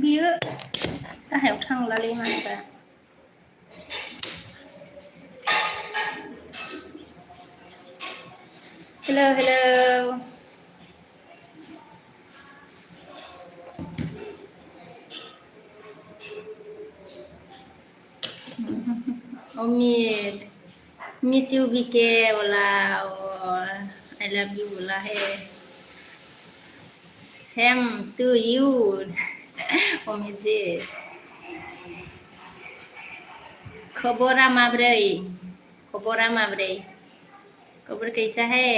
बियो गाहायाव थांलालै मानोबा हेलौ हेलौ उम्मीद मिस यू बीके बोला और आई लव यू बोला है सेम टू यू उम्मीद जी खबरा माब्रै खबरा माब्रै खबर कैसा है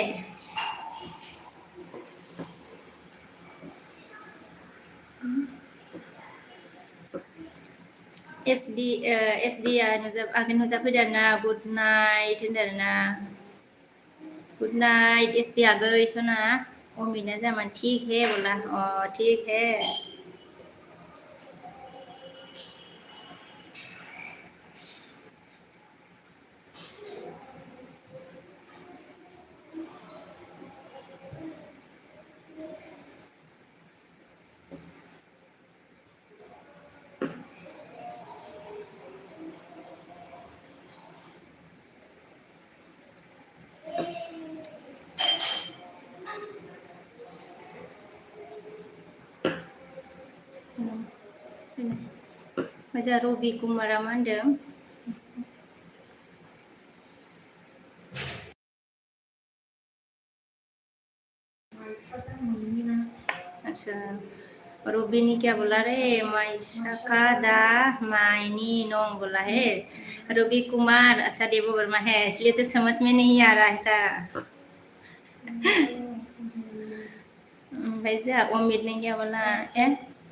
SD आगोन नुजाफैदों आरोना गुड नाइट होनदों आरोना गुड नाइट SD आगै सना उम्मीद जामान ठीक है बोला ठीक है मजा रबि कुमारा मा होनदों अच्छा रूबी ने क्या बोला रे माइशा दा मायनी नोंग बोला है रूबी कुमार अच्छा देवो वर्मा है इसलिए तो समझ में नहीं आ रहा था भाई जा उम्मीद ने क्या बोला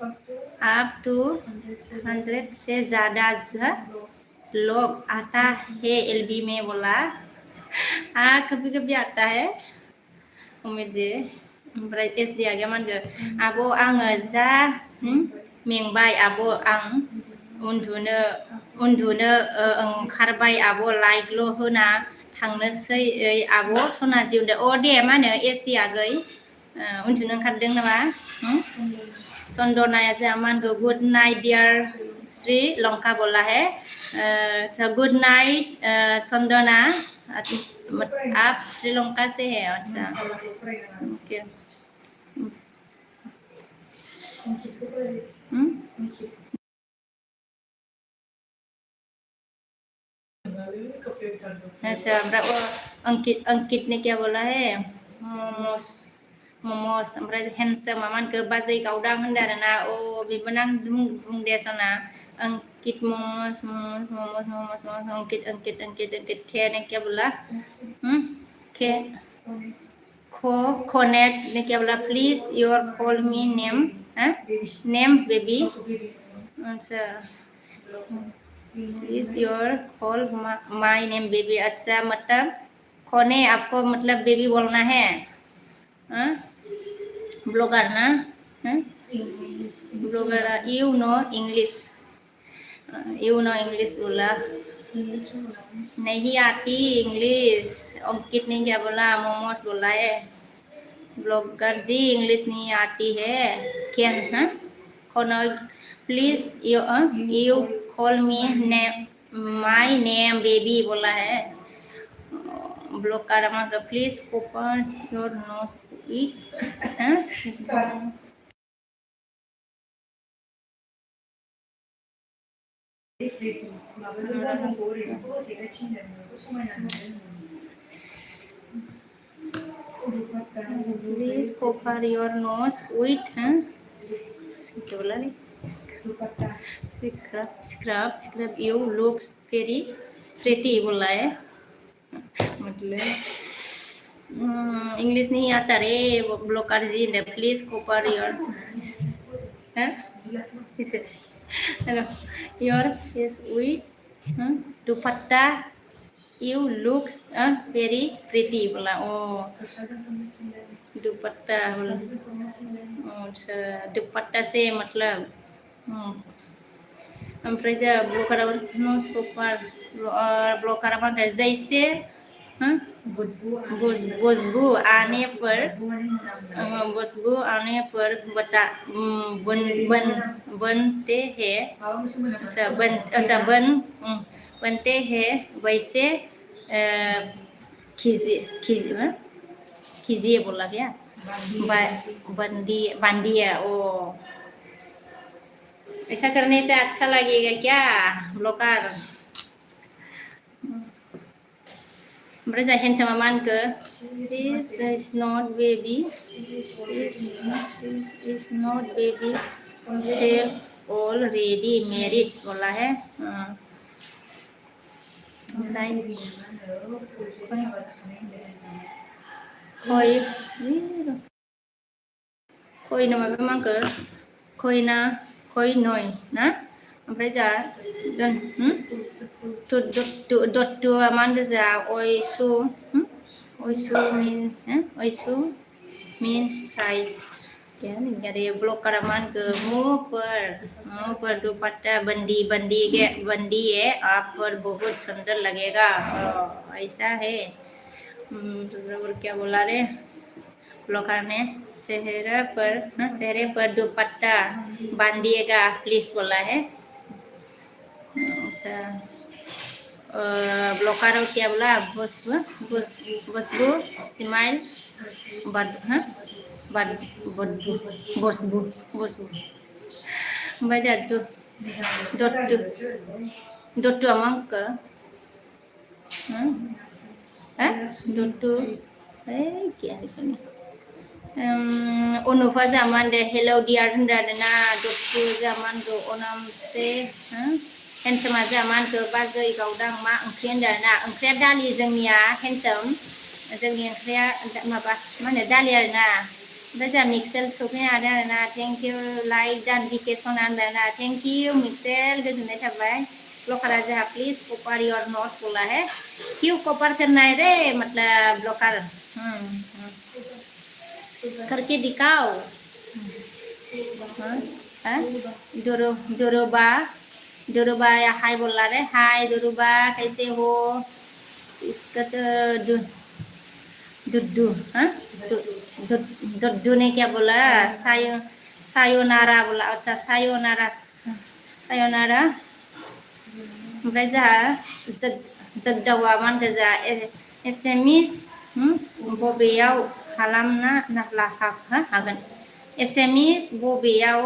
आप 200 से ज़्यादा लोग आता है LB में बोला हाँ कभी कभी आता है उम्मीद जी ओमफ्राय SD आ गया मानगो आब' आङो जा मेंबाय आब' आं उन्दुनो ओंखारबाय आब' लाइकल' होना थांनोसै आब' सना जिउदो दे मा होनो SD आगै उन्दुनो ओंखारदों नामा चन्दनाया जोंहा मा होनगौ good night dear Sri Lanka बोला है गुड नाइट चंदना आप श्रीलंका से है अच्छा ओके अच्छा अंकित ने क्या बोला है मोमोस ओमफ्राय हेन्डसम मानखो बाजै गावदां होनदों आरोना बेबो नां बुंदे सना अंकित मोमोस अंकित खे ने क्या बोला खे खोनेट ने क्या बोला please your call me name baby अच्छा please your call my name baby अच्छा मतलब खोने आपको मतलब बेबी बोलना है ब्लॉगर ना ब्लॉगर यू नो इंग्लिश बोला नहीं आती इंग्लिश अंकित ने क्या बोला मोमोस बोला है ब्लॉगर जी इंग्लिश नहीं आती है क्या खोनो please you call me my name baby बोला है blogger please open your nose Please cover your nose with क्या बोला रे scrub you look very pretty बोला है मतलब इंग्लिश नहीं आता रे ब्लॉकर जी ने please cover your your face with dupatta you look very pretty बोला ओ दुपट्टा बोला अच्छा दुपट्टा से मतलब ओमफ्राय जा ब्लकार नोज कवर ब्लकार मा जैसे खुशबू आने पर बता बनते हैं बनते हैं वैसे कीजिए बोला क्या बांधिए ओ ऐसा करने से अच्छा लगेगा क्या blocker Berarti hen sama man ke this is not baby is not baby sale already married बोला है koy nama memang ke koy noy na ओमफ्राय जा dot aman जा oisu means side ya dari blokar aman ke मुंह पर दुपट्टा बंदी है आप पर बहुत सुंदर लगेगा ऐसा है और क्या बोला रे ब्लॉकर ने चेहरे पर दुपट्टा बांधिएगा प्लीज बोला है अच्छा ब्लॉकर क्या बोला बसबू स्माइल बसबू ओमफ्राय दा दत्तु amang ke dottu क्या है Unufa zaman deh hello dear na dottu zaman do onam se handsome zaman ke bagai gaudang ma ओंख्रिया ना ओंख्रिया दालि जोंनिया handsome जोंनि ओंख्रिया माबा मा होनो दालि आरोना ओमफ्राय जोंहा मिक्सेल सफैनो हादों आरोना थेंक इउ लाइक दानभिकेसन आरोना थेंक इउ मिक्सेल गोजोननाय थाबाय ब्लॉकर जोंहा प्लीज कवर योर नोज बोला है क्यों कवर करना है रे मतलब ब्लॉकर करके दिखाओ दुरुबा या हाय बोला रे हाय दुरुबा कैसे हो इसका तो दुद्दू ने क्या बोला सायोनारा बोला अच्छा सायोनारा ओमफ्राय जोंहा जोगदावा मा होनगोन जोंहा एसामिस बबेयाव खालामना हागोन एसामिस बबेयाव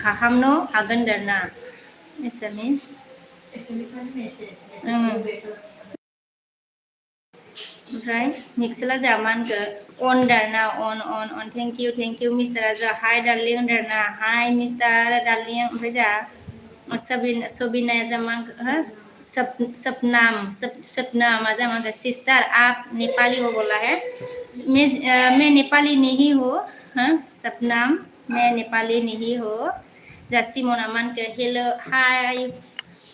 खाहामनो हागोन दाना एसामिस ओमफ्राय मिक्सेला जोंहा मा होनगोन अन दाना अन थेंक इउ मिस्टारा जोंहा हाय डार्लिं दाना हाय मिस्टार डार्लिं ओमफ्राय जोंहा सबिनाया जोंहा मा होनगोन सपनाम आजा मा सिस्टर आप नेपाली हो बोला है मैं नेपाली नहीं हूँ सपनाम मैं नेपाली नहीं हूँ जा सिमोना मान के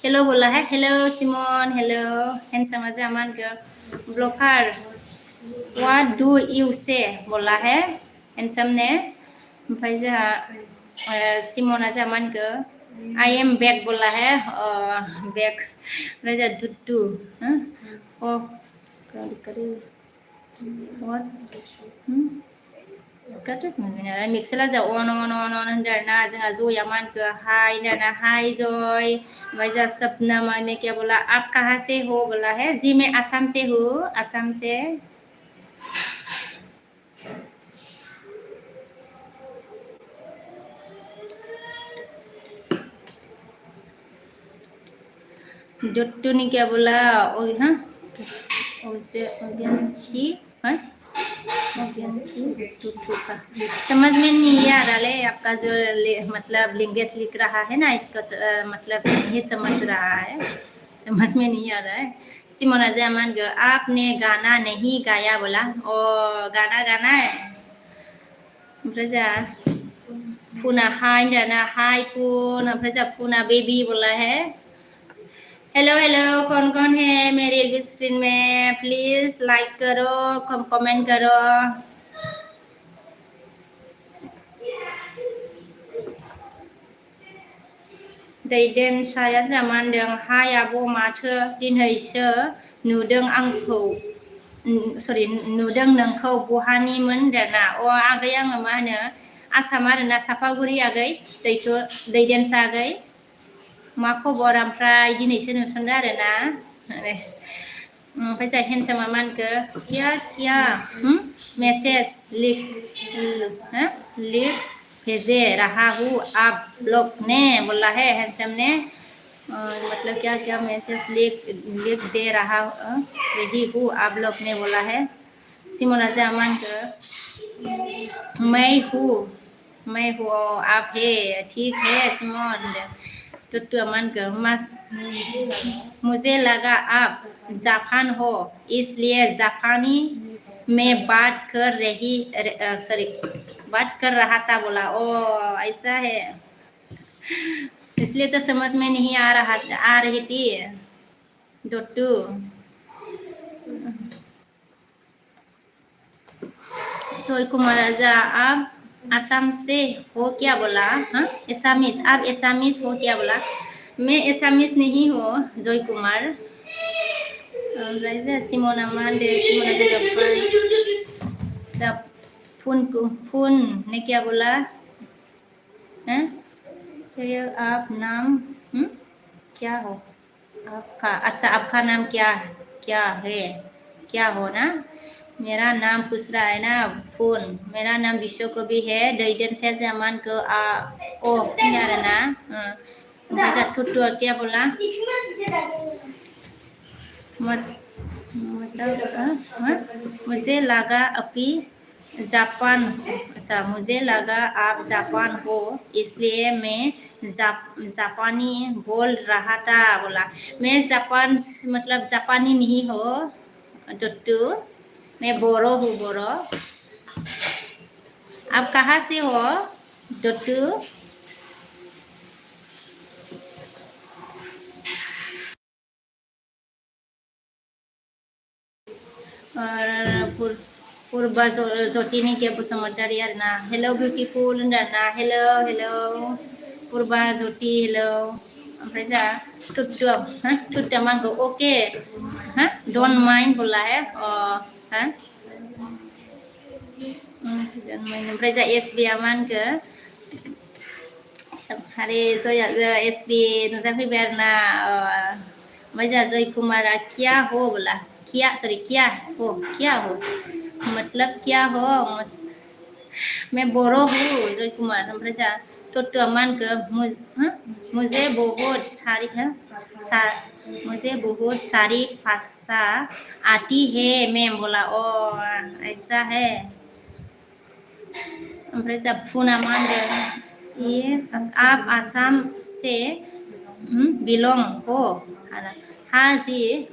हेलो बोला है हेलो सिमोन हेलो हैंडसम आजा मान के ब्लॉकर व्हाट डू यू से बोला है हैंडसम ने ओमफ्राय जोंहा सिमोना जा मान के आई एम बैक बोला है बैक ओमफ्राय जोंहा दुद्दु मिक्सेला जा अन होनदारना जोंहा जया मा होनखो हाय दाना हाय जय ओमफ्राय जोंहा सपना माने क्या बोला आप कहाँ से हो बोला है जी मैं आसाम से हूँ आसाम से डट्टू ने क्या बोला? ओ हाँ उसे की हाँ की टुटू का समझ में नहीं आ रहा है आपका जो मतलब लिंगेश लिख रहा है ना इसका मतलब नहीं समझ रहा है, समझ में नहीं आ रहा है। सिमोना जमान आपने गाना नहीं गाया बोला, ओ गाना गाना है ओमफ्राय जा फुना हाय ना हाय फुन ओमफ्राय जा फुना बेबी बोला है। हेलो हेलो कौन है मेरे एलबी स्क्रीन में, प्लीज लाइक करो, कमेंट करो। दैदेन साया जामानदों हाय आब' माथो दिनैसो नुदों आंखौ सरि नुदों नोंखौ बहानिमोन दाना अ आगै आङो मा होनो आसाम आरोना सापागुरि आगै दैदेनसा आगै मा खबर ओमफ्राय दिनैसो नुसनदों आरोना ओमफ्राय जा हेन्डसामा मा होनखो क्या मेसेज लिख भेजे रहा हूँ आप लोग ने बोला है हैंडसम ने मतलब क्या क्या मैसेज लिख दे रहा रही हूँ आप लोग ने बोला है। सिमोना जामान मैं हूँ आप है ठीक है सिमोन तो अमन कर मस मुझे लगा आप जापान हो इसलिए जापानी में बात कर रही सॉरी बात कर रहा था बोला, ओ ऐसा है इसलिए तो समझ में नहीं आ रही थी डोटू। सोई कुमार राजा आप असम से हो क्या बोला? हाँ एसामीज, आप एसामीज हो क्या बोला? मैं एसामीज नहीं हूँ जय कुमार। सिमोना मांडे सिमोना जगह फून ने क्या बोला? हैं फिर आप नाम क्या हो आपका? अच्छा आपका नाम क्या है क्या हो ना? मेरा नाम पूछ रहा है ना फोन, मेरा नाम विश्व कवि है दैदेन से जमान को ओ यार ना मजा थुट्टू क्या बोला? मुझे लगा अभी जापान, अच्छा मुझे लगा आप जापान हो इसलिए मैं जापानी बोल रहा था बोला। मैं जापान मतलब जापानी नहीं हो टुट्टू, मैं बोरो हूँ बोरो। आप कहाँ से हो टुट्टू? और पूर्वा जटिनी के बसुमतारी आरोना हेलो बिउटिफुल होनदाना हेलो हेलो पूर्वा जटि हेलो ओमफ्राय जा टुट्टु हाँ टुट्टुआ मांगो ओके हाँ डोंट माइंड बोला है हाँ ओमफ्राय जा एसबिआ मानगो हारे जया एसबि नुजाफैबाय आरोना ओमफ्राय जा जय कुमारा क्या हो बोला क्या सॉरी क्या हो मतलब क्या हो मैं बोरो हूँ जय कुमार। ओमफ्राय जा टुट्टुआ मानगो मुझे बहुत सारी मुझे बहुत सारी भाषा आती है मैम बोला, ओ ऐसा है। ओमफ्राय जा फुना मानगो ये आप आसाम से बिलोंग हो हाँ जी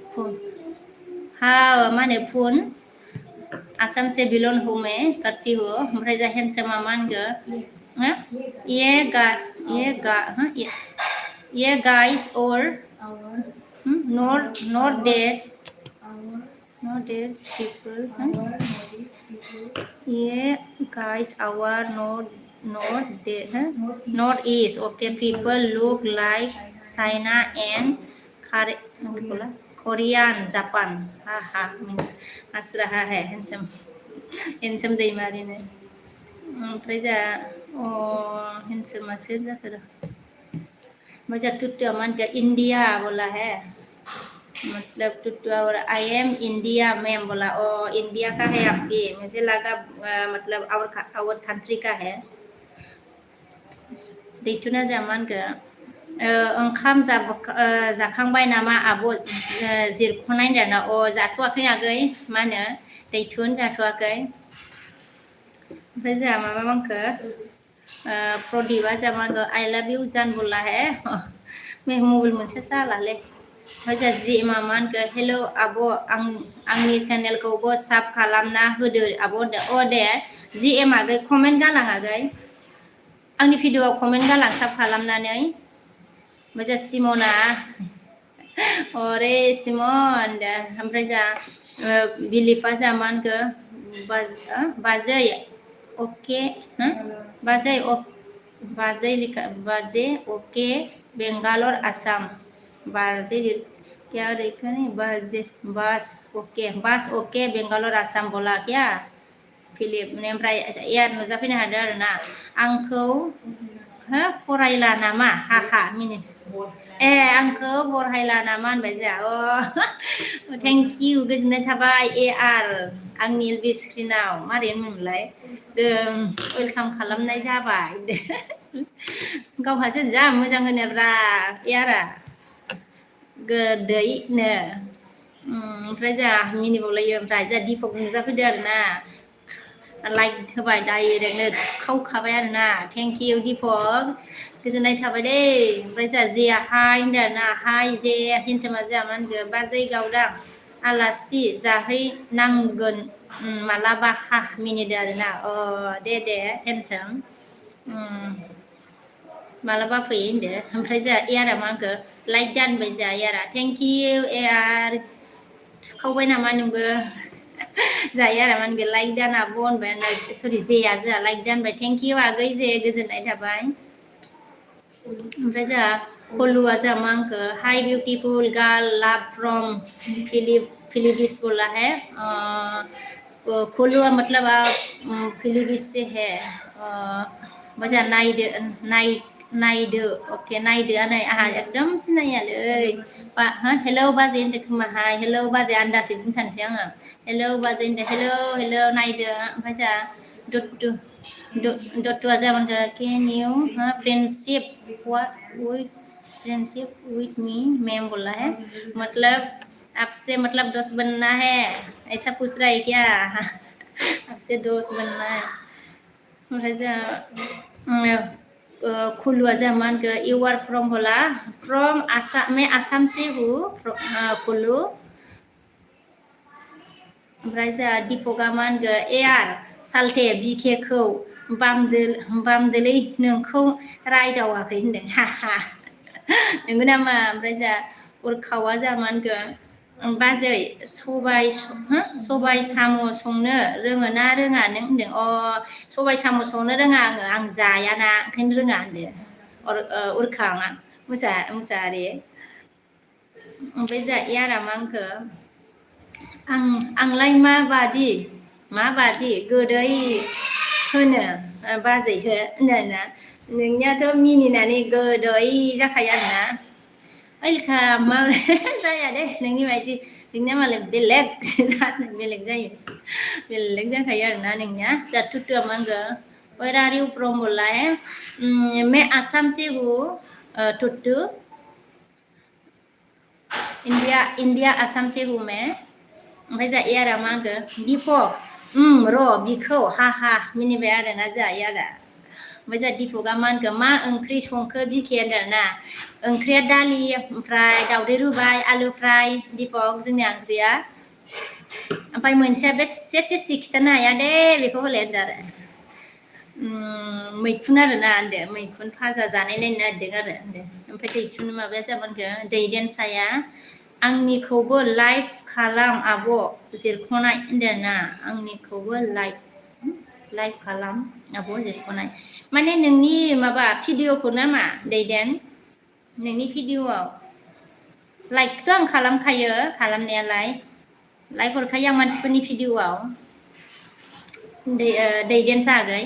हाँ माने फुन आसाम से बिलोंग हूँ मैं करती हूँ। ओमफ्राय जा हेन्डसामा मानगो ये गाइस और नॉट डेट्स पीपल ये guys our not east okay people look like China and Korean Japan हा हा हंस रहा है हेन्सम दैमारी ने। ओमफ्राय जा हेन्समा सोर जाखो ओमफ्राय जा टुट्टुआ मानगो इंडिया बोला है मतलब टुट्टुआ और आई एम इंडिया मैम बोला, ओ इंडिया का है आप भी मुझे लगा मतलब आवर कंट्री का है। दैथुना जा मानगो ओंखाम जाखांबाय नामा आब' जिरख'नाय होनदों ना अ जाथ'वाखै आगै मा होनो दैथुन जाथ'वाखै ओमफ्राय जोंहा माबा मांखो प्रदीपआ जोंहा मांखो आइ लाभ इउ जान बोला है मबाइल मोनसे जालालै ओमफ्राय जोंहा जि मामा होनखो हेल' आब' आंनि चेनेलखौबो साब खालामना होदो आब' होनदों अ दे जि एम आगै कमेन्ट गालां आगै आंनि भिडिअ'आव कमेन्ट गालां साब खालामनानै ओमफ्राय जोंहा सिमना अरे सिमन दे ओमफ्राय जोंहा बिलिफा जोंहा मा होनखो बाजै अके बाजै अके बेंगालर आसाम बाजै क्या लिखा है बास अके बेंगालर आसाम बोला क्या फिलिप ओमफ्राय एयार नुजाफैनो हादों आरोना आंखौ हो फरायला नामा हाहा मिनि ए आंखौ बरहायला नामा होनबाय जोंहा अ थेंक इउ गोजोननाय थाबाय ए आर आंनि एलबि स्क्रिनाव मारै होनोमोनलाय वेलकाम खालामनाय जाबाय गावहासो जा मोजां होनोब्रा एयारा गोदैनो ओमफ्राय जोंहा मिनिबावलायो ओमफ्राय जोंहा दिपक नुजाफैदो आरोना लाइक होबाय डाइरेक्टनो खावखाबाय आरोना थेंक इउ दिपक गोजोननाय थाबाय दै ओमफ्राय जोंहा जेया हाय होनदों आरोना हाय जे हिनजामा जोंहा मा होनगोन बाजै गावदां आलासि जाहैनांगोन मालाबा हा मिनिदो आरोना अ दे हेनसाम मालाबा फै होनदो ओमफ्राय जोंहा एयारा मा होनखो लाइक दानबाय जोंहा एयारा थेंक इउ एयार थुखावबाय नामा नोंबो जायो आरो मा होनगोन लाइक दान आब' होनबाय सरि जेया जोंहा लाइक दानबाय थेंक इउ आगै जे गोजोननाय थाबाय ओमफ्राय जोंहा कल्लुआ जोंहा मा होनखो हाय बिउटिफुल गार्ल लाभ फ्रम फिलिपिस बोला है कल्लुआ मतलब आप फिलिपिस से है मोजां नायदो अके नायदो नै आंहा एकदम सिनायालै हेलौ बाजै होनदो खोमाहाय हेलौ बाजै आन्दासै बुंथारसै आङो हेलौ बाजै होनदो हेलौ नायदो ओमफ्राय जोंहा दत्तुआ जोंहा होनखो can you friendship with me ma'am बोला है मतलब आपसे मतलब दोस्त बनना है ऐसा पूछ रहा है क्या आपसे दोस्त बनना है ओमफ्राय जोंहा खुलुआ जोंहा मा होनखो इउ आर फ्रम बोला फ्रम आसाम मैं आसाम से हूँ खुलु ओमफ्राय जोंहा दिपकआ मा होनखो एयार सालथे बिकेखौ बामदोलै नोंखौ रायदावाखै होनदों हाहा नंगौ नामा ओमफ्राय जोंहा उरखावा जोंहा मा होनखो बाजै सबाय साम' संनो रोङो ना रोङा नों होनदों अ सबाय साम' संनो रोङा आं जायाना ओंखायनो रोङा होनदों उरखाङा मुसाहारि ओमफ्राय जोंहा एयारा मा होनखो आंलाय माबादि गोदै होनो बाजैखो होनोना नोंनियाथ' मिनिनानै गोदै जाखायो आरोना ओइखा माबोरै जाया दे नोंनि बायदि नोंनिया मालाय बेलेग जायो बेलेग जाखायो आरोना नोंनिया जा टुटुआ मा होनगो वेर आर इउ फ्रम बोला है मैं आसाम से हूँ टुटु इंडिया आसाम से हूँ मैं ओमफ्राय जोंहा एयारा मा होनखो दिपक र' बिखौ हा मिनिबाय आरोना जोंहा एयारा ओमफ्राय जोंहा दिपकआ मा होनखो मा ओंख्रि संखो बिखे होनदों आरोना ओंख्रिया दालि ओमफ्राय दावदै रुबाय आलु फ्राय दिपक जोंनिया ओंख्रिया ओमफ्राय मोनसेया बेसे टेस्टि खिथानो हाया दे बेखौ हले होनदों आरो मैखुन आरोना होनदो मैखुन फाजा जानाय नायनो नागिरदों आरो होनदो ओमफ्राय दैथुन माबाया जाबानखो दैदेनसाया आंनिखौबो लाइभ खालाम आब' जिरख'नाय होनदों ना आंनिखौबो लाइभ खालाम आब' जिरख'नाय माने नोंनि माबा भिडिअ'खौ नामा दैदेन नोंनि भिडिअ'आव लाइकथ' आं खालामखायो खालामनायालाय लाइक हरखायो आं मानसिफोरनि भिडिअ'आव दैदेनसा आगै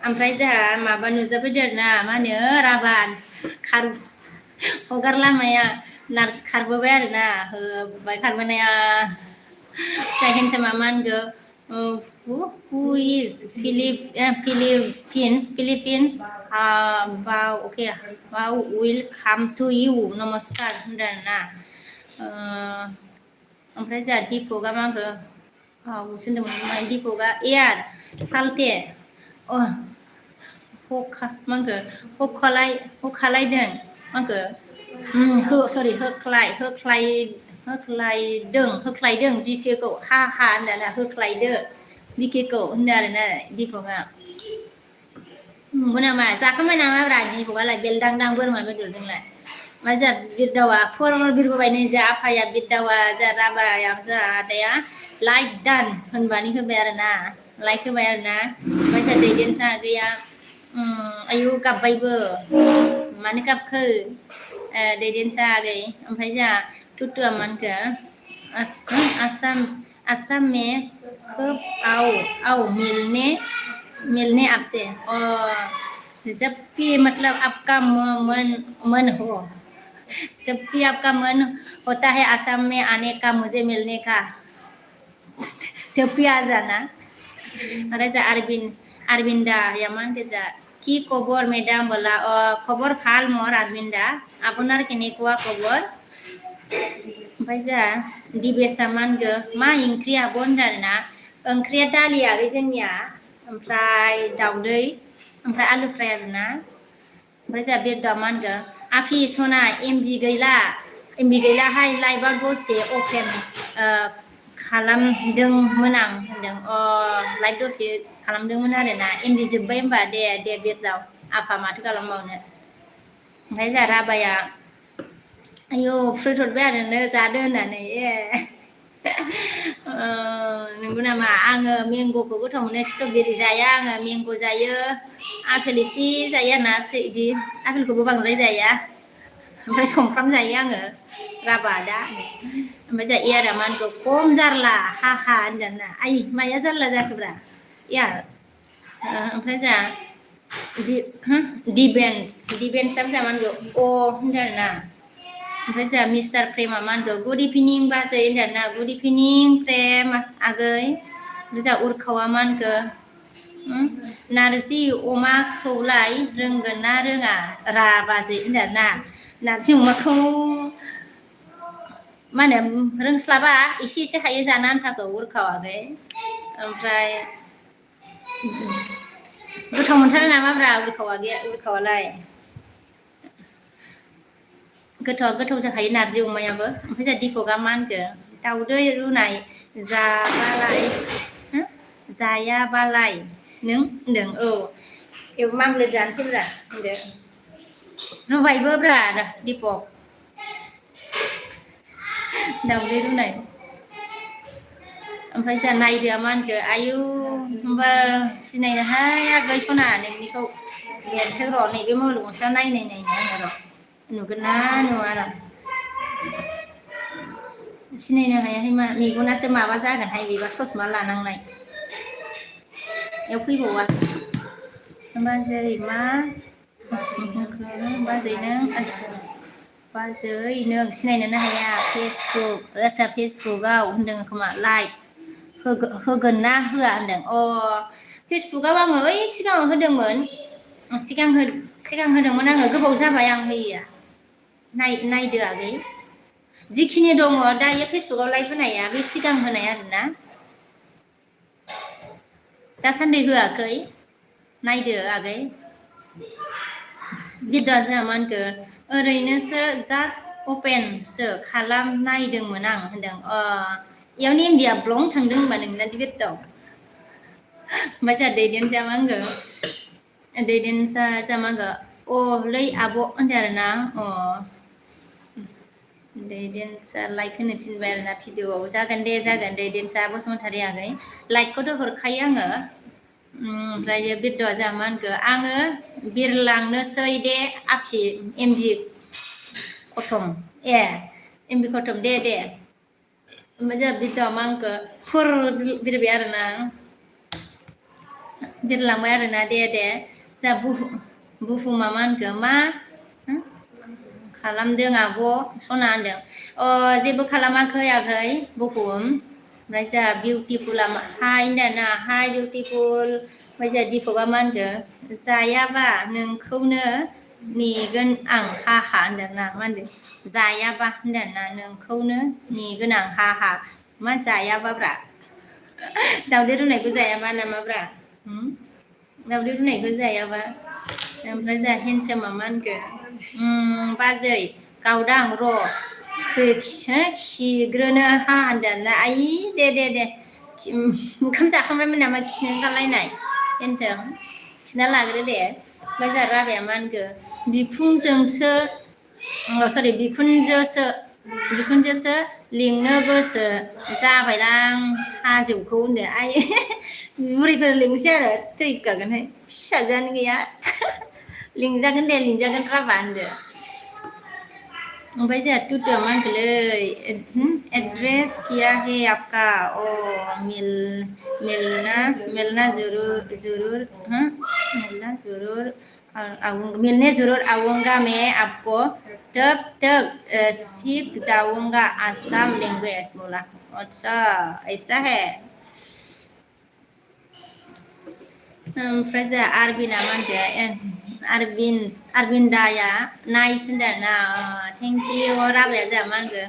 ओमफ्राय जोंहा माबा नुजाफैदो आरोना मा होनो राभान हगार लामाया खारबोबाय आरोना होबाय खारबोनाया जायखिनोसै मा होनगो who is Philippines wow okay wow will come to you नमस्कार होनदों आरोना ओमफ्राय जोंहा दिपकआ मा होनखो होनदोंमोन दिपकआ एयार सालथे मा होनखो हखालायदों मा होनखो सरि होख्लायदों बिकेखौ हा होनदाना होख्लायदो बिकेखौ होनदों आरोना दिपकआ नंगौ नामा जाखांबाय नामाब्रा दिपकआलाय बेलदांदां बोरमा बेदरजोंलाय मा जोंहा बिरदावा बिरबोबाय नै जोंहा आफाया बिरदावा जोंहा राबाया जोंहा आदाया लाइक दान होनबानो होबाय आरोना लाइक होबाय आरोना ओमफ्राय जोंहा दैदेनसा आगैया आयु गाबबायबो मानो गाबखो दैदेनसा आगै ओमफ्राय जोंहा टुटुआ मा होनखो आसाम में कब आओ मिलने आपसे जब भी मतलब आपका मन हो जब भी आपका मन होता है आसाम में आने का मुझे मिलने का जब भी आ जाना अरे जा अरविंदा या मान के जा কি খবর মেডাম বলা খবর ভাল মোর আরবিন্দা আপনার কেনেকুৱা খবর ओमफ्राय जोंहा दिबेसा मा होनखो मा ओंख्रि आब' होनदों आरोना ओंख्रिया दालि आगै जोंनिया ओमफ्राय दाउदै ओमफ्राय आलु फ्राय आरोना ओमफ्राय जोंहा बेदरा मा होनखो आफि सना एमबि गैलाहाय लाइभआ दसे अपेन खालामदोंमोन आं होनदों लाइभ दसे खालामदोंमोन आरोना एमबि जोब्बाय होनबा दे बेरदाव आफा माथो खालामबावनो ओमफ्राय जोंहा राबाया आयौ फ्रुट हरबाय आरोनो जादो होननानै नंगौ नामा आङो मेंग'खौ गोथाव मोनो स्ट्रबेरि जाया आङो मेंग' जायो आपेल एसे जायो आरोना बिदि आपेलखौबो बांद्राय जाया ओमफ्राय सुमफ्राम जायो आङो राबा दा ओमफ्राय जोंहा एयारा मा होनखो खम जारला हा होनदोंना आइ माया जारला जाखोब्रा एयार ओमफ्राय जोंहा दिबेन्सआ जोंहा मा होनखो होनदों आरोना ओमफ्राय जोंहा मिस्टार प्रेमा मा होनखो गुड इभिनिं बाजै होनदों आरोना गुड इभिनिं प्रेम आगै जोंहा उरखावा मा होनखो नारजि अमाखौलाय रोंगोन ना रोङा रा बाजै होनदों आरोना नारजि अमाखौ मा होनो रोंस्लाबा एसे हायो जानो आन्थाखौ उरखावाखै ओमफ्राय गोथाव मोनथारो नामाब्रा उरखावालाय गोथाव जाखायो नारजि अमायाबो ओमफ्राय जोंहा दिपकआ मा होनखो दाउदै रुनाय जायाबालाय नों होनदों मामलेट जानोसैब्रा होनदों रुबायबो ब्रा दिपक दाउदै रुनाय ओमफ्राय जोंहा नायदोआ मा होनखो आयु होमबा सिनायनोहाय आगै सना नोंनिखौ लेरथो र' नैबे मबाइल गंसेया नायनो आङो र' नुगोन ना नुवा र' सिनायनो हायाहाय मा मेगनासो माबा जागोनहाय बेबा ससमा लानांनाय बेयाव फैबावा बाजै मा बाजै नों सिनायनोनो हाया आदसा फेसबुकआव होनदों खोमा लाइक होगोन ना होआ होनदों फेसबुकआव आङो ओइ सिगाङाव होदोंमोन सिगां होदोंमोन आङो गोबाव जाबाय आं होयैया नायदो आगै जिखिनि दङ दायो फेसबुकआव लाइभ होनाया बे सिगां होनाय आरोना दासान्दि होआखै नायदो आगै गिदा जोंहा मा होनखो ओरैनोसो जास्ट अपेनसो खालामनायदोंमोन आं होनदों इयावनो इण्डिया ब्लं थांदों होनबा नोंना दिबेटआव ओमफ्राय जोंहा दैदेनसा मा होनखो जोंहा मा होनखो लै आब' होनदों आरोना दैदेनसा लाइक होनो थिनबाय आरोना भिडिअआव जागोन दे दैदेनसा बसुमतारी आगै लाइकखौथ' हरखायो आङो ओमफ्राय बिरद'आ जोंहा मा होनखो आङो बिरलांनोसै दे आफि एमबि खथम एमबि खथम दे ओमफ्राय जोंहा बिरद'आ मा होनखो बिरबाय आरोना बिरलांबाय आरोना दे जोंहा बुहुमा मा होनखो मा खालामदों आब' सना होनदों जेबो खालामाखै आगै ओमफ्राय जोंहा बिउटिफुला हाय होनदोंना हाय बिउटिफुल ओमफ्राय जोंहा दिपकआ मा होनगोन जायाबा नोंखौनो नेगोन आं हा हा होनदोंना मा होनदों जायाबा होनदोंना नोंखौनो नेगोन आं हा हा मा जायाबाब्रा दावदै रुनायखौ जायाबा नामाब्रा दावदै रुनायखौ जायाबा ओमफ्राय जोंहा हेन्डसामा मा होनगोन बाजै गावदां र' खिग्रोनो हा होनदोंना आइ दे ओंखाम जाखांबायमोन नामा खिनो ओंखारलायनाय हेन्डसाम खिना लाग्रो दे ओमफ्राय जोंहा राबाया मा होनगोन बिखुंजोंसो सरि बिखुनजोसो लिंनो गोसो जाबायलां हाजोखौ होनदों आइ बुरैफोर लिंसै आरो थैखागोनहाय फिसाजोआनो गैया लिंजागोन दे लिंजागोन राबा होनदो ओमफ्राय जोंहा टुटुआ मा होनखोलै एड्रेस किया है आपका ओ मिलना जरूर आऊंगा मैं आपको तब तक सीख जाऊंगा आसाम लैंग्वेज बोला अच्छा ऐसा है ओमफ्राय जोंहा आरबिना मा होनदों आरबिन्दाया नाइस होनदों ना थेंक इउ राबाया जोंहा मा होनगोन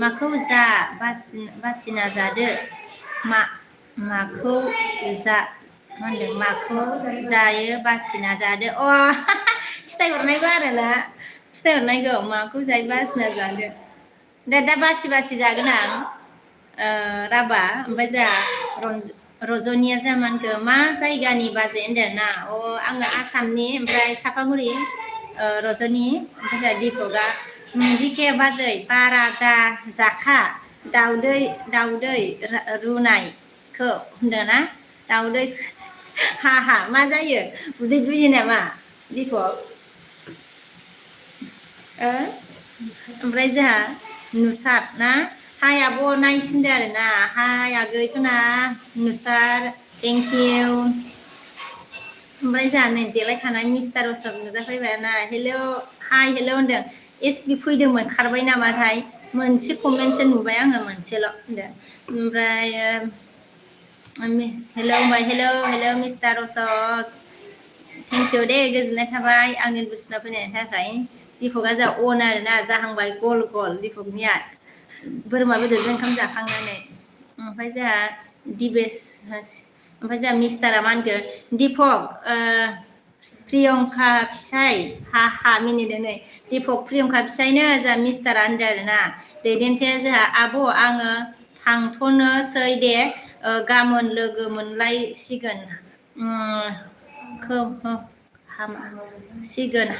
माखौ जा बासिना जादो माखौ जा मा होनदों माखौ जायो बासिना जादो फिथाइ हरनायखौ आरोना फिथाइ हरनायखौ माखौ जायो बासिना जादो दा बासि जागोन आं राबा ओमफ्राय जोंहा रजनिया जामानखो मा जायगानि बाजै होनदों ना आङो आसामनि ओमफ्राय सापागुरि रजनि ओमफ्राय जोंहा दिपकआ दिखे बाजै बारा दा जाखा दाउदै रुनायखौ होनदों ना दाउदै हा मा जायो उदै दुयो नामा दिपक ओमफ्राय जोंहा नुसार ना हाय आब' नाइस होनदों आरोना हाय आगै सना नुसार थेंक इउ ओमफ्राय जोंहा नै देलायखानाय मिस्टार अशक नुजाफैबाय ना हेल' होनदों एस पि फैदोंमोन खारबाय नामाथाय मोनसे कमेन्टसो नुबाय आङो मोनसेल' होनदों ओमफ्राय हेल' मिस्टार अशक थेंक इउ दे गोजोननाय थाबाय आंनि बुस्थुना फैनायनि थाखाय दिपकआ जा अन आरोना जाहांबाय गल दिपकनिया बोरमा बेदरजों ओंखाम जाखांनानै ओमफ्राय जोंहा ओमफ्राय जोंहा मिस्टारा मा होनगोन दिपक प्रियंका फिसाय हा मिनिदों नै दिपक प्रियंका फिसायनो जोंहा मिस्टारा होनदों आरोना दैदेनसै जोंहा आब' आङो थांथ'नोसै दे गाबोन लोगो मोनलायसिगोन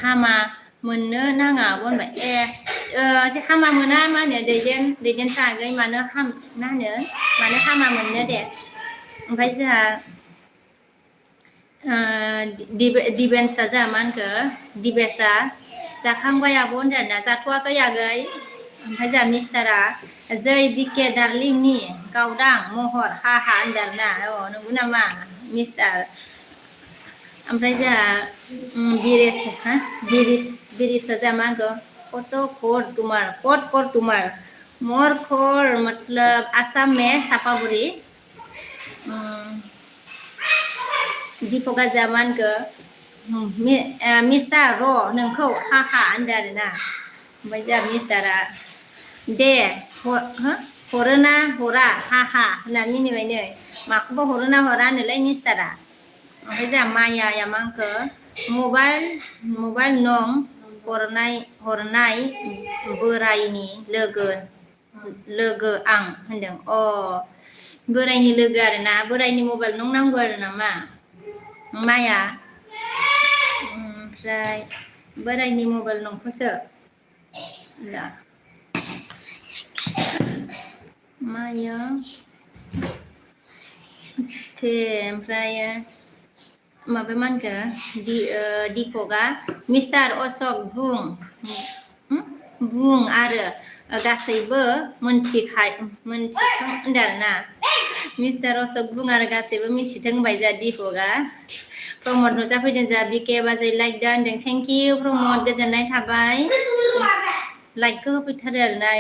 हामा मोननो नाङा होनबाय एसे हामा मोना मा होनो दैदेन सागै मानो हामा मोननो दे ओमफ्राय जोंहा दिबेन्सआ जोंहा मा होनखो दिबेसआ जाखांबाय आब' होनदों ना जाथ'वाखै आगै ओमफ्राय जोंहा मिस्टारा जै बिके दार्लिंनि गावदां महर हा होनदों ना नंगौ नामा मिस्टार ओमफ्राय जोंहा बिरिसआ जोंहा मा होनखो कट कर तुमार मोर खोर मतलब आसाम में सापागुरि दिपकआ जोंहा मा होनखो मिस्टार र' नोंखौ हा होनदों आरोना ओमफ्राय जोंहा मिस्टारा दे हरोना हरा हा होनना मिनिबाय नै माखौबा हरोना हरा होनोलै मिस्टारा ओमफ्राय जोंहा मायाया मा होनखो मबाइल नं हरनाय बोरायनि लोगो आं होनदों बोरायनि लोगो आरोना बोरायनि मबाइल नं नांगौ आरो नामा माया ओमफ्राय बोरायनि मबाइल नंखौसो माया ओमफ्राय माबा मा होनखो दिपकआ मिस्टार अशक बुं आरो गासैबो मोनथिथों होनदों आरोना मिस्टार अशक बुं आरो गासैबो मिथिथों होनबाय जोंहा दिपकआ प्रमद नुजाफैदों जोंहा बिके बाजै लाइक दा होनदों थेंक इउ प्रमद गोजोननाय थाबाय लाइकखौ होफैथारो आरोना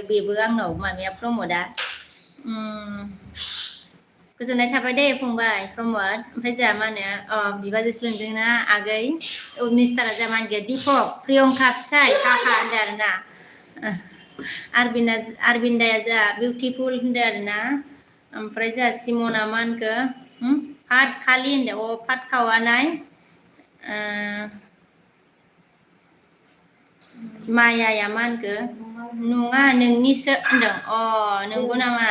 बेबो आंनाव मामिया प्रमदआ गोजोननाय थाबाय दे फंबाय प्रमद ओमफ्राय जोंहा मा होनो बिबाजैसो लोंदोंना आगै मिस्टारा जोंहा मा होनगोन दीपक प्रियंका फिसाय हाहा होनदों आरोना आरबिन्दाया जोंहा बिउटिफुल होनदों आरोना ओमफ्राय जोंहा सिमना मा होनखो फात खालि होनदों फात खावानाय मायाया मा होनखो नङा नोंनिसो होनदों नंगौ नामा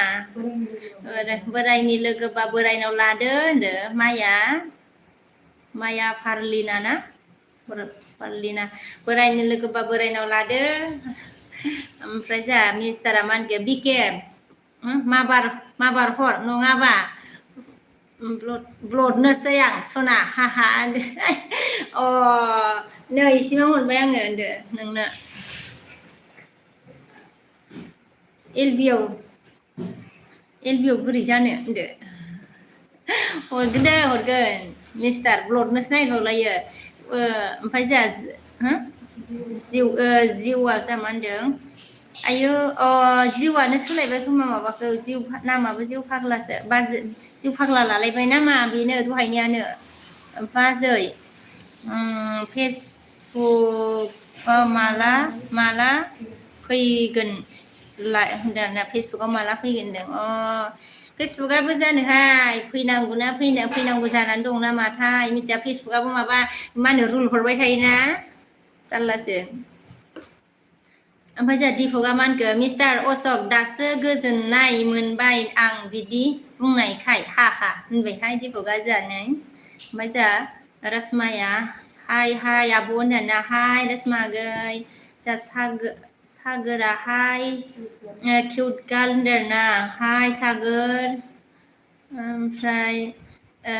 बोरायनि लोगोबा बोरायनाव लादो होनदो माया फार्लिना ना फार्लिना बोरायनि लोगोबा बोरायनाव लादो ओमफ्राय जोंहा मिस्टारा मा होनखो बिके माबार हर नङाबा ब्लडनोसै आं सना हाहा नै इसिबां हरबाय आङो होनदो नोंनो एलबियाव बोरै जानो होनदो हरगोन दे हरगोन मिस्टार ब्लडनोसो नायबावलायो ओमफ्राय जोंहा जिउआ जोंहा मा होनदों आयु जिउआनो सोलायबाय खोमा माबाखौ नामाबो जिउ फाग्लासो जिउ फाग्ला लालायबाय नामा बेनो दहायनियानो बाजै फेसबुकआव माला फैगोन होनदों फेसबुकआव माला फैगोन होनदों फेसबुकआबो जानोहाय फैनांगौ जानानै दं ना माथाय मिथिया फेसबुकआबो माबा मा होनो रुल हरबाय थायोना जारलासो ओमफ्राय जोंहा दिपकआ मा होनखो मिस्टार अशक दासो गोजोननाय मोनबाय आं बिदि बुंनायखाय हाहा होनबायहाय दिपकआ जोंहा ओमफ्राय जोंहा रसमाया हाय आब' होनना हाय रसमा आगै जोंहा सागोराहाय किउट गार्ल होनदों आरोना हाय सागोर ओमफ्राय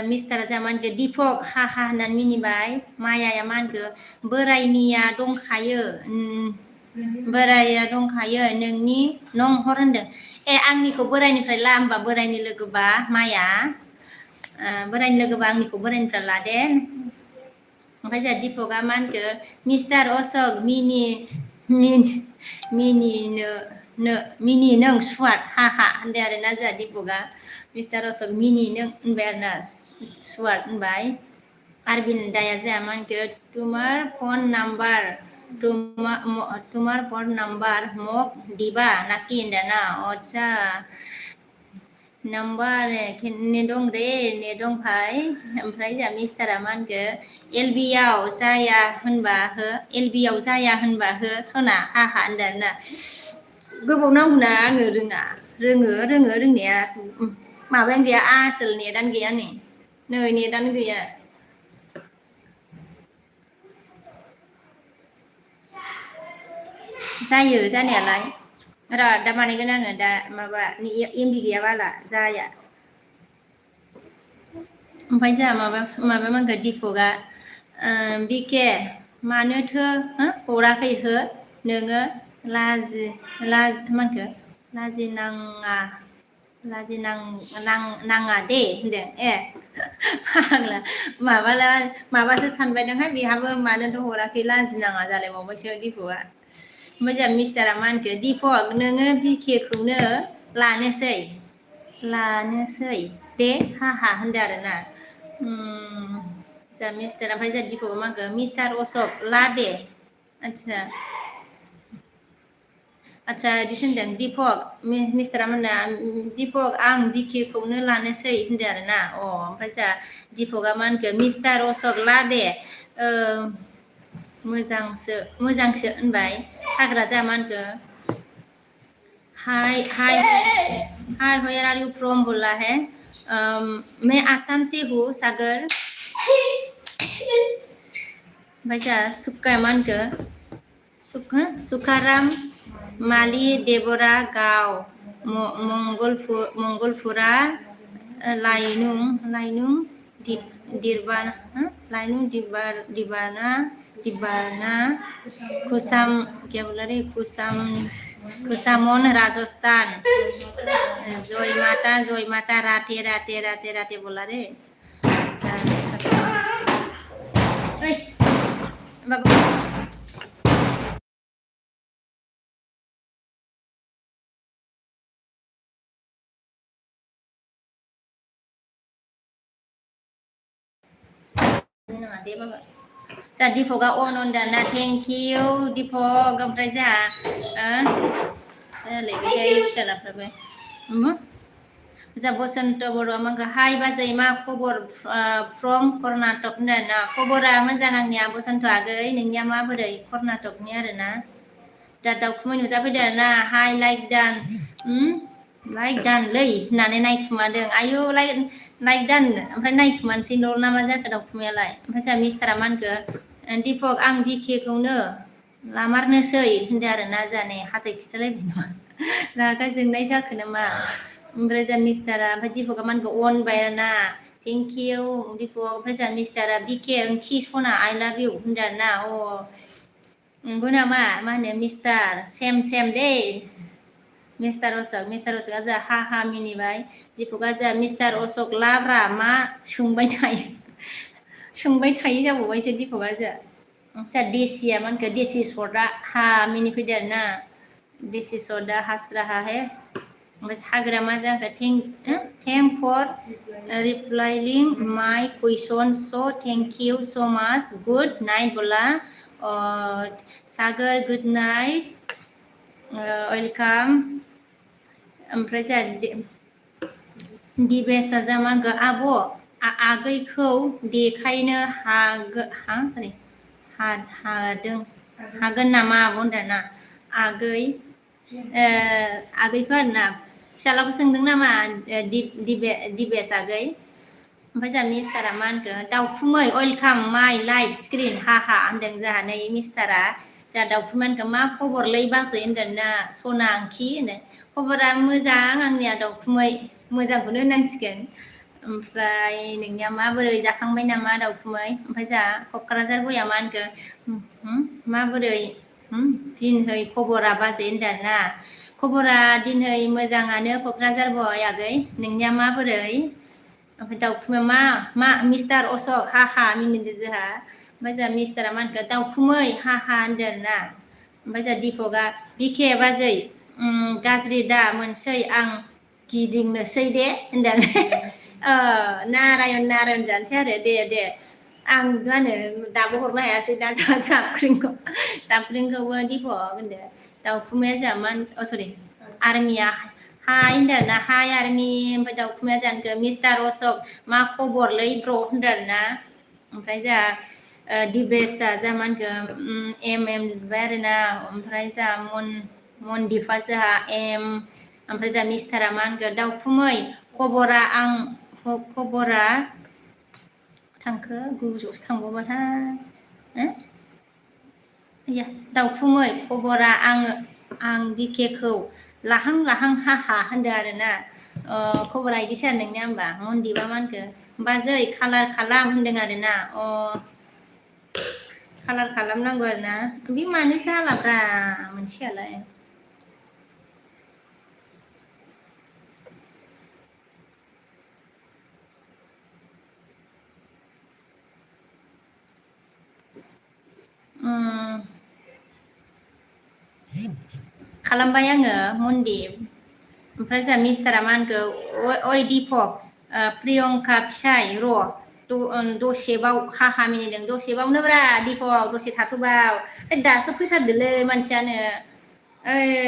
मिस्टारा जोंहा मा होनखो दीपक हाहा होननानै मिनिबाय मायाया मा होनखो बोरायनिया दंखायो नोंनि नंहर होनदों आंनिखौ बोरायनिफ्राय ला होमबा बोरायनि लोगोबा माया बोरायनि लोगोबा आंनिखौ बोरायनिफ्राय ला दे ओमफ्राय जोंहा दिपकआ मा होनखो मिस्टार अशक मिनि नों सुवाट हाहा होनदों आरोना जोंहा दिपकआ मिस्टार अशक मिनि नों होनबाय आरोना सुवाट होनबाय आरबिन्दाया जोंहा मा होनखो तुम्हार फन नाम्बार मग दिबा नाखि होनदों ना आच्छा नाम्बार दं भाई ओमफ्राय जोंहा मिस्टारा मा होनखो एलबियाव जाया होनबा हो सना हाहा होनदों आरोना गोबाव नांगौना आङो रोंनाया माबायानो गैया आसोल नेटानो गैया नै नेटानो गैया जायो जानायालाय दा बानायगोन आङो दा माबा एमबि गैया बाला जाया ओमफ्राय जोंहा माबा मोनगोन दिपकआ बिके मानोथो हराखै हो नोङो मानखो लाजिनाङा दे होनदों फाग्ला माबासो सानबायदांहाय बेहाबो मानोथ' हराखै लाजिनाङा जालायबावबायसो दिपकआ ओमफ्राय जोंहा मिस्टारा मा होनखो दिपक नोङो बिकेखौनो लानोसै दे हाहा होनदों आरोना जोंहा मिस्टार ओमफ्राय जोंहा दिपकआ मा होनखो मिस्टार अशक ला दे आच्छा बिदिसो होनदों दिपक मिस्टारा मोनना दिपक आं बिकेखौनो लानोसै होनदों आरोना ओमफ्राय जोंहा दिपकआ मा होनखो मिस्टार अशक ला दे मोजांसो होनबाय साग्रा जोंहा मा होनखो हाय वेयर आर यू फ्रॉम बोला है मैं आसाम से हूँ सागर ओमफ्राय जोंहा सुक्काया मा होनखो सुकाराम मालि देबरा गाव मंगलपुरा लाइनुं दिबाना कुसामन राजस्थान जय माता राते बोला रे अच्छा नङा दे बाबा जा दिपकआ अन दाना थेंक इउ दिपक ओमफ्राय रायलायबाय फिसालाफ्राबो जा बसन्त बर'आ माखौ हाय बाजै मा खबर फ्रम कर्नाटक होनदों खबरा मोजां आंनिया बसन्त आगै नोंनिया माबोरै कर्नाटकनि आरोना दा दाउखुमै नुजाफैदों आरोना हाय लाइक दानलै होननानै नायखुमादों आयु लाइक दान ओमफ्राय नायखुमानोसै ना मा जाखो दाउखुमायालाय ओमफ्राय जोंहा मिस्टारा मा होनखो दिपक आं बिकेखौनो लामारनोसै होनदों आरोना जोंहा नै हाथाय खिथालायबाय नामा रागा जोंनाय जाखो नामा ओमफ्राय जोंहा मिस्टारा ओमफ्राय दिपकआ मा होनखो अनबाय आरोना थेंक इउ दिपक ओमफ्राय जोंहा मिस्टारा बिके ओंखि सना आइ लाभ इउ होनदों आरोना नंगौ नामा मा होनो मिस्टार सेम दे मिस्टार अशकआ जोंहा हा मिनिबाय दिपकआ जोंहा मिस्टार अशक लाब्रा मा सोंबाय थायो जाबावबायसो दिपकआ जोंहा देसिया मा होनखो देसि सर्टआ हा मिनिफैदो आरोना देसि सर्टआ हास्राहा हे ओमफ्राय सागोरा मा जाखो थेंक फर रिप्लाइलिं माइ कुइसन स थेंक इउ स माच गुड नाइट बोला सागर गुड नाइट वेलकाम ओमफ्राय जोंहा दिबेसआ जा मा होनखो आब' आगैखौ देखायनो हागोन नामा आब' होनदोंना आगैखौ आरोना फिसालाखौ सोंदों नामा दिबेस आगै ओमफ्राय जोंहा मिस्टारा मा होनखो दाउखुमै वेलकाम माइ लाइफ स्क्रिन हा होनदों जोंहा नै मिस्टारा जोंहा दाउखुमै होनखो मा खबरलै बाजै होनदोंना सना ओंखि होनो खबरा मोजां आंनिया दाउखुमै मोजांखौनो होनांसिगोन ओमफ्राय नोंनिया माबोरै जाखांबाय नामा दाउखुमै ओमफ्राय जोंहा क'क्राझार बया मा होनखो माबोरै दिनहै खबरा बाजै होनदोंना खबरा दिनै मोजाङानो क'क्राझार बय आगै नोंनिया माबोरै ओमफ्राय दाउखुमै मा मिस्टार अशक हा मिनिदो जोंहा ओमफ्राय जोंहा मिस्टारा मा होनखो दाउखुमै हा होनदों आरोना ओमफ्राय जोंहा दिपकआ बिके बाजै गाज्रि दा मोनसै आं गिदिंनोसै दे होनदों नारायण जानोसै आरो दे आं मा होनो दाबो हरनो हायासै दा जाबख्रिंखौबो दिपक होनदो दाउखुमैया जोंहा मा सरि आर्मिया हाय होनदों आरोना हाय आर्मि ओमफ्राय दाउखुमैया जानोखो मिस्टार अशक मा खबरलै ब्र होनदों आरोना ओमफ्राय जोंहा दिबेसआ जोंहा मा होनखो एम लिरबाय आरोना ओमफ्राय जोंहा मनदिपआ जोंहा एम ओमफ्राय जोंहा मिस्टारा मा होनखो दाउखुमै खबरा थांखो गोजौआवसो थांबावबायहाय दाउखुमै खबरा आं बिकेखौ लाहां हा होनदों आरोना खबरा इदिसो आरो नोंनिया होमबा मनदिपआ मा होनखो बाजै कालार खालाम होनदों आरोना कालार खालामनांगौ आरोना बे मानो जालाब्रा मोनसेयालाय खालामबाय आङो मनदिप ओमफ्राय जोंहा मिस्टारा मा होनखो ओइ दिपक प्रियंका फिसाय र' दसेबाव हा मिनिदों दसेबावनोब्रा दिपक दसे थाथ'बाव दासो फैथारदोलै मानसियानो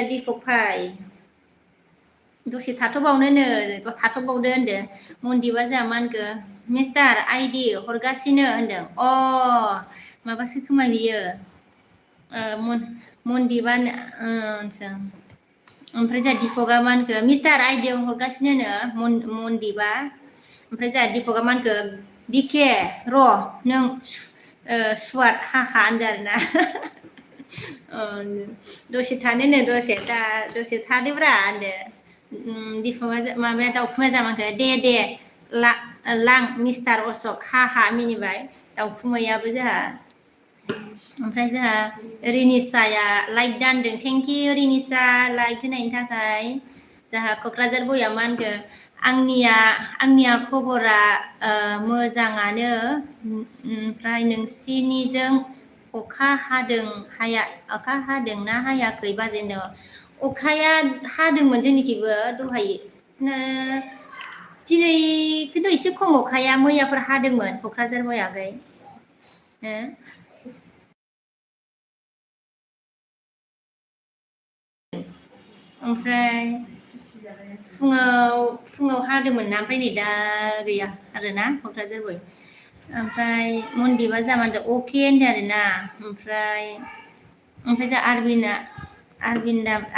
दिपक भाइ दसे थाथ'बावनोनो थाथ'बावदो होनदों मनदिपआ जोंहा मा होनखो मिस्टार आइडि हरगासिनो होनदों माबासो खोमा बियो मनदिपआनो आदसा ओमफ्राय जोंहा दिपकआ मा होनखो मिस्टार आइडियाव हरगासिनो मनदिपआ ओमफ्राय जोंहा दिपकआ मा होनखो बिके र' नों सुवाद हाखा होनदों आरोना दसे थानोनो दसे थादोब्रा होनदो दिपकआ माबाया दाउखुमैया जामाखो दे लां मिस्टार अशक हा मिनिबाय दाउखुमैयाबो जोंहा ओमफ्राय जोंहा रिनिसाया लाइक दानदों थेंक इउ रिनिसा लाइक होनायनि थाखाय जोंहा क'क्राझार बया मा होनखो आंनिया खबरा मोजाङानो ओमफ्राय नोंसिनिजों अखा हादोंना हायाखै बाजै होनदों अखाया हादोंमोन जोंनिखैबो दहाय दिनै खिन्थु एसे खम अखाया मैयाफोर हादोंमोन क'क्राझार बयाखै ओमफ्राय फुङाव हादोंमोन ना ओमफ्राय नै दा गैया आरोना क'क्राझार बय ओमफ्राय मनदिपआ जामानदो अके होनदों आरोना ओमफ्राय जा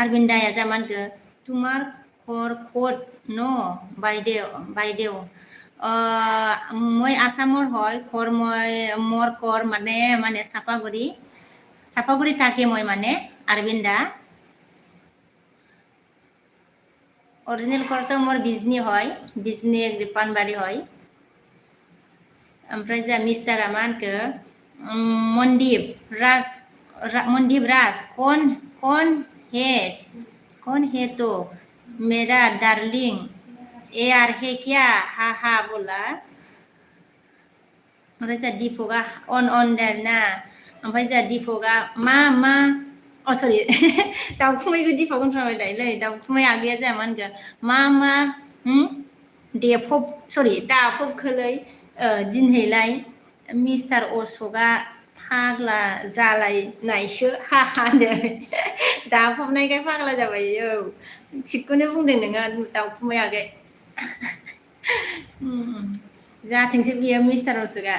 आरबिन्दाया जामानदो तुमार खर न বাইদেউ মই আসামৰ হয় মোৰ কৰ মানে চাপাগুৰি থাকে মই মানে আৰবিন্দা অৰিজিনেল কৰটো মোৰ বিজনী হয় বিজনী পানবাৰী হয় ओमफ्राय जा मिस्टारा मा होनखो मनदीप राज कौन है तो मेरा डार्लिंग यार है क्या हा हा बोला ओमफ्राय जा दीपकआ अन ना ओमफ्राय जा दीपकआ मा सरि दाउखुमैखौ दीपक होनफ्रांबायलायलै दाउखुमै आगैया जा मा होनगोन मा दाफबखोलै दिनैलाय मिस्टार अशोकआ फाग्ला जालायनायसो हा होनदों दाफबनायखाय फाग्ला जाबाय औ थिगखौनो बुंदों नोङो दाउखुमै आगै जाथोंसै बियो मिस्टार अशोकआ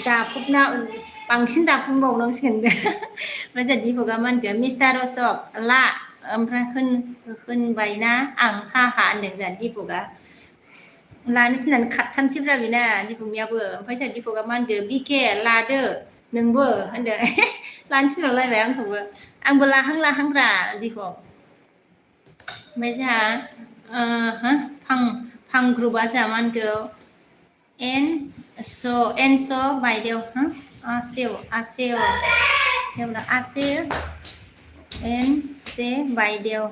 दाफबना बांसिन दाफबबावनांसिगोन ओमफ्राय जा दीपकआ मा होनगोन मिस्टार अशोक ला ओमफ्राय होनबायना आं हा होनदों जा दीपकआ लानो थिननानै खारथारनोसैब्रा बेना दीपकनियाबो ओमफ्राय जा दीपकआ मा होनदों बिके लादो नोंबो होनदों लानो थिनहरलायबाय आंखौबो आंबो लाहांब्रा दीपक ओमफ्राय जोंहा फां ग्रुपआ जोंहा मा होनगौ एनस' बायदेव आसेव एन से बायदेव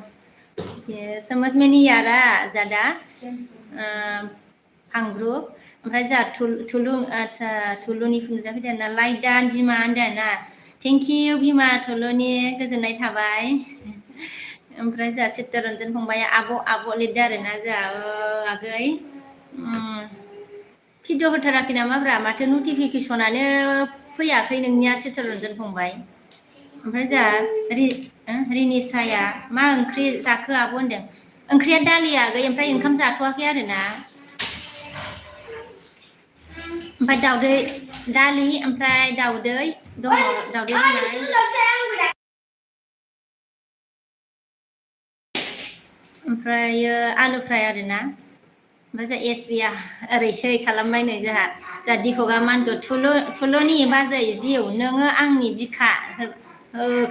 समझ में नहीं आ रहा ज़्यादा फां ग्रुप ओमफ्राय जोंहा थुलुनि नुजाफैदों आरोना लाइदान बिमा होनदों आरोना थेंक इउ बिमा थुलुनि गोजोननाय थाबाय ओमफ्राय जोंहा चित्तरन्जन फंबाया आब' लिरदों आरोना जोंहा आगै भिडिअ होथाराखै नामाब्रा माथो नटिफिकेसनानो फैयाखै नोंनिया चित्तरन्जन फंबाय ओमफ्राय जोंहा रिनिसाया मा ओंख्रि जाखो आब' होनदों ओंख्रिया दालि आगै ओमफ्राय ओंखाम जाथ'वाखै आरोना ओमफ्राय दालि ओमफ्राय दाउदै दङ दाउदै ओमफ्रायो आलु फ्राय आरोना ओमफ्राय जोंहा एसबिया ओरैसै खालामबाय नै जोंहा दीपकआ मा होनखो थुलुनि बाजै जिउ नोङो आंनि बिखा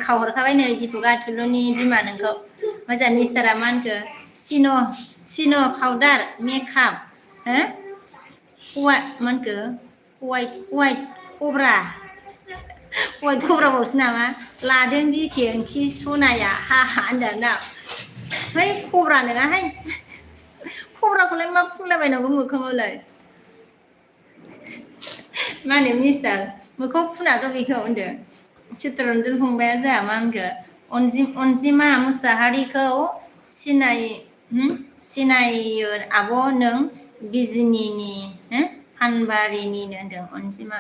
खावहरखाबाय नै दीपकआ थुलुनि बिमा नोंखौ ओमफ्राय जोंहा मिस्टारा मा होनखो सिन' पाउदार मेकआप मा होनखो वाइट कब्राबावसो नामा लादों बिखे ओंथि सनाया हा होनदों ना है खब्रा नङाहाय खब्राखौलाय मा फुनलाबायनांगौ मोखाङावलाय मा होनो मिस्टार मोखाङाव फुनाथ' बेखौ होनदों चित्तरन्जन फंबाया जोंहा मा होनखो अनजिमा मुसाहारिखौ सिनायो आब' नों बिजिनिनि फानबारिनिनो होनदों अनजिमा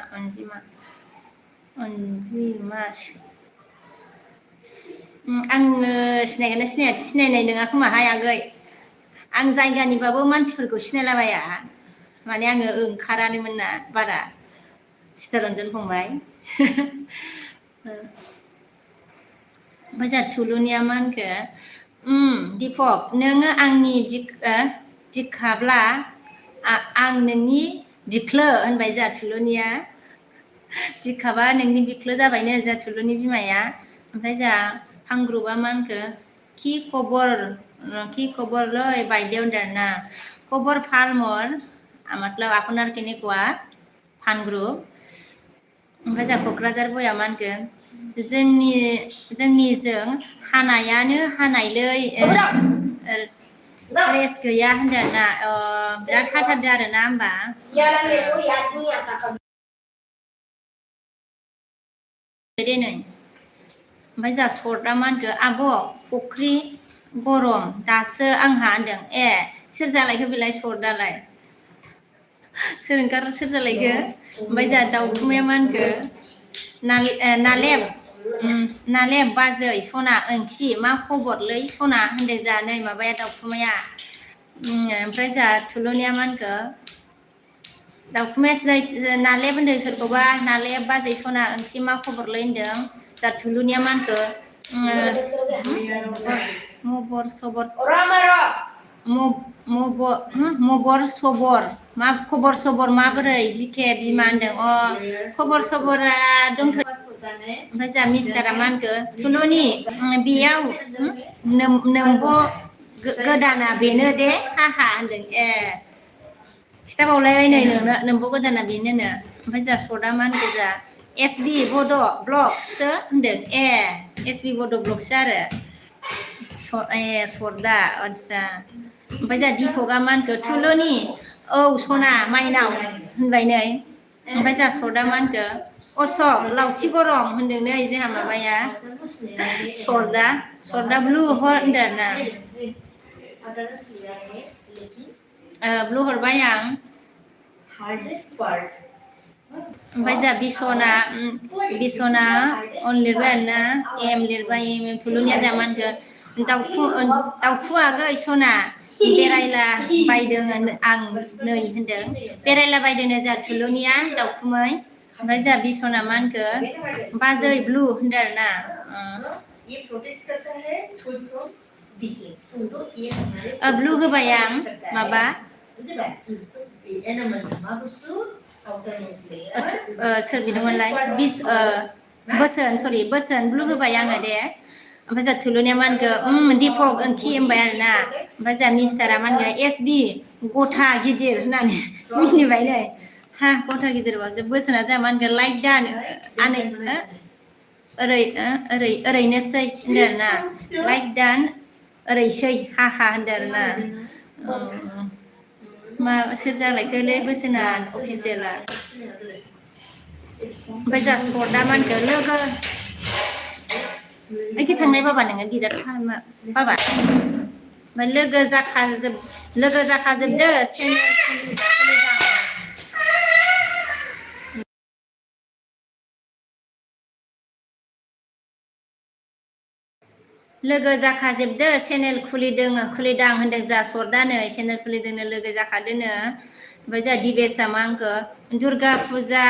आङो सिनायनाय नङा खोमाहाय आगै आं जायगानिबाबो मानसिफोरखौ सिनायलाबाया माने आङो ओंखारानोमोन ना बारा चित्तरन्जन फंबाय ओमफ्राय जोंहा थुलुनिया मा होनखो दीपक नोङो आंनि बिखाब्ला आं नोंनि बिख्लो होनबाय जोंहा थुलुनिया बिखाबा नोंनि बिख्लो जाबायनो जोंहा थुलुनि बिमाया ओमफ्राय जोंहा फां ग्रुपआ मा होनखो कि खबर लै बायदेव होनदों आरोना खबर फार्मर मतलब आपनार केनेकुवा फान ग्रुप ओमफ्राय जोंहा क'क्राझार बया मा होनखो जोंनिजों हानायानो हानायलै रेस गैया होनदों आरोना बिराद हाथारदों आरोना होमबा दे नै ओमफ्राय जोंहा सर्टआ मा होनखो आब' फुख्रि गरम दासो आंहा होनदों सोर जालायखो बेलाय सर्टआलाय सोर जालायखो ओमफ्राय जोंहा दाउखुमाया मा होनखो नालेब बाजै सना ओंखि मा खबरलै सना होनदों जोंहा नै माबाया दाउखुमाया ओमफ्राय जोंहा थुलुनिया मा होनखो दाउखुमाया नालेब होनदों सोरखौबा नालेब बाजै सना ओंख्रि मा खबरलै होनदों जोंहा थुलुनिया मा होनखो मबर सबर मबर सबर मा खबर सबर माबोरै बिखे बिमा होनदों खबर सबरा दंथ'यो ओमफ्राय जोंहा मिस्टारा मा होनखो थुलुनि बेयाव नोंब' गोदाना बेनो दे हाहा होनदों खिथाबावलायबाय नै नोंनो नोंब' गोदाना बेनोनो ओमफ्राय जोंहा सदा मा होनखो जोंहा SB बड' ब्लगसो होनदों SB बड' ब्लगसो आरो सरदा आदसा ओमफ्राय जोंहा दिपकआ मा होनखो थुलुनि औ सना माइनाव होनबाय नै ओमफ्राय जोंहा सरदा मा होनखो अशक लावथि गरम होनदों नै जोंहा माबाया सरदा ब्लु हर होनदों ना ब्लु हरबाय आं ओमफ्राय जोंहा बिसना अन लिरबाय आरोना एम लिरबाय थुलुनिया जोंहा मा होनखो दाउखु आगै सना बेरायला बायदों आं नै होनदों बेरायला बायदोंनो जोंहा थुलुनिया दाउखुमै ओमफ्राय जोंहा बिसना मा होनखो बाजै ब्लु होनदों आरोना ब्लु होबाय आं माबा सोर बिदोंमोनलाय बोसोन ब्लु होबाय आङो दे ओमफ्राय जोंहा थुलुनिया मा होनखो दिपक ओंखि होनबाय आरोना ओमफ्राय जोंहा मिस्टारा मा होनखो SB गथा गिदिर होननानै मिनिबाय नै गथा गिदिरबासो बोसोना जोंहा मा होनखो लाइक दान आनै ओरैनोसै होनदों आरोना लाइक दान ओरैसै हाहा होनदों आरोना मा सोर जालायखोलै बोसोना अफिसियेला ओमफ्राय जोंहा सरदा मा होनखो लोगो ओइखि थांनाय बाबा नोङो बिराद बाबा ओमफ्राय लोगो जाखाजोबदो लोगो जाखाजोबदो चेनेल खुलिदां होनदों जोंहा सरदानो चेनेल खुलिदोंनो लोगो जाखादोनो ओमफ्राय जोंहा दिबेसआ मा होनखो दुर्गा फुजा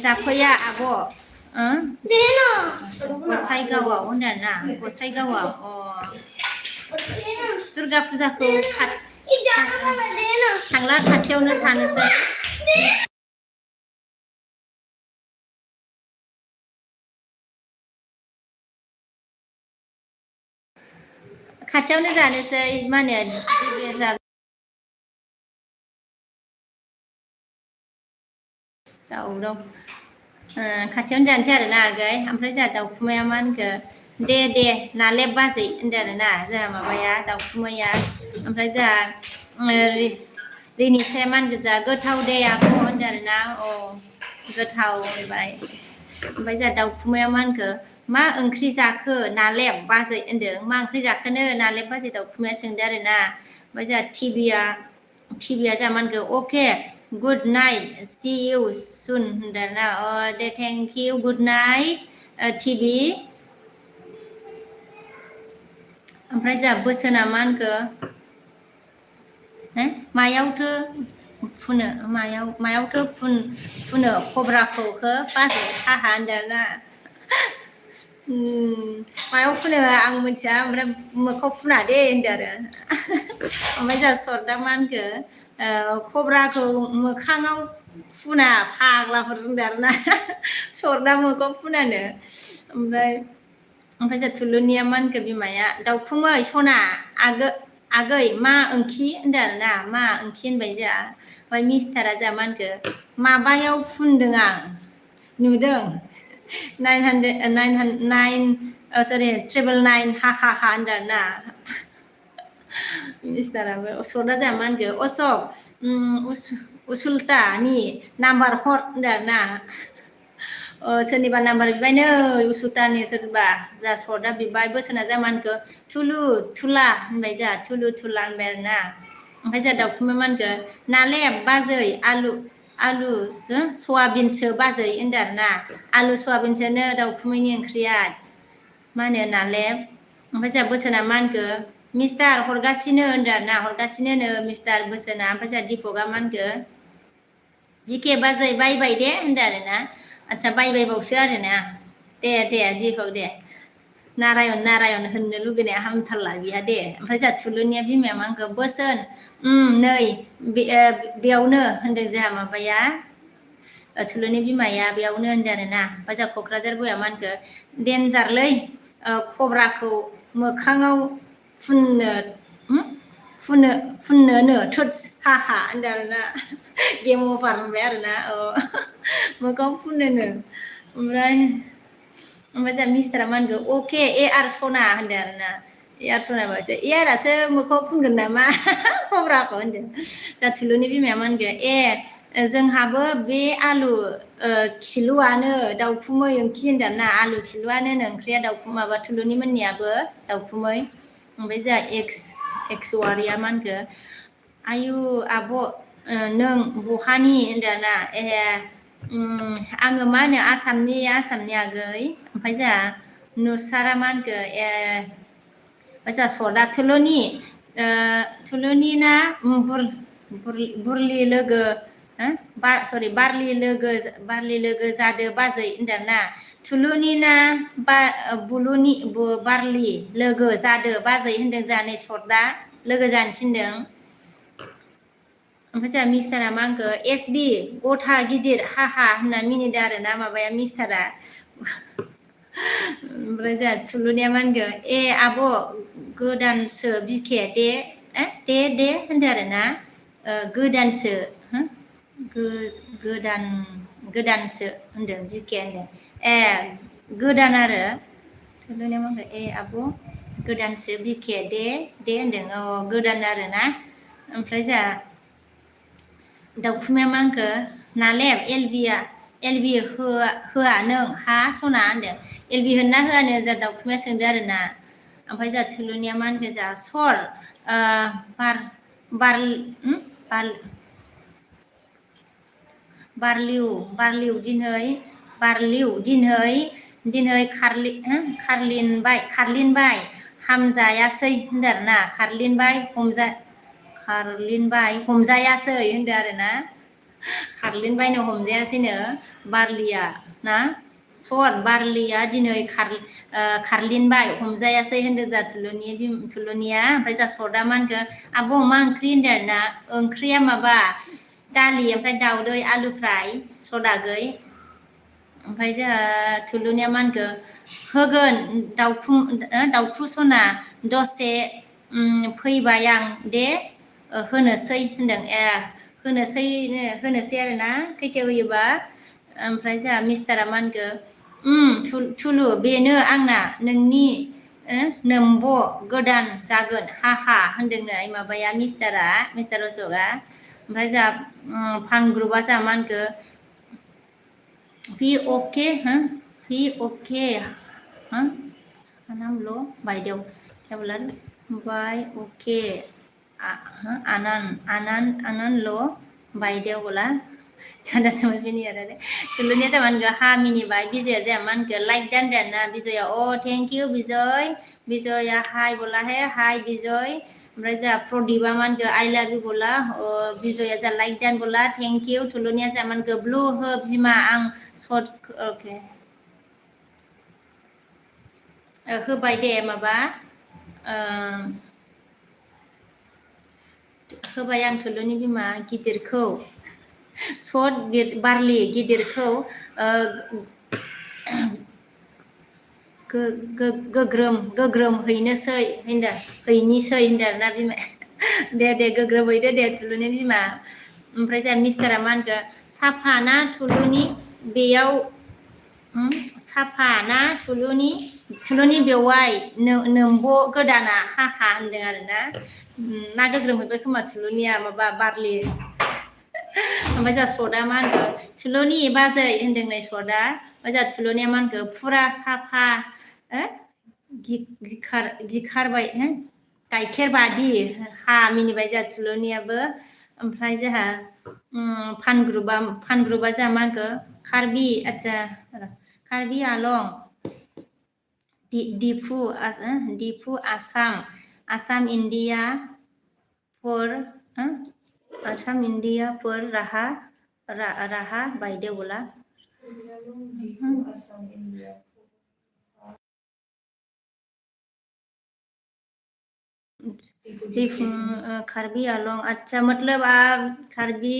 जाफैया आब' गसाइगावआव होनदों ना गसाइगावआव दुर्गा फुजाखौ थांला खाथियावनो थानोसै खाथियावनो जानोसै मा होनो दिबेसआ दावराव खाथियावनो जानोसै आरोना आगै ओमफ्राय जोंहा दाउखुमाया मा होनखो दे नालेब बाजै होनदों आरोना जोंहा माबाया दाउखुमाया ओमफ्राय जोंहा रिनिसाया मा होनखो जोंहा गोथाव दे आब' होनदों आरोना गोथाव होनबाय ओमफ्राय जोंहा दाउखुमाया मा होनखो मा ओंख्रि जाखो नालेब बाजै होनदों मा ओंख्रि जाखोनो नालेब बाजै दाउखुमाया सोंदों आरोना ओमफ्राय जोंहा टिभिया जोंहा मा होनखो okay good night see you soon होनदों ना दे थेंक इउ गुड नाइट टिभि ओमफ्राय जोंहा बोसोना मा होनखो मायावथो फुनो खब्राखौ बाजै हाहा होनदों ना मायाव फुनो आं मिथिया ओमफ्राय मोखाङाव फुना दे होनदों आरो ओमफ्राय जोंहा सरदा मा होनखो खब्राखौ मोखाङाव फुना फाग्लाफोर होनदों आरोना सरदा मोखाङाव फुनानो ओमफ्राय जोंहा थुलुनिया मा होनखो बिमाया दाउखुमै सना आगै मा ओंखि होनदों आरोना मा ओंखि होनबाय जोंहा ओमफ्राय मिस्टारा जोंहा मा होनखो माबायाव फुनदों आं नुदों 999 हा होनदों आरोना मिस्टाराबो सरदा जोंहा मा होनखो अशक उसुल्तानि नाम्बार हर होनदों आरोना सोरनिबा नाम्बार बिबाय नै उसुल्तानि सोरबा जोंहा सरदा बिबाय बोसोना जोंहा मा होनखो थुलु थुला होनबाय जोंहा थुलु थुला होनबाय आरोना ओमफ्राय जोंहा दाउखुमै मा होनखो नाले बाजै आलु सयाबिनसो बाजै होनदों आरो ना आलु सयाबिनसोनो दाउखुमैनि ओंख्रिया मा होनो नाले ओमफ्राय जोंहा बोसोना मा होनखो मिस्टार हरगासिनो होनदों आरो ना हरगासिनोनो मिस्टार बोसोना ओमफ्राय जोंहा दिपकआ मा होनखो बिके बाजै बायबाय दे होनदों आरो ना आदसा बायबायबावसो आरो ना दे दिपक दे नारायण होननो लुगैनाया हामथारला बिहा दे ओमफ्राय जोंहा थुलुनिया बिमाया मा होनखो बोसोन नै बेयावनो होनदों जोंहा माबाया थुलुनि बिमाया बेयावनो होनदों आरो ना ओमफ्राय जोंहा क'क्राझार बया मा होनखो देनजारलै खब्राखौ मोखाङाव फुननोनो थोदस हाहा होनदों आरोना गेम अभार मोनबाय आरोना मोखाङाव फुननोनो ओमफ्राय जोंहा मिस्टारा मा होनखो अके ए आर सना होनदों आरोना ए आर सनाबासो ए आरासो मोखाङाव फुनगोन नामा खब्राखौ होनदों जोंहा थुलुनि बिमाया मा होनगोन जोंहाबो बे आलु खिलुआनो दाउखुमै ओंख्रि होनदों ना आलु खिलुआनो ओंख्रिया माबा थुलुनि मोननियाबो दाउखुमै ओमफ्राय जोंहा एक्स वारिया मा होनखो आयु आब' नों बहानि होनदों ना आङो मा होनो आसामनि आगै ओमफ्राय जोंहा नुसारा मा होनखो जोंहा सदा थुलुनि ना बुरलि लोगो बारलि लोगो जादो बाजै होनदों ना थुलुनि ना बुलुनि बारलि लोगो जादो बाजै होनदों जोंहा नै सदा लोगो जानो थिनदों ओमफ्राय जोंहा मिस्टारा मा होनखो एस बि गथा गिदिर हाहा होनना मिनिदों आरो ना माबाया मिस्टारा ओमफ्राय जोंहा थुलुनिया मा होनगोन आब' गोदानसो बिखे दे होनदों आरो ना गोदानसो गोदानसो होनदों बिखे होनदों गोदान आरो थुलुनिया मा होनगोन आब' गोदानसो बिखे दे होनदों गोदान आरो ना ओमफ्राय जोंहा दाउखुमैया मा होनखो नालेब एलबि होआ नों हा सना होनदों एलबि होनना होआनो जोंहा दाउखुमैया सोंदों आरो ना ओमफ्राय जोंहा थुलुनिया मा होनखो जोंहा सर बारलिउ दिनै खारलिनबाय हामजायासै होनदों आरो ना खारलिनबाय हमजायासै होनदों आरो ना खारलिनबायनो हमजायासैनो बारलिया ना बारलिया दिनै खारलिनबाय हमजायासै होनदों जोंहा थुलुनिया ओमफ्राय जोंहा सदा मा होनखो आब' मा ओंख्रि होनदों आरो ना ओंख्रिया माबा दालि ओमफ्राय दाउदै आलु फ्राय सदागै ओमफ्राय जोंहा थुलुनिया मा होनखो होगोन दाउखु सना दसे फैबाय आं दे होनोसै होनदों होनोसै आरो ना खैथायाव होयोबा ओमफ्राय जोंहा मिस्टारा मा होनखो थुलु बेनो आंना नोंनि नोमब' गोदान जागोन हाहा होनदोंनो माबाया मिस्टार अशकआ ओमफ्राय जोंहा फान ग्रुपआ जोंहा मा होनखो भि अके नामल' बायदेव टेबलार बाय अके आनन बायदेव बोला सादा समझ में नहीं आ रहा है थुलुनिया जाहा मा होनखो हा मिनिबाय बिजया जाहा मा होनखो लाइक दानदों ना बिजया थेंक इउ बिजया हाय बोला है हाय बिजय ओमफ्राय जोंहा प्रदीपआ मा होनखो आइ लाभ इउ बोला बिजया जोंहा लाइक दान बोला थेंक इउ थुलुनिया जोंहा मा होनखो ब्लु हो बिमा आं अके होबाय दे माबा होबाय आं थुलुनि बिमा गिदिरखौ बारलि गिदिरखौ गोग्रोम हैनोसै होनदों आरोना बिमाया दे गोग्रोम हैदो दे थुलुनि बिमा ओमफ्राय जोंहा मिस्टारा मा होनखो साफा ना थुलुनि बेयाव साफा ना थुलुनि बेवाइ नोमब' गोदाना हाहा होनदों आरो ना गोग्रोम हैबाय खोमा थुलुनिया माबा बारलि ओमफ्राय जोंहा सदा मा होनखो थुलुनि बाजै होनदों नै सदा ओमफ्राय जोंहा थुलुनिया मा होनखो फुरा साफा गिखारबाय गाइखेर बादि हा मिनिबाय जोंहा थुलुनियाबो ओमफ्राय जोंहा फानग्रुपा जोंहा मा होनखो कार्बि आच्छा कार्बि आलं Diphu Assam India for Assam India for राहा बायदे बोला कार्बी आलोंग अच्छा मतलब आप कार्बी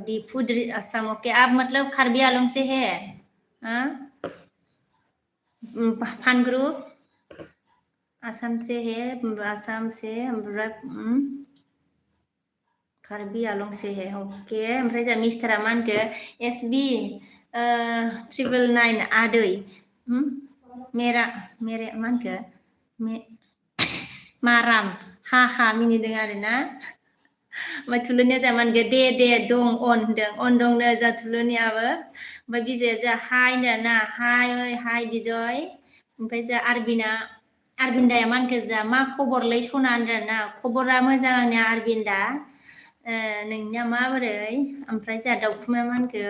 डिफू असम ओके आप मतलब कार्बी आलोंग से है हाँ फान ग्रुप आसाम से है आसाम से कार्बी आलं से है ओके ओमफ्राय जोंहा मिस्टारा मा होनखो SB 999 आदै मेरे मा होनखो माराम हा मिनिदों आरोना ओमफ्राय थुलुनिया जोंहा मा होनखो दे दं अन दंनो जोंहा थुलुनियाबो ओमफ्राय बिजया जोंहा हाय होनदों ना हाय बिजय ओमफ्राय जोंहा आरबिन्दाया मा होनखो जोंहा मा खबरलै सना होनदों ना खबरा मोजां आंनिया आरबिन्दा नोंनिया माबोरै ओमफ्राय जोंहा दाउखुमाया मा होनखो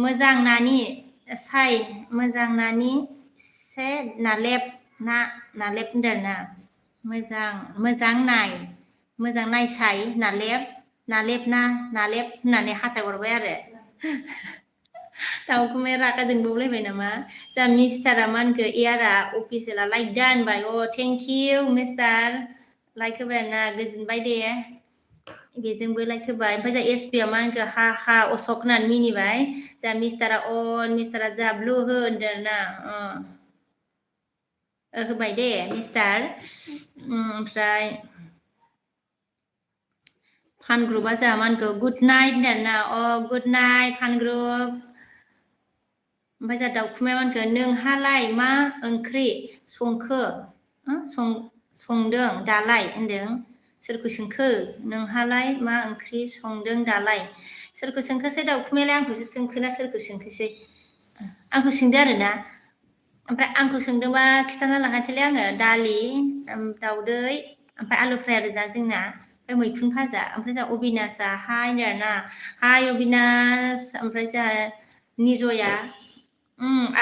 मोजां नानि मोजां नानि से नालेब होनदों ना मोजां नायसाय नालेब होननानै हाथाय हरबाय आरो दाउखुमाया रागा जोंबावलायबाय नामा जोंहा मिस्टारा मा होनखो एयारा अफिसियेला लाइक दा होनबाय थेंक इउ मिस्टार लाइक होबाय आरोना गोजोनबाय दे बेजोंबो लाइक होबाय ओमफ्राय जोंहा SB मा होनखो हा अशक होननानै मिनिबाय जोंहा मिस्टारा जोंहा ब्लु हो होनदों ना होबाय दे मिस्टार ओमफ्राय फान ग्रुपा जोंहा मा होनखो गुड नाइट होनदों ना गुड नाइट फान ग्रुप ओमफ्राय जोंहा दाउखुमाया मा होनखो नोंहालाय मा ओंख्रि संखो संदों दालाय होनदों सोरखौ सोंखो नोंहालाय मा ओंख्रि संदों दालाय सोरखौ सोंखोसै दाउखुमायालाय आंखौसो सोंखोना सोरखौ सोंखोसै आंखौ सोंदो आरोना ओमफ्राय आंखौ सोंदोंबा खिथाना लाखानोसैलै आङो दालि दाउदै ओमफ्राय आलु फ्राय आरो दा जोंना ओमफ्राय मैखुन भाजा ओमफ्राय जोंहा अबिनासआ हाय होनदों आरोना हाय अबिनास ओमफ्राय जोंहा निजया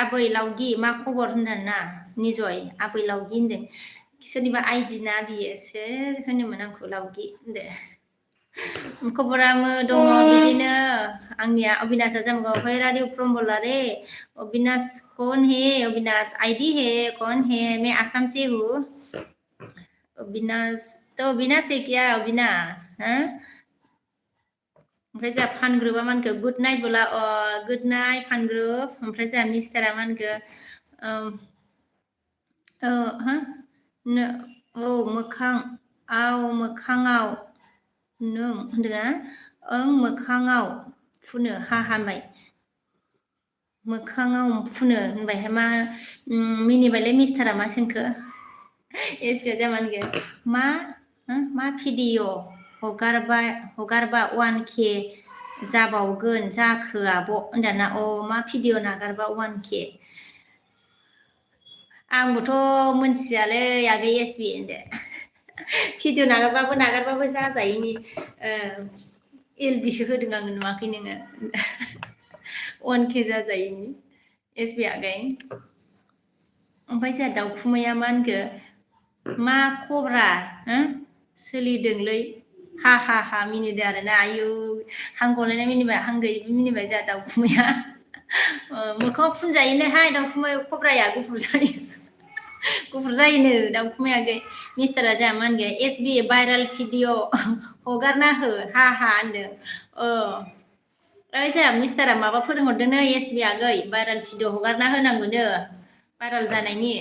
आबै लावगि मा खबर होनदों ना निजय आबै लावगि होनदों सोरनिबा आइदि ना बियो सोर होनोमोन आंखौ लावगि होनदो खबरा दङ बिदिनो आंनिया अबिनासआ जामगाव राडियो फ्रम बोलारे अविनाश कौन है अविनाश आईडी है कौन है मैं आसाम से हूँ अविनाश तो अविनाश है क्या अविनाश हाँ ओमफ्राय जोंहा फान ग्रुपा मा होनखो गुड नाइट बोला गुड नाइट फान ग्रुप ओमफ्राय जोंहा मिस्टारा मा होनखो मोखाङाव नों होनदोंना मोखाङाव फुनो हामबाय मोखाङाव फुनो होनबायहाय मा मिनिबायलै मिस्टारा मा सोंखो एसबिया जोंहा मा होनखो मा भिडिअ हगारबा 1K जाबावगोन जाखो आब' होनदाना मा भिडिअ नागारबा 1K आंबोथ' मोनथियालै आगै SB होनदो भिडिअ नागारबाबो जाजायैनि LBसो होदों आङो नुवाखै नोङो 1K जाजायैनि SB आगै ओमफ्राय जोंहा दाउखुमाया मा होनखो मा खब्रा सोलिदोंलै हा मिनिदों आरोना आयु हां गलायनाय मिनिबाय हां गैयैबो मिनिबाय जोंहा दाउखुमाया मोखाङाव फुनजायोनोहाय दाउखुमाया खब्राया गुफुर जायोनो दाउखुमाया आगै मिस्टारा जोंहा मा होनगोन SB भाइरेल भिडिअ हगारना हो हा होनदों जोंहा मिस्टारा माबा फोरोंहरदोंनो SB आगै भाइरेल भिडिअ हगारना होनांगौनो भाइरेल जानायनि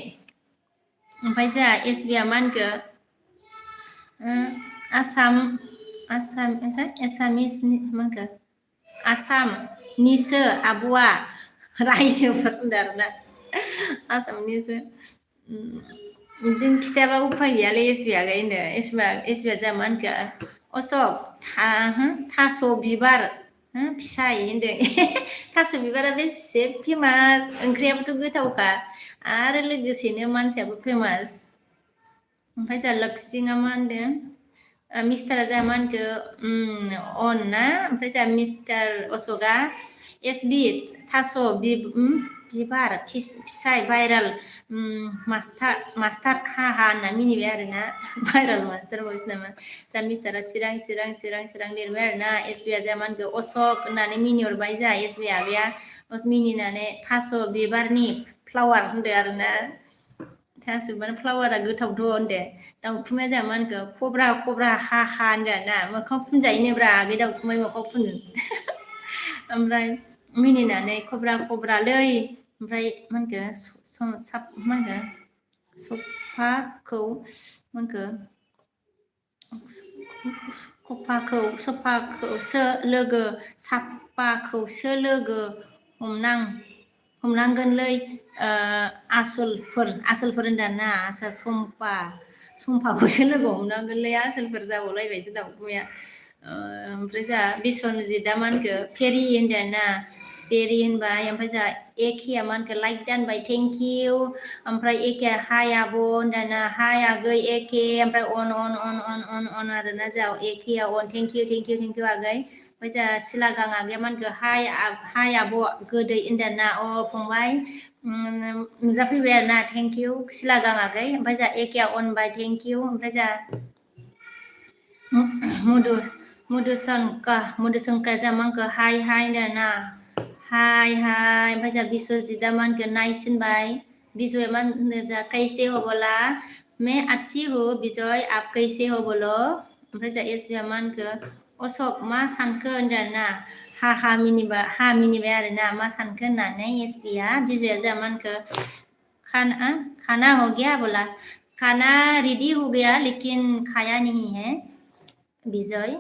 ओमफ्राय जोंहा SBया मा होनखो एसामिसनि मा होनखो आसामनिसो आब'आ रायजोफोर होनदों आरोना आसामनिसो बिदिनो खिथायाबा उफाय गैयालै SB आगै होनदो SBया जोंहा मा होनखो अशक थास' बिबार फिसाय होनदों थास' बिबारा बेसे फेमास ओंख्रियाबोथ' गोथावखा आरो लोगोसेनो मानसियाबो फेमास ओमफ्राय जा लक्सिङा मा होनदों मिस्टारा जा मा होनखो अन ना ओमफ्राय जा मिस्टार अशोकआ एसबि थास' बिबार फिसाइ भाइराल मास्टार हा होनना मिनिबाय आरोना भाइराल मास्टार भइस नामा जा मिस्टारा चिरां लिरबाय आरोना एसबिआ जा मा होनखो अशक होननानै मिनिहरबाय जा एसबि आगैया मिनिनानै थास' बिबारनि फ्लावार होनदो आरोना थास' बिबारनि फ्लावारा गोथावथ' होनदो दाउखुमैया जा मा होनखो खब्रा हा होनदो आरोना मोखाङाव फुनजायोनोब्रा आगै दाउखुमै मोखाङाव फुन ओमफ्राय मिनिनानै खब्रालै ओमफ्राय मा होनखो मा होनखो सफाखौसो लोगो साफाखौसो लोगो हमनांगोनलै आसलफोर होनदों ना आसा सम्फाखौसो लोगो हमनांगोनलै आसोलफोर जाबावलायबायसो दाउखुमैया ओमफ्राय जा बिस्वजितआ मा होनखो फेरि होनदों ना फेरि होनबाय ओमफ्राय जा एखेया मा होनखो लाइक दानबाय थेंक इउ ओमफ्राय एखेया हाय आब' होनदाना हाय आगै एखे ओमफ्राय अन आरोना जा एखेया अन थेंक इउ आगै ओमफ्राय जा सिलागां आगैया मा होनखो हाय आब' गोदै होनदाना फंबाय नुजाफैबाय आरोना थेंक इउ सिलागां आगै ओमफ्राय जा एखेया अनबाय थेंक इउ ओमफ्राय जा मधुसंका जा मा होनखो हाय होनदाना हाय ओमफ्राय जा बिस्वजितआ मा होनखो नाइस होनबाय बिजया मा होनो जा कैसे हो बोला मैं अच्छी हूँ बिजय आप कैसे हो बोलो ओमफ्राय जा एसबिया मा होनखो अशक मा सानखो होनदों आरोना मिनिबाय आरोना मा सानखो होननानै एसबिया बिजया जा मा होनखो खाना हो गया बोला खाना रेडी हो गया लेकिन खाया नहीं है बिजय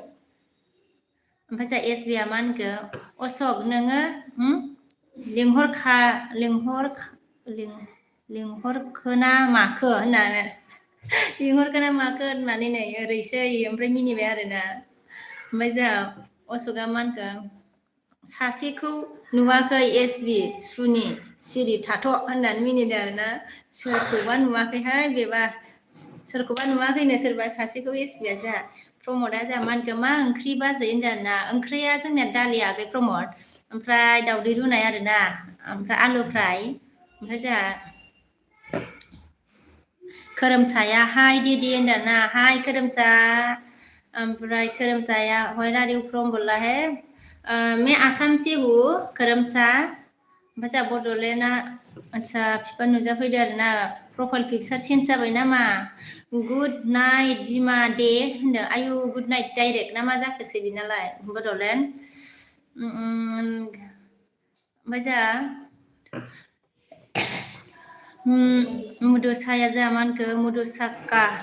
ओमफ्राय जा एसबिया मा होनखो अशक नोङो लिंहरखोना माखो होननानै नै ओरैसै ओमफ्राय मिनिबाय आरोना ओमफ्राय जा अशकआ मा होनखो सासेखौ नुवाखै एसबि सुनि सिरि थाथ' होननानै मिनिदों आरोना सोरखौबा नुवाखैहाय बेबा सोरखौबा नुवाखैनो सोरबा सासेखौ एसबिया जा प्रमदआ जा मा होनखो मा ओंख्रि बाजै होनदों आरोना ओंख्रिया जोंनिया दालि आगै प्रमद ओमफ्राय दावदै रुनाय आरोना ओमफ्राय आलु फ्राय ओमफ्राय जोंहा खोरोमसाया हाय दिदि होनदोंना हाय खोरोमसा ओमफ्राय खोरोमसाया व्हेयर आर इउ फ्रम बोला है मैं आसाम से हूँ खोरोमसा ओमफ्राय जोंहा बड'लेण्डआ आदसा बिफा नुजाफैदो आरोना प्रफाइल पिकचार चेन्ज जाबाय नामा गुड नाइट बिमा दे होनदों आयु गुड नाइट डाइरेक्ट ना मा जाखोसै बिनालाय बड'लेण्ड ओमफ्राय जोंहा मधुसाया जा मा होनखो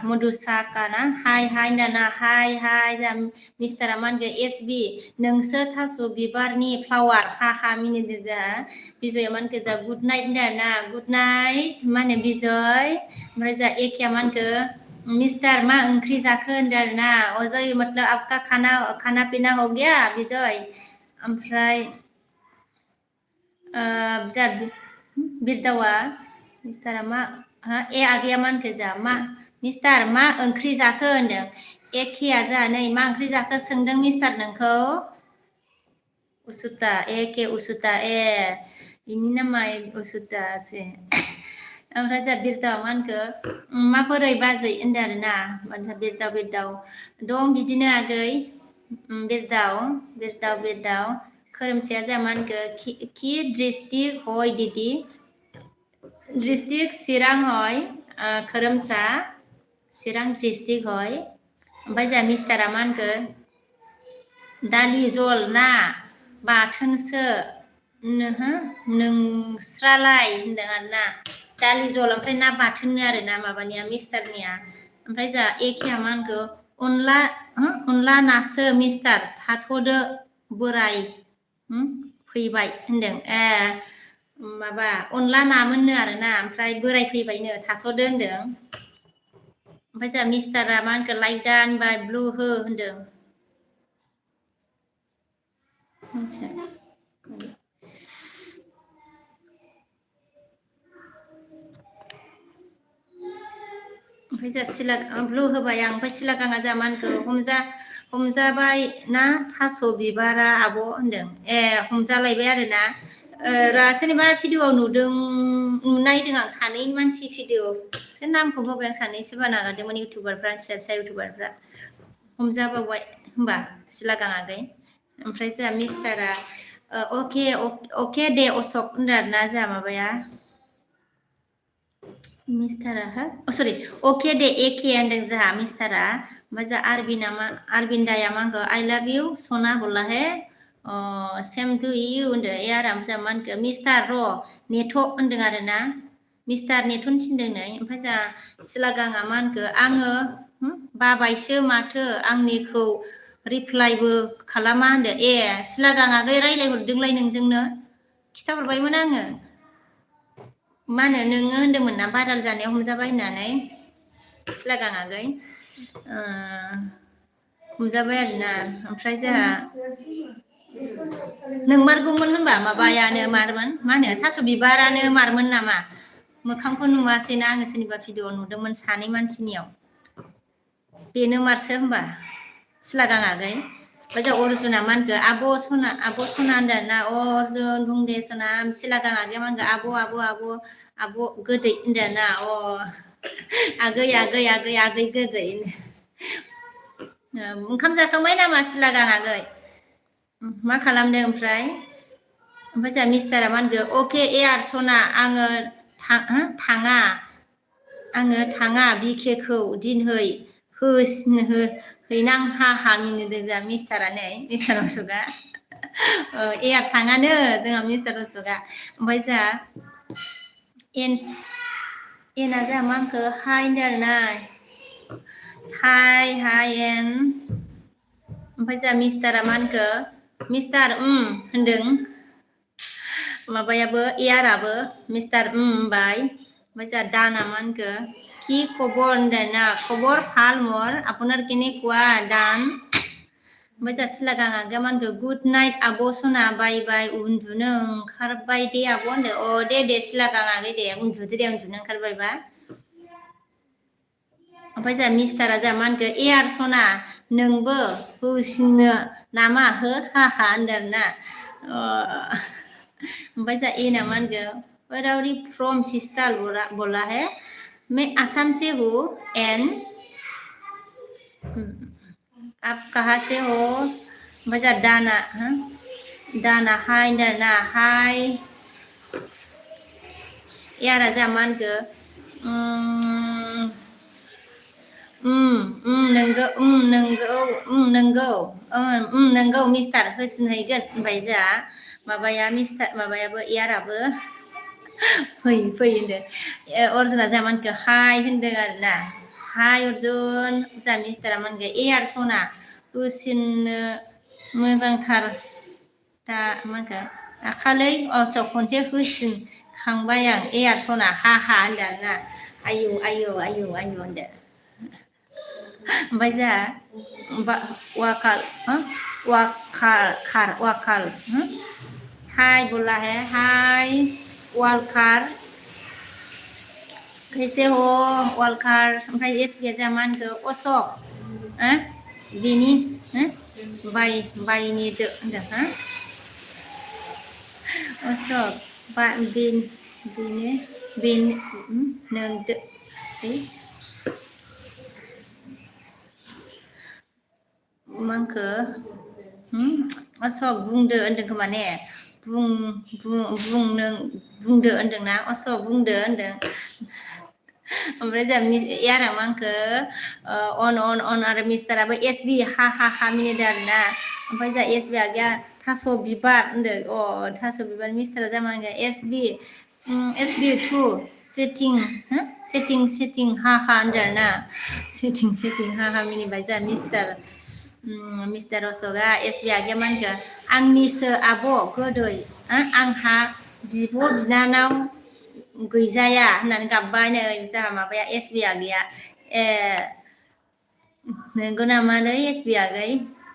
मधुसाका ना हाय होनदाना हाय जा मिस्टारा मा होनखो एसबि नोंसो थास' बिबारनि फ्लावार हा मिनिदो जा बिजया मा होनखो जा गुड नाइट होनदों ना गुड नाइट मा होनो बिजय ओमफ्राय जा एखेया मा होनखो मिस्टार मा ओंख्रि जाखो होनदों आरोना अजय मतलब आपका खाना पीना हो गया बिजय ओमफ्राय जा बिरदावा मिस्टारा मा आगैया मा होनखो जा मा मिस्टार मा ओंख्रि जाखो होनदों एखेया जा नै मा ओंख्रि जाखो सोंदों मिस्टार नोंखौ उसुता इनि नामा उसुता ओमफ्राय जा बिरदावा मा होनखो माबोरै बाजै होनदों आरोना बिरदाव दं बिदिनो आगै बिरदाव खोरोमसाया जा मा होनखो कि डिस्ट्रिक्ट हय दिदि डिस्ट्रिक्ट चिरां हय खोरोमसा चिरां डिस्ट्रिक्ट हय ओमफ्राय जा मिस्टारा मा होनखो दालि जल ना बाथोनसो नोंस्रालाय होनदों आरोना दालि जल ओमफ्राय ना बाथोननो आरोना माबानिया मिस्टारनिया ओमफ्राय जा एखेया मा होनखो अनला नासो मिस्टार थाथ'दो बोराय फैबाय होनदों माबा अनला नामोननो आरोना ओमफ्राय बोराय फैबायनो थाथ'दो होनदों ओमफ्राय जोंहा मिस्टारा मा होनखो लाइक दान बाय ब्लु हो होनदों ओमफ्राय जा सिला ब्लु होबाय आं ओमफ्राय सिलागाङा जा मा होनखो हमजाबाय ना थास' बिबारा आब' होनदों ए हमजालायबाय आरो ना सोरनिबा भिडिअ'आव नुदों नायदों आं सानै मानसि भिडिअ सोर नामखौ होबाय आं सानैसो बा नागारदोंमोन इउटुबारफ्रा फिसा फिसा इउटुबारफ्रा हमजाबावबाय होमबा सिलागां आगै ओमफ्राय जोंहा मिस्टारा अके दे अशक होनदों आरोना जोंहा माबाया मिस्टारा सरि अके दे एके होनदों जोंहा मिस्टारा ओमफ्राय जोंहा आरबिन्दाया मा होनखो आइ लाभ इउ सना हरला हे सेम टु इउ होनदों ए आराम जोंहा मा होनखो मिस्टार र' नेथ' होनदों आरो ना मिस्टार नेथ'नो थिनदों नै ओमफ्राय जोंहा सिलागाङा मा होनखो आङो बाबायसो माथो आंनिखौ रिप्लायबो खालामा होनदो ए सिलागां आगै रायज्लायहरदोंलाय नोंजोंनो खिथाहरबायमोन आङो मा होनो नोङो होनदोंमोन ना भाइराल जानायाव हमजाबाय होननानै सिलागां आगै हमजाबाय आरोना ओमफ्राय जोंहा नोंमारगौमोन होनबा माबायानो मारमोन मा होनो थास' बिबारानो मारमोन नामा मोखांखौ नुवासैना आङो सोरनिबा भिडिअ नुदोंमोन सानै मानसिनियाव बेनो मारसो होनबा सिलागां आगै ओमफ्राय जों अर्जुना मा होनखो आब' सना होनदों ना अर्जुन बुं दे सना सिलागां आगैया मा होनखो आब' गोदै होनदों ना आगै गोदै ओंखाम जाखांबाय नामा सिलागां आगै मा खालामदों ओमफ्राय जोंहा मिस्टारा मा होनखो अके एयार सना आङो थाङा बिकेखौ दिनहै हैनां हा मिनिदों जोंहा मिस्टारा नै मिस्टार अशकआ एयार थाङानो जोंहा मिस्टार अशकआ ओमफ्राय जोंहा एना जोंहा मा होनखो हाय होनदों आरोना हाय एन ओमफ्राय जोंहा मिस्टारा मा होनखो मिस्टार होनदों माबायाबो एयाराबो मिस्टार होनबाय ओमफ्राय जोंहा दाना मा होनखो কি খবর होनदों ना खबर ভাল मोर আপনার কেনেকুৱা दान ओमफ्राय जोंहा सिलागां आगैया मा होनखो गुड नाइट आब' सना बाय बाय उन्दुनो ओंखारबाय दे आब' होनदों दे सिलागां आगै दे उन्दुदो दे उन्दुनो ओंखारबायबा ओमफ्राय जोंहा मिस्टारा जोंहा मा होनखो एयार सना नोंबो होसिनो नामा हा होनदों आरोना ओमफ्राय जोंहा एना मा होनखो ओरावरि फ्रम सिस्टार बोला है मैं आसाम से हूँ एंड आप कहाँ से हो ओमफ्राय जोंहा दाना हाय होनदों आरोना हाय एयारा जोंहा मा होनखो नंगौ मिस्टार होसिनहैगोन होनबाय जोंहा माबायाबो एयाराबो फै होनदों अर्जुना जोंहा मा होनखो हाय होनदों आरोना हाय अर्जुन जोंहा मिस्टारा मा होनखो एयार सना होसिननो मोजांथार दा मा होनखो दाखालै खनसे होसिनखांबाय आं एयार सना हा होनदों आरोना आयौ होनदो ओमफ्राय जोंहा वाकाल हाय बोला है हाय वालकार कैसे हो वालकार ओमफ्राय एसबिया जोंहा मा होनखो अशक बेनि बायनि दो होनदों अशक बेनो नोंदो मांखो अशक बुंदो होनदों खोमा ने बुंदो होनदोंना अशक बुंदो होनदों ओमफ्राय जोंहा एयारा मा होनखो अन आरो मिस्टाराबो एसबि हा मिनिदों आरोना ओमफ्राय जोंहा एसबि आगैया थास' बिबार होनदों थास' बिबार मिस्टारा जा मा होनगोन एसबि टु सेटिं हा होनदों आरोना सेटिं हा मिनिबाय जोंहा मिस्टार अशकआ एसबि आगैया मा होनखो आंनिसो आब' गोदै आंहा बिब' बिनानाव गैजाया होननानै गाबबाय नै जोंहा माबाया एसबि आगैया नंगौ नामालै एसबि आगै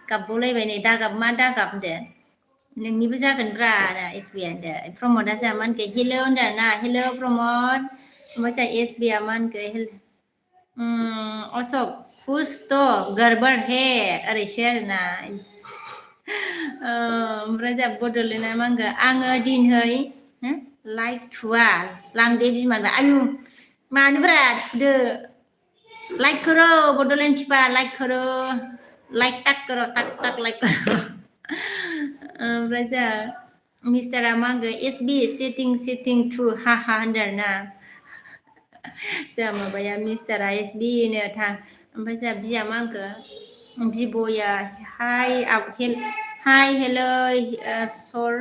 गाबबावलायबाय नै दागाब होनदो नोंनिबो जागोनब्रा एसबि होनदो प्रमदआ जोंहा मा होनखो हेल' होनदो ना हेल' प्रमद ओमफ्राय जोंहा एसबिया मा होनखो असक कुछ तो गड़बड़ है ओरैसो आरोना ओमफ्राय जोंहा बड'लेण्डआ मा होनगोन आङो दिनै लाइक थुवा लांदे बिमानो आयु मानोब्रा थुदो लाइक करो बड'लेण्ड फिफा लाइक करो लाइक टाक करो टाक टाक लाइक करो ओमफ्राय जोंहा मिस्टारा मा होनगोन एसबि सेटिं थु हा हा होनदों आरोना जोंहा माबाया मिस्टारा एसबि नो थां ओमफ्राय जोंहा बिया मा होनखो बिब'या हाय हेल' सर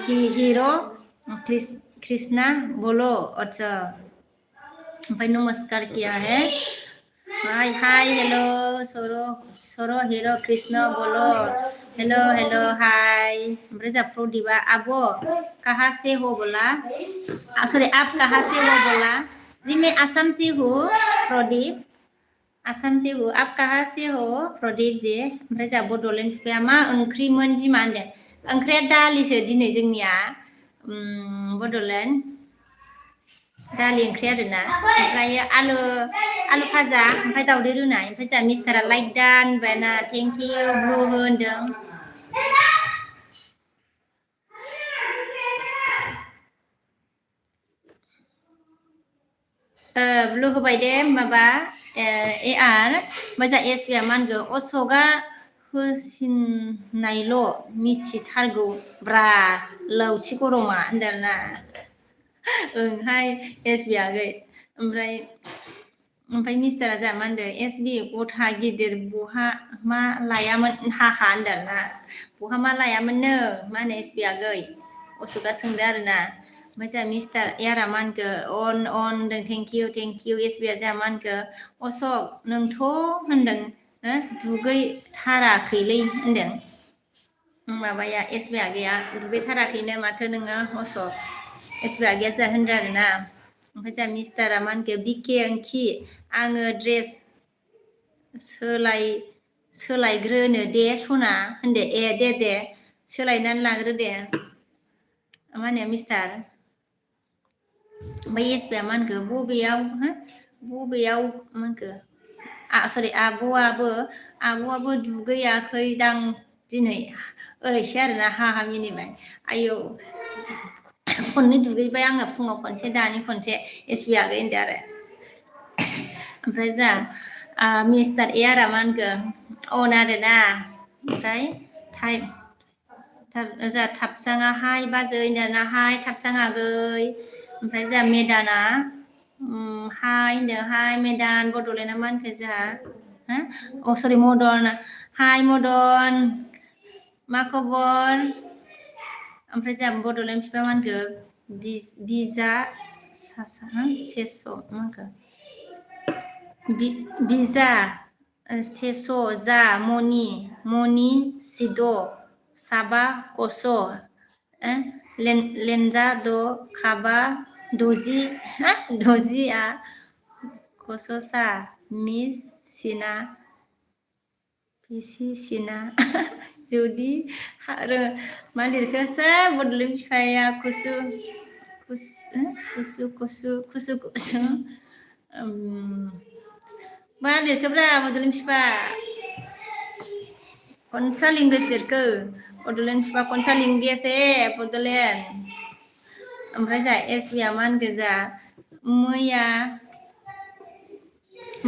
हिर' कृष्णा बोलो अच्छा ओमफ्राय नमस्कार किया है हाय हेलो सर हिर' कृष्ण बोलो हेलो हाय ओमफ्राय जोंहा प्रदीपआ आब' कहाँ से हो बोला सॉरी आप कहाँ से हो बोला जी मैं आसाम से हूँ प्रदीप आसाम से हूँ आप कहाँ से हो प्रदीप जे ओमफ्राय जोंहा बड'लेण्ड बिफाया मा ओंख्रिमोन बिमा होनदों ओंख्रिया दालिसो दिनै जोंनिया बड'लेण्ड दालि ओंख्रि आरोना ओमफ्राय आलु भाजा ओमफ्राय दावदै रुनाय ओमफ्राय जोंहा मिस्टारा लाइक डान होनबायना थेंक इउ ब्लु होनदों ब्लु होबाय दे माबा आर ओमफ्राय जोंहा एस बिया मा होनगोन अशकआ होसिननायल' मिथिथारगौ ब्रा लावथि गरमा होनदों आरोना ओंहाय एस बि आगै ओमफ्राय मिस्टारा जोंहा मा होनदों एस बि गथा गिदिर बहा मा लायामोन हाहा होनदों आरोना बहा मा लायामोननो मा होनो एस बि आगै अशकआ सोंदों आरोना ओमफ्राय जोंहा मिस्टार एयारा मा होनखो अन होनदों थेंक इउ एस बिया जोंहा मा होनखो अशक नोंथ' होनदों दुगैथाराखैलै होनदों माबाया एस बि आगैया दुगैथाराखैनो माथो नोङो अशक एस बि आगैया जोंहा होनदों आरोना ओमफ्राय जोंहा मिस्टारा मा होनखो बिके ओंखि आङो ड्रेस सोलायग्रोनो दे सना होनदो दे सोलायनानै लाग्रो दे मा होनो मिस्टार ओमफ्राय एस बिया मा होनखो बबेयाव मा होनखो सरि आब'आबो दुगैयाखैदां दिनै ओरैसो आरोना हा मिनिबाय आयौ खननै दुगैबाय आङो फुङाव खनसे दानि खनसे एस बि आगै होनदो आरो ओमफ्राय जोंहा मिस्टार एयारा मा होनखो अन आरोना ओमफ्राय जोंहा थाबसाङा हाय बाजै होनदों हाय थाबसां आगै ओमफ्राय जोंहा मेदाना हाय होनदों हाय मेदान बड'लेण्डआ मा होनखो जोंहा सरि मदन हाय मदन मा खबर ओमफ्राय जोंहा बड'लेण्ड बिफा मा होनखो बिजा सेस' मा होनखो बिजा सेस' जा मनि सिद' साबा कस' लेनजा द खाबा दजिआ कससा मिस सिना पिसि सिना जुदि मा लिरखोसो बड'लेण्ड बिफाया कुसु मा लिरखोब्रा बड'लेण्ड बिफा खनसा लेंगुवेज लिरखो बड'लेण्ड बिफा खनसा लिंगियासे बड'लेण्ड ओमफ्राय जोंहा एस बिया मा होनखो जोंहा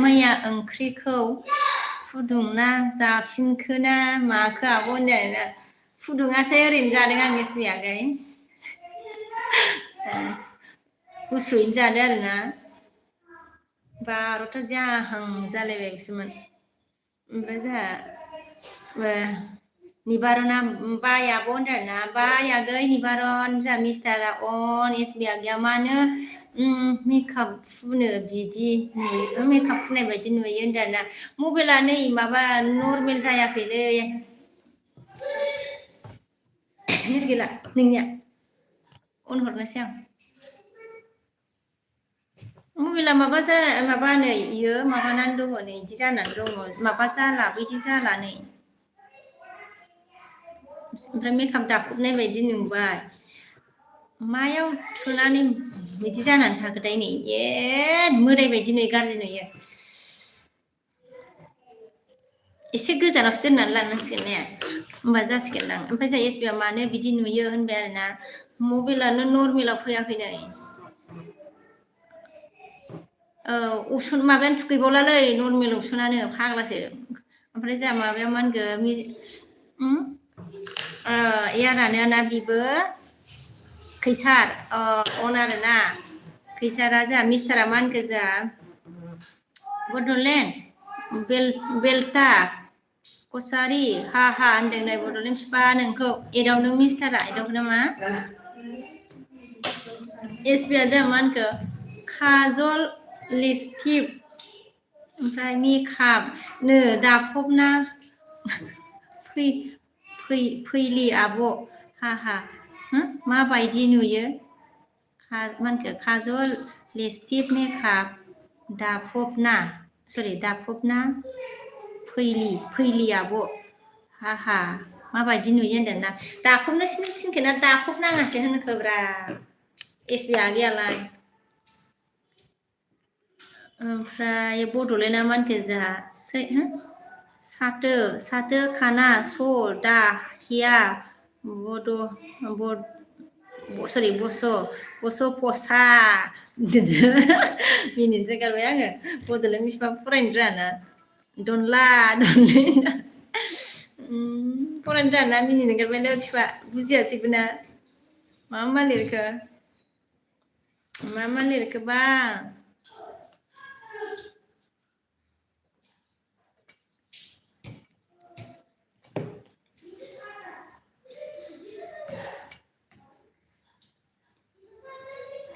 मैया ओंख्रिखौ फुदुंना जाफिनखोना माखो आब' होनदों आरोना फुदुङासै ओरैनो जादों आं एस बि आगै गुसुयैनो जादों आरोना 12ता जाहां जालायबायसोमोन ओमफ्राय जोंहा निबारना बाय आब' होनदों आरोना बाय आगै निबारन जोंहा मिस्टारा अन एस बि आगैया मानो मेकआप फुनो बिदि नुयो मेकआप फुननाय बायदि नुयो होनदों आरोना मबाइला नै माबा नर्मेल जायाखैलै नेट गैला नोंनिया अन हरनोसै आं मबाइला माबा नै इयो माबानानै दङ नै इदि जानानै दङ माबा जाला बिदि जाला नै ओमफ्राय मेकआप दाफबनाय बायदि नुबाय मायाव थुनानै बिदि जानानै थाखोथाय नै मोदाय बायदि नुयो गाज्रि नुयो एसे गोजानावसो दोननानै लानांसिगोन ने होमबा जासिगोनदां ओमफ्राय जों एसबिआ मानो बिदि नुयो होनबाय आरोना मबाइलानो नर्मेलाव फैयाखै नै अपसन माबायानो थुगैबावलालै नर्मेल अपसनानो फाग्लासो ओमफ्राय जोंहा माबायाव मा होनगोन एयारानो ना बेबो खैसार अन आरोना खैसारा जोंहा मिस्टारा मा होनखो जोंहा बड'लेण्ड बेलता कसारि हा होनदों नै बड'लेण्ड फिफा नोंखौ एदावदों मिस्टारा एदावदों नामा एसबिआ जोंहा मा होनखो काजल लिपस्टिक ओमफ्राय मेकाप नो दाफबना फैलि आब' हा माबायदि नुयो मा होनखो काजल लिपस्टिक मेकाप दाफबना फैलि आब' हा माबायदि नुयो होनदोंना दाफबनो थिनखोना दाफब नाङासो होनखोब्रा एसबिआ आगैयालाय ओमफ्राय बड'लेण्डआ मा होनखो जोंहा साथो खाना दा हिया बस' फसा मिनिनोसो ओंखारबाय आङो बड'लेण्ड बिफा फरायनो रोङाना फरायनो रोङाना मिनिनो ओंखारबायलै बिफा बुजियासैबो ना मा लिरखो मा लिरखोबा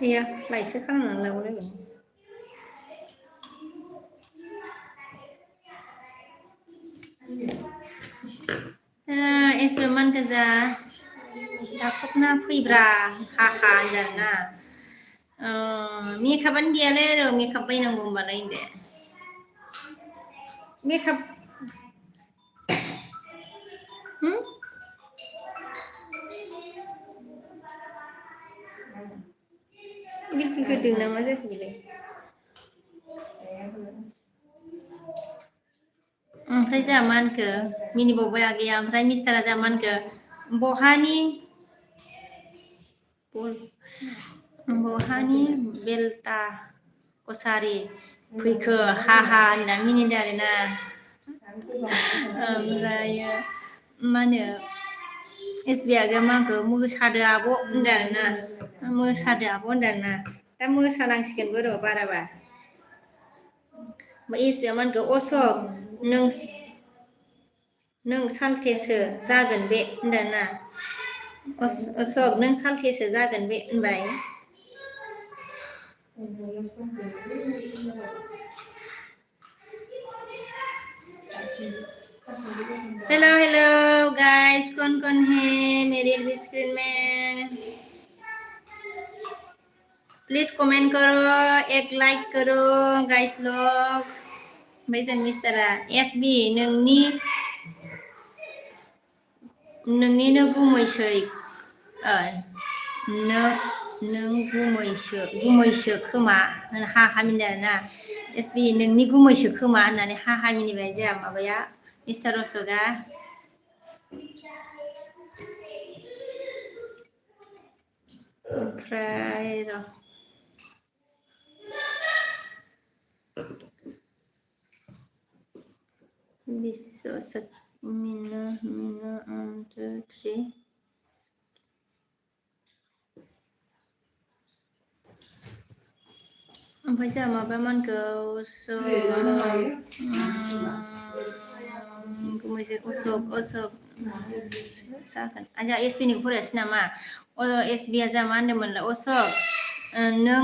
गैया लाइटसो खालामनानै लाबावलायबाय एसबिआ मा होनखो जा दाफबना फैब्रा हा होनदों आरोना मेकापआनो गैयालै र' मेकाप बायनांगौ होनबालाय होनदो मेकाप गोदो ना मा जाखो बेलाय ओमफ्राय जोंहा मा होनखो मिनिबावबाय आगैया ओमफ्राय मिस्टारा जोंहा मा होनखो बहानि बेलता कसारि फैखो हा होनना मिनिदों आरोना ओमफ्रायो मा होनो एसबिआ आगैया मा होनखो मोसादो आब' होनदों आरोना मोसादो आब' होनदों आरोना दा मोसानांसिगोनबो र' बाराबा एसबिआ मा होनखो असक नों सालथेसो जागोन बे होनदों ना असक नों सालथेसो जागोन बे होनबाय हेलो गाइस कौन है मेरे स्क्रीन में प्लीज कमेंट करो एक लाइक करो गाइस लोग ओमफ्राय जों मिस्टारा एसबि नोंनिनो गुमैसै नों गुमैसो खोमा हा मिनिबाय आरोना एसबि नोंनि गुमैसो खोमा होननानै हा मिनिबाय जोंहा माबाया मिस्टार अशकआ ओमफ्राय र' मिनो 1 2 3 ओमफ्राय जोंहा माबा मा होनखो असक जागोन आंहा एसबिनिखौ फरायासै नामा एसबिआ जोंहा मा होनदोंमोनलाय असक नों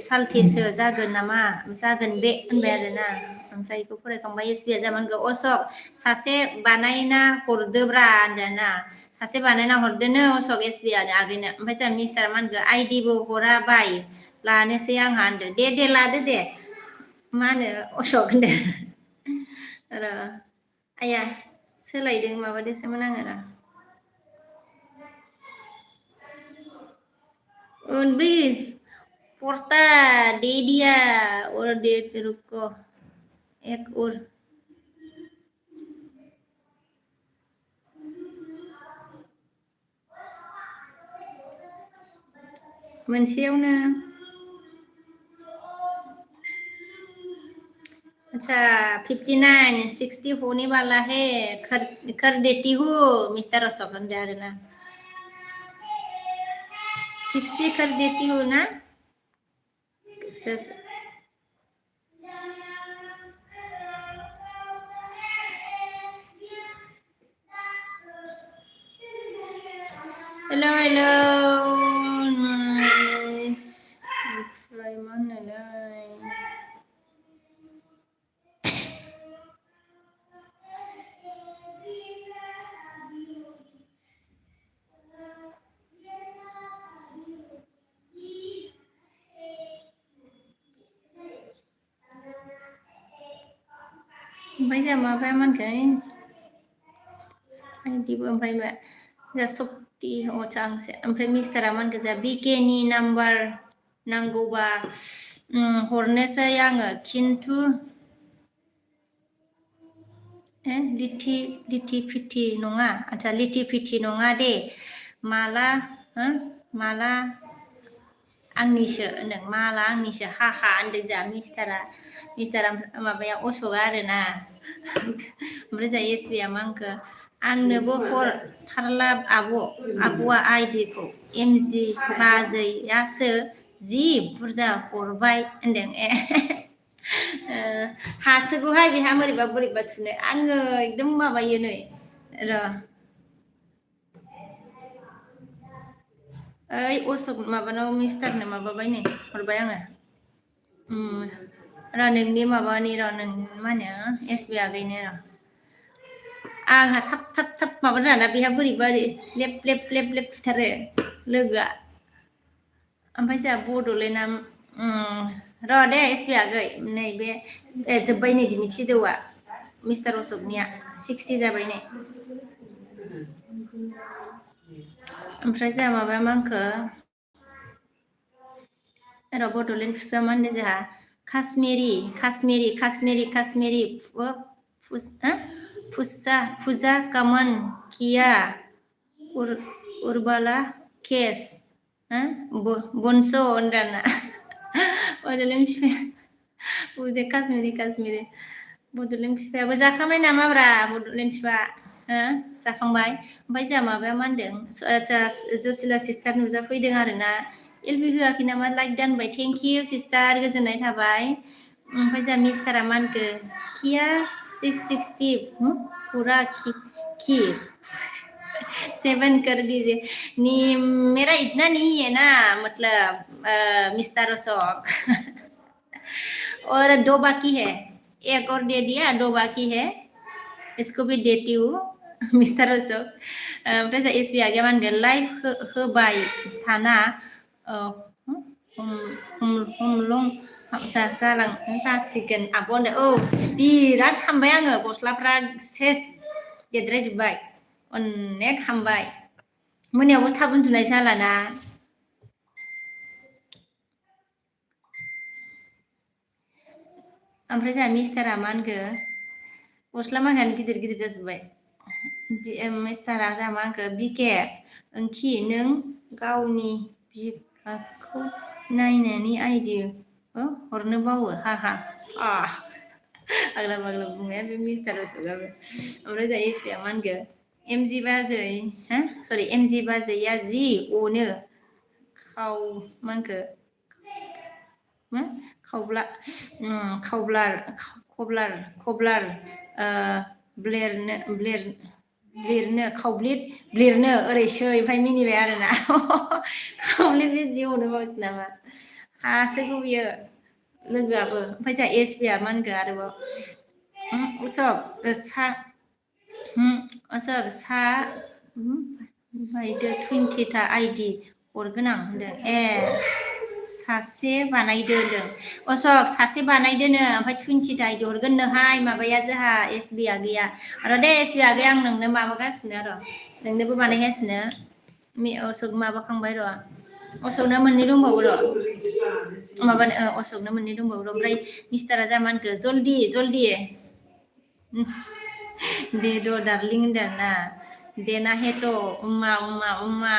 सालथेसो जागोन नामा जागोन बे होनबाय आरोना ओमफ्राय बेखौ फरायखांबाय एसबिआ जोंहा मा होनखो असक सासे बानायना हरदोब्रा होनदोंना सासे बानायना हरदोनो असक एसबिआ आगैनो ओमफ्राय जोंहा मिस्टारा मा होनखो आइडिबो हरा बाय लानोसै आंहा होनदो दे लादो दे मा होनो असक होनदो र' आया सोलायदों माबादोंसोमोन आङो र' उनब्री porta दे दिया और दे रुको एक और मोनसेयावनो अच्छा 59 60 होने वाला है कर देती हूँ मिस्टर अशोक ना 60 कर देती हूँ ना hello nice try mana lah Bây giờ mà phải mang cái ID ओमफ्राय मा जा सक्ति अचांसे ओमफ्राय मिस्टार आमान गोजा बिके नि नाम्बार नांगौबा हरनोसै आङो खिन्थु लिथि फिथि नङा आच्छा लिथि फिथि नङा दे माला माला आंनिसो होनदों माला आंनिसो हाहा होनदों जा मिस्टारा माबाया अशोकआ आरोना ओमफ्राय जा एसबिआ मांखो आंनोबो हर थारला आब'आ आइडिखौ एमजि बाजैयासो जि बुरजा हरबाय होनदों हासोगौहाय बेहा बोरैबा थुनो आङो एकदम माबायो नै र' ओइ अशोक माबानाव मिस्टारनो माबाबाय नै हरबाय आङो र' नोंनि माबानि र' नों मा होनो एसबि आगैनो र' आंहा थाब माबानो ना बेहा बोरैबा लेप फुथारो लोगोआ ओमफ्राय जोंहा बड'लेण्डआ र' दे एसबि आगै नैबे जोब्बाय नै बिनि भिडिअ'आ मिस्टार अशोकनिया 60 जाबाय नै ओमफ्राय जोंहा माबाया मा होनखो र' बड'लेण्ड फिफाया मा होनदों जोंहा काश्मीरी फुजा कमन किया उर्बाला केस बनसो होनदाना बड'लेण्ड फिफाया बुजे काश्मीरी बड'लेण्ड फिफायाबो जाखांबाय नामाब्रा बड'लेण्ड फिफा जाखांबाय ओमफ्राय जोंहा माबाया मा होनदों आच्छा जसिला सिस्टार नुजाफैदों आरोना एलबि होआखै नामा लाइक दानबाय थेंक इउ सिस्टार गोजोननाय थाबाय ओमफ्राय जोंहा मिस्टारा मा होनखो किया 660 पूरा की 7 कर दीजिए मेरा इतना नहीं है ना मतलब मिस्टर अशोक और 2 बाकी है एक और दे दिया 2 बाकी है इसको भी देती हूँ मिस्टर अशोक ओमफ्राय जों एसबि आगैया मा होनगोन लाइभ होबाय थाना हमलं जासिगोन आब' होनदों औ बिराद हामबाय आङो गस्लाफ्रा सेस गेद्रायजोब्बाय अनेक हामबाय मोनायावबो थाब उन्दुनाय जालाना ओमफ्राय जोंहा मिस्टारा मा होनखो गस्ला मागानो गिदिर जाजोब्बाय मिस्टारा जोंहा मा होनखो बिके ओंखि नों गावनि बिफाखौ नायनानै आइडि हरनो बावो हाहा आग्ला बुंनाया बे मिस्टार अशोकआबो ओमफ्राय जोंहा एसबिआ मा होनखो एमजि बाजै एमजि बाजैया जि अनो मा होनखो खब्लार ब्लेरनो ओरैसो ओमफ्राय मिनिबाय आरोना खावब्लिद बे जि अनो बावसो नामा हासोगौ बियो लोगोआबो ओमफ्राय जोंहा एसबिआ मा होनखो आरोबाव अशोक बायदो 20टा आइडि हरगोन आं होनदों सासे बानायदो होनदों अशोक सासे बानायदोनो ओमफ्राय 20टा आइडि हरगोन नोहाय माबाया जोंहा एसबि आगैया र' दे एसबि आगै आं नोंनो माबागासिनो र' नोंनोबो बानायगासिनो अशोक माबाखांबाय र' अशोकना मोननै दंबावो र' माबानो अशोकना मोननै दंबावो र' ओमफ्राय मिस्टारा जा मा होनखो जल्दि दे द' डार्लिं होनदों आरोना देना है तो उम्मा उम्मा उम्मा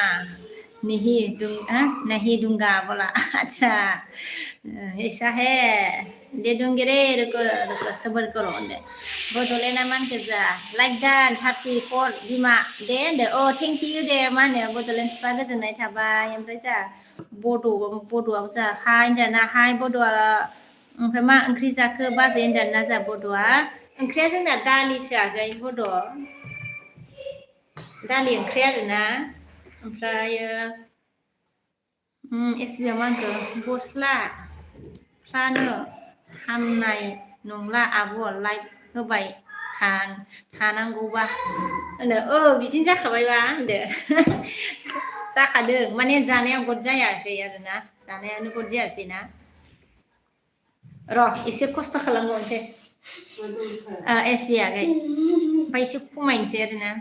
नहीं दूंगा बोला अच्छा ऐसा है दे दूंगी रे रुको रुको सबर करो होनदों बड'लेण्डआ मा होनखो जा लाइक दाट 34 बिमा दे होनदों थेंक इउ दे मा होनो बड'लेण्ड बिफा गोजोननाय थाबाय ओमफ्राय जा बड'आव जा हाय होनदों ना हाय बड'आ ओमफ्राय मा ओंख्रि जाखो बाजै होनदों ना जा बड'आ ओंख्रिया जोंना दालिसो आगै बड' दालि ओंख्रि आरोना ओमफ्रायो एसबिया मा होनखो गस्ला फ्रानो हामनाय नंला आब' लाइक होबाय थानांगौबा होनदो बिदिनो जाखाबायबा होनदो जाखादों माने जानाया गद जायाखै आरोना जानायानो गद जायासै ना र' एसे खस्थ' खालामबावनोसै एसबि आगै ओमफ्राय एसे खमायनोसै आरोना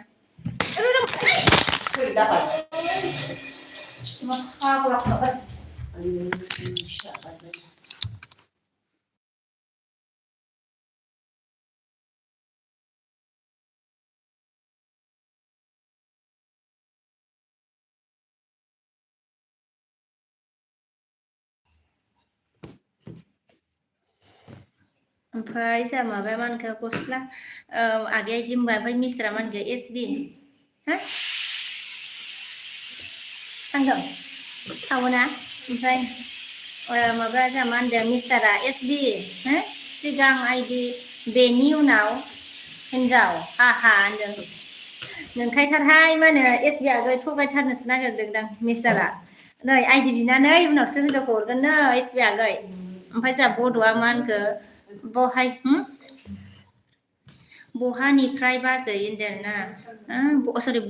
ओमफ्राय जा माबाया मा होनखो गस्ला आगैया इदि होनबाय ओमफ्राय मिस्टारा मा होनखो एसबि हा थांदों थावोना ओमफ्राय माबा जा मा होनदों मिस्टारा एसबि हो सिगां आइदि बेनि उनाव हिन्जाव हा होनदों नोंखायथारहाय मा होनो एसबि आगै थगायथारनोसो नागिरदोंदां मिस्टारा नै आइदि बिनानै उनावसो हिनजावखौ हरगोननो एसबि आगै ओमफ्राय जा बड'आ मा होनखो बहाय बहानिफ्राय बाजै होनदों ना सरि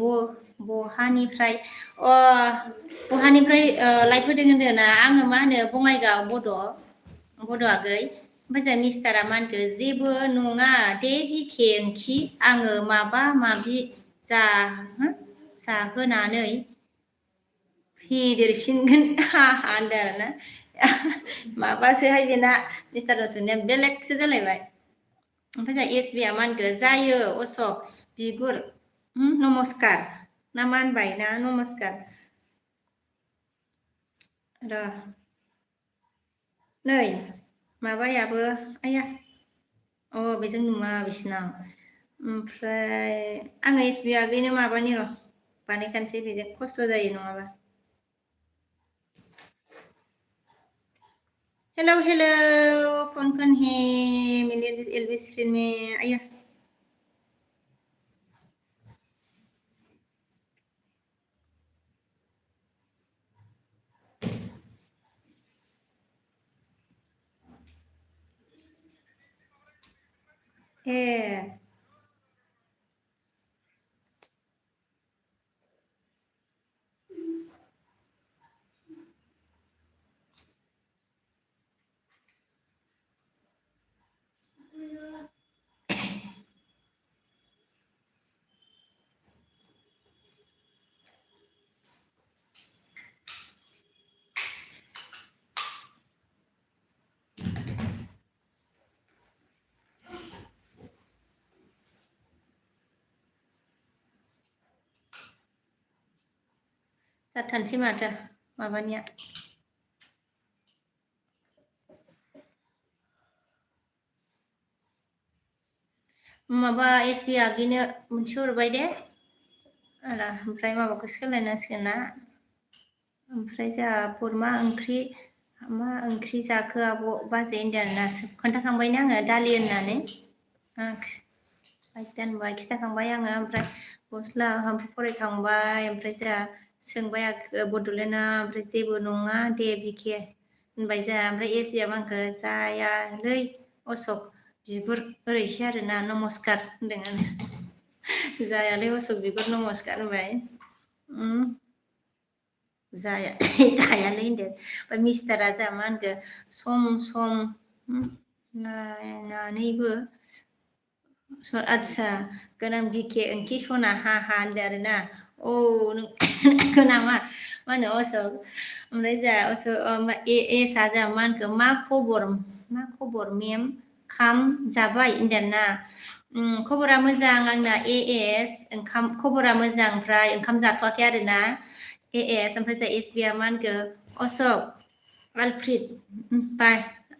बहानिफ्राय बहानिफ्राय लाइफोदों होनदों ना आङो मा होनो बङाइगाव बड' आगै ओमफ्राय जोंहा मिस्टारा मा होनखो जेबो नङा दे बिखे ओंखि आङो माबा माबि जाहोनानै फेदेरफिनगोन होनदों आरोना माबासोहाय बेना मिस्टारनाव सोंनाया बेलेगसो जालायबाय ओमफ्राय जोंहा एसबिया मा होनखो जायो अशक बिगुर नमस्कार ना मा होनबाय ना नमस्कार र' नै माबायाबो आया बेजों नुवा बिसिनाव ओमफ्राय आङो एसबि आगैनो माबानि र' बानायखानोसै बेजों खस्थ' जायो नङाबा हेलौ कौन है मेरे एलबी स्क्रीन में आया जाथारनोसै माथो माबानिया माबा एसबि आगैनो मोनसे हरबाय दे आरो ओमफ्राय माबाखौ सोलायनांसिगोन ना ओमफ्राय जोंहा बोरमा मा ओंख्रि जाखो आब' बाजै होनदों आरोना खोन्थाखांबायना आङो दालि होननानै दोनबाय खिथाखांबाय आङो ओमफ्राय गस्ला फरायखांबाय ओमफ्राय जोंहा सोंबाय बड'लेण्डआ ओमफ्राय जेबो नङा दे बिखे होनबाय जोंहा ओमफ्राय एसबिया मा होनखो जायालै अशक बिगुर ओरैसो आरोना नमस्कार होनदों आरो जायालै अशक बिगुर नमस्कार होनबाय जायालै होनदों ओमफ्राय मिस्टारा जोंहा मा होनखो सम नायनानैबो आदसा गोनां बिखे ओंखि सना हा होनदों आरोना नों नामा मा होनो अशक ओमफ्राय जा अशक एसआ जा मा होनखो मा खबर मेम खाम जाबाय होनदोंना खबरा मोजां आंना एएस खबरा मोजां ओमफ्राय ओंखाम जाथ'वाखै आरोना एएस ओमफ्राय जा एसबिआ मा होनखो अशक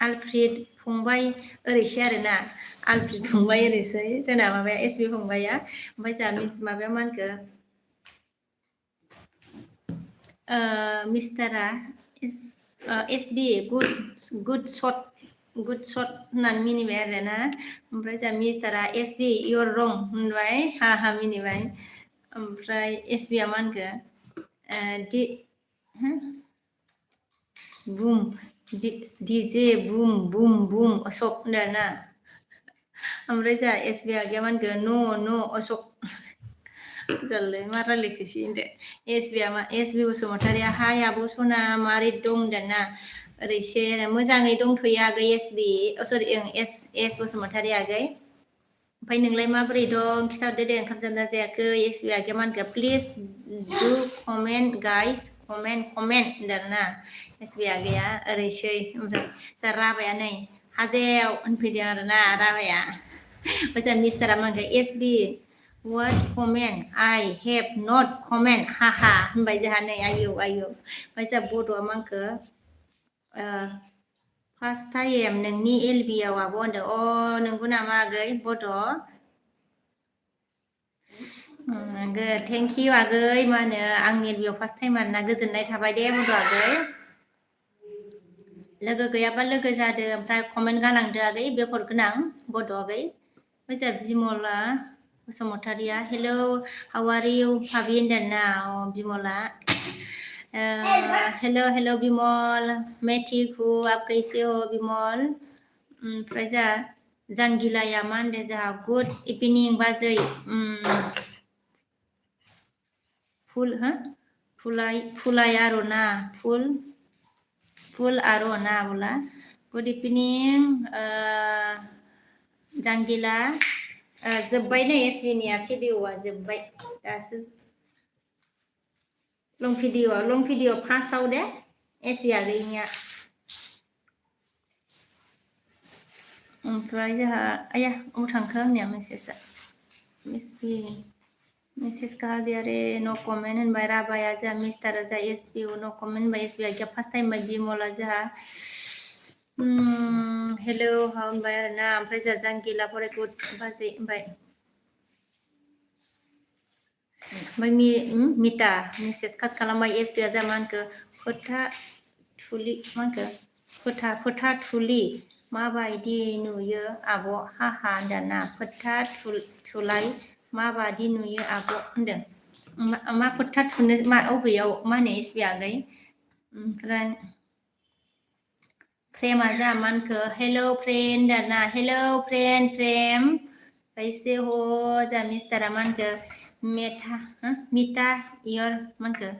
आलफ्रिद फंबाय ओरैसै आरोना आलफ्रिद फंबाय ओरैसै जोंना माबाया एसबि फंबाया ओमफ्राय जोंहा माबाया मा होनखो मिस्टारा एसबि गुड शट होननानै मिनिबाय आरोना ओमफ्राय जोंहा मिस्टारा एसबि इयर रं होनबाय हा मिनिबाय ओमफ्राय एसबिआ मा होनखो बुम डिजे बुम अशक होनदों आरोना ओमफ्राय जोंहा एसबिआ मा होनखो न' अशक जारलाय मा रायलायखोसै होनदो एसबि बसुमतारिया हाय आब' सना मारै दं होनदोंना ओरैसो मोजाङै दंथ'यो आगै एसबि सरि एस बसुमतारि आगै ओमफ्राय नोंलाय माबोरै दं खिथाहरदो दे ओंखाम जादोंना जायाखै एसबि आगैया मा होनखो प्लिज डु कमेन्ट गाइस कमेन्ट होनदोंना एसबि आगैया ओरैसै ओमफ्राय जा राभाया नै हाजेव होनफैदों आरोना राभाया ओमफ्राय जोंहा मिस्टारा मा होनखो एसबि what comment I have not comment हाहा होनबाय जोंहा नै आयौ ओमफ्राय जोंहा बड'आ मा होनखो फार्स्ट टाइम नोंनि एलबिआव आब' होनदों नंगौ नामा आगै बड' थेंक इउ आगै मा होनो आंनि एलबिआव फार्स्ट टाइम आरोना गोजोननाय थाबाय दे बड' आगै लोगो गैयाबा लोगो जादो ओमफ्राय कमेन्ट गालांदो आगै बे हरगोन आं बड' आगै ओमफ्राय जोंहा बिमला बसुमतारिया hello how are you bhabhi होनदोंना बिमला हेलौ बिमल मैं ठीक हूँ आप कैसे हो बिमल ओमफ्राय जोंहा जांगिलाया मा होनदों जोंहा गुड इभिनिं बाजै फुलाय आर'ना फुल आर'ना बोला गुड इभिनिं जांगिला जोब्बाय नै एसबिनिया भिडिअआ जोब्बाय दासो लं भिडिअ फार्स्टआव दे एसबि आगैनिया ओमफ्राय जोंहा आया अबाव थांखो आंनिया मेसेजआ एसबि मेसेज कहा दिया रे नो कमेन्ट होनबाय राभाया जोंहा मिस्टारा जा एसबि नो कमेन्ट होनबाय एसबि आगैया फार्स्ट टाइम बाय बिमला जोंहा हेलौ होनबाय आरोना ओमफ्राय जोंहा जांगिला फराय गुड बाजै ओमफ्राय मिता मेसेज काट खालामबाय एसबिआ जा मा होनखो फोथा थुलि माबायदि नुयो आब' हाहा होनदोंना फोथा थुलाय माबादि नुयो आब' होनदों मा फोथा थुनो अबेयाव मा होनो एसबि आगै ओमफ्राय फ्रेमा जा मा होनखो हेलौ फ्रेन्ड होनदोंना हेलौ फ्रेम कैसे हो जा मिस्टारा मा होनखो मिथा इयर मा होनखो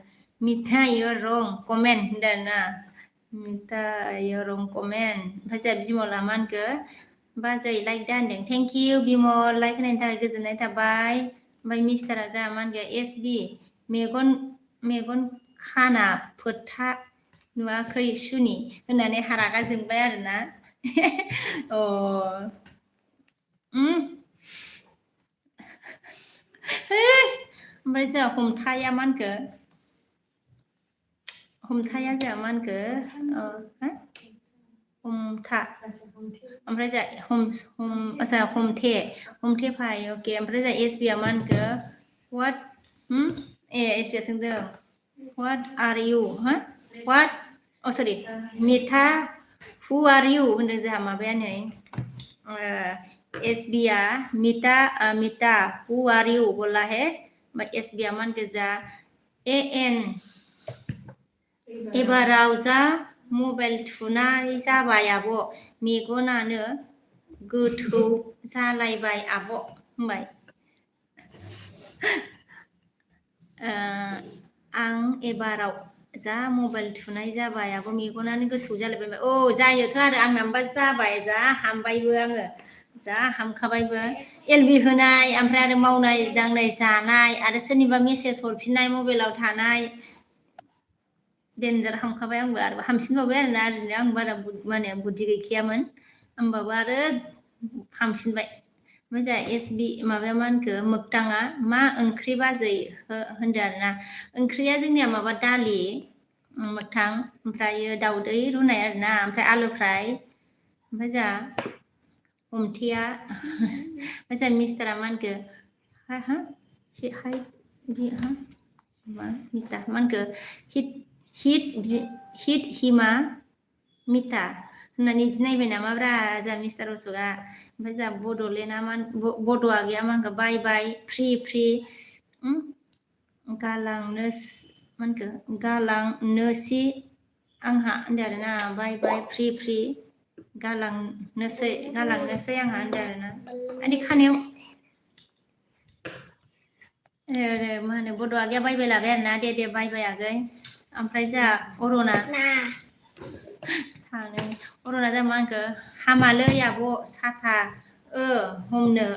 मिथा इयर रं कमेन्ट होनदोंना मिथा इयर रं कमेन्ट ओमफ्राय जोंहा बिमला मा होनखो बाजै लाइक दा होनदों थेंक इउ बिमल लाइक होनायनि थाखाय गोजोननाय थाबाय ओमफ्राय मिस्टारा जोंहा मा होनखो एसबि मेगन खाना फोथा नुवाखै सुनि होननानै रागा जोंबाय आरोना ओमफ्राय जोंहा हमथाया मा होनखो हमथाया जोंहा मा होनखो हमथा ओमफ्राय जोंहा हमथे फाय अके ओमफ्राय जोंहा एसबिआ मा होनखो वाट एसबिआ सोंदों वाट आर इउ सरि मिथा हु आर इउ होनदों जोंहा माबाया नै एसबिआ मिता हु आर इउ बोला है एसबिआ मा होनखो जा एन एबाराव जा मबाइल थुनाय जाबाय आब' मेगनानो गोथौ जालायबाय आब' होनबाय आं एबाराव जा मबाइल थुनाय जाबाय आब' मेगनानो गोथौ जालायबाय जायोथ' आरो आंनाबा जाबाय जा हामबायबो आङो जा हामखाबायबो एलबि होनाय ओमफ्राय आरो मावनाय दांनाय जानाय आरो सोरनिबा मेसेज हरफिननाय मबाइलाव थानाय डेन्जार हामखाबाय आंबो आरो हामसिनबावबाय आरोना ओरैनो आं बारा माने बुद्धि गैखायामोन होमबाबो आरो हामसिनबाय ओमफ्राय जोंहा एसबि माबाया मा होनखो मोगथाङा मा ओंख्रि बाजै होनदो आरोना ओंख्रिया जोंनिया माबा दालि मोगथां ओमफ्रायो दाउदै रुनाय आरोना ओमफ्राय आलु फ्राय ओमफ्राय जोंहा हमथेया ओमफ्राय जोंहा मिस्टारा मा होनखो मा मिता मा होनखो हिट हिमा मिता होननानै इदि नायबाय नामाब्रा जोंहा मिस्टार अशोकआ ओमफ्राय जोंहा बड'लेण्डआ मा बड' आगैया मा होनखो बाय बाय फ्रि गालांनो मा होनखो गालांनोसि आंहा होनदो आरोना बाय बाय फ्रि गालांनोसै आंहा होनदो आरोना आंनि खानायाव मा होनो बड' आगैया बायबाय लाबाय आरोना दे बायबाय आगै ओमफ्राय जोंहा अरना थाङो अरना जोंहा मा होनखो हामालै आब' साथा हमनो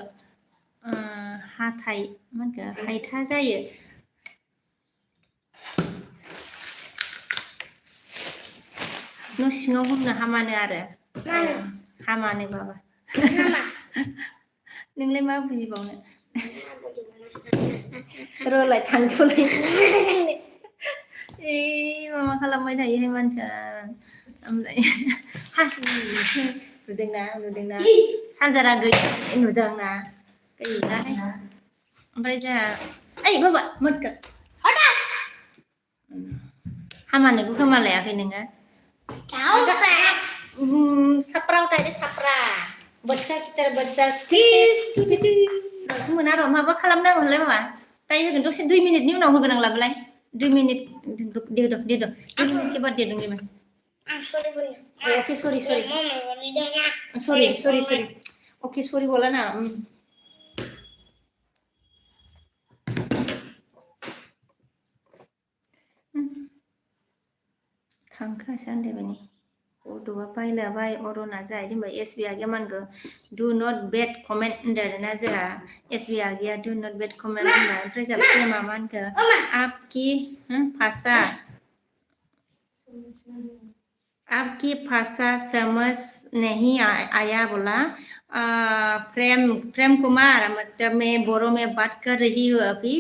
हाथाय मा होनखो हायथा जायो न' सिङाव हमनो हामानो आरो हामानो बाबा नोंलाय मा बुजिबावनो र'लाय थांथ'लाय मामा खालामबाय थायोहाय मानसिया ओमफ्राय नुदोंना सानजारा गैया नुदोंना गैलाहाय ओमफ्राय जोंहा ओइ बाबा मोदका हामानोबो खोमा लायाखै नोङो साप्रा उठायदे साप्रा बच्चा मोना र' माबा खालामनांगौ होनलाय मामा दायो होगोन दसे 2 मिनिटनि उनाव होगोन आं लाबोलाय 2 मिनिट दे दो 2 मिनिट के बाद दे दूंगी मैं ओके सॉरी ओके सॉरी बोला ना थांखासै आन्दायबाय बड'आ बायलाबाय अरना जाहैदों होनबाय एसबि आगैया मा होनखो डु नट बेड कमेन्ट होनदों आरोना जोंहा एसबि आगैया डु नट बेड कमेन्ट होनबाय ओमफ्राय जोंहा प्रेमा मा होनखो आपकी भाषा समझ नहीं आया बोला प्रेम कुमार मतलब मैं बोरो में बात कर रही हूँ अभी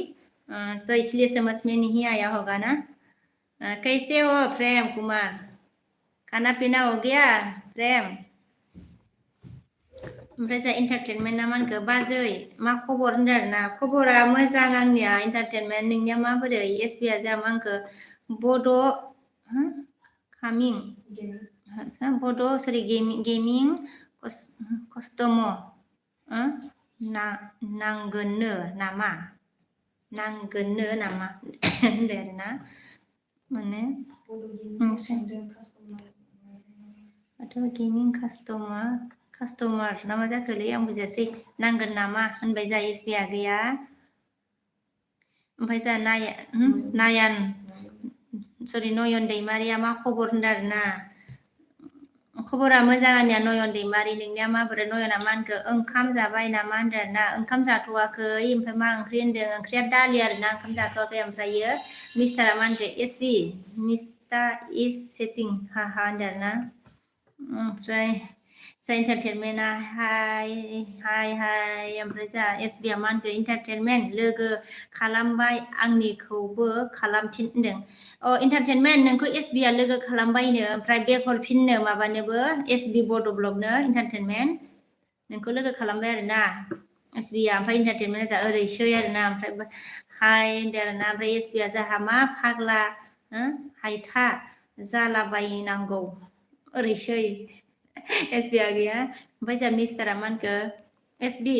तो इसलिए समझ में नहीं आया होगा ना कैसे हो प्रेम कुमार खाना पीना हो गया प्रेम ओमफ्राय जोंहा इन्टारटेनमेन्टआ मा होनखो बाजै मा खबर होनदों आरोना खबरा मोजां आंनिया इन्टारटेनमेन्ट नोंनिया माबोरै एसबिआ जोंहा मा होनखो बड' कामिं बड' सरि गेमिं कस्टम नांगोननो नामा होनबाय आरोना माने गेमिं कास्टमार ना मा जाखोलै आं बुजियासै नांगोन नामा होनबाय जोंहा एसबि आगैया ओमफ्राय जोंहा नयन दैमारिया मा खबर होनदों आरोना खबरा मोजां आंनिया नयन दैमारि नोंनिया माबोरै नयना मा होनखो ओंखाम जाबाय नामा होनदों आरोना ओंखाम जाथ'वाखै ओमफ्राय मा ओंख्रि होनदों ओंख्रिया दालि आरोना ओंखाम जाथ'वाखै ओमफ्रायो मिस्टारा मा होनखो एसबि मिस्टार इज सेटिं हाहा होनदों आरोना ओमफ्राय जोंहा इन्टारटेनमेन्टआ हाय ओमफ्राय जोंहा एसबिआ मा होनखो इन्टारटेनमेन्ट लोगो खालामबाय आंनिखौबो खालामफिन होनदों इन्टारटेनमेन्ट नोंखौ एसबिआ लोगो खालामबायनो ओमफ्राय बेक हरफिननो माबानोबो एसबि बड' ब्लगनो इन्टारटेनमेन्ट नोंखौ लोगो खालामबाय आरोना एसबिआ ओमफ्राय इन्टारटेनमेन्टआ जोंहा ओरैसै आरोना ओमफ्राय हाय होनदों आरोना ओमफ्राय एसबिआ जोंहा मा फाग्ला हायथा जालाबायनांगौ ओरैसै एसबि आगैया ओमफ्राय जोंहा मिस्टारा मा होनखो एसबि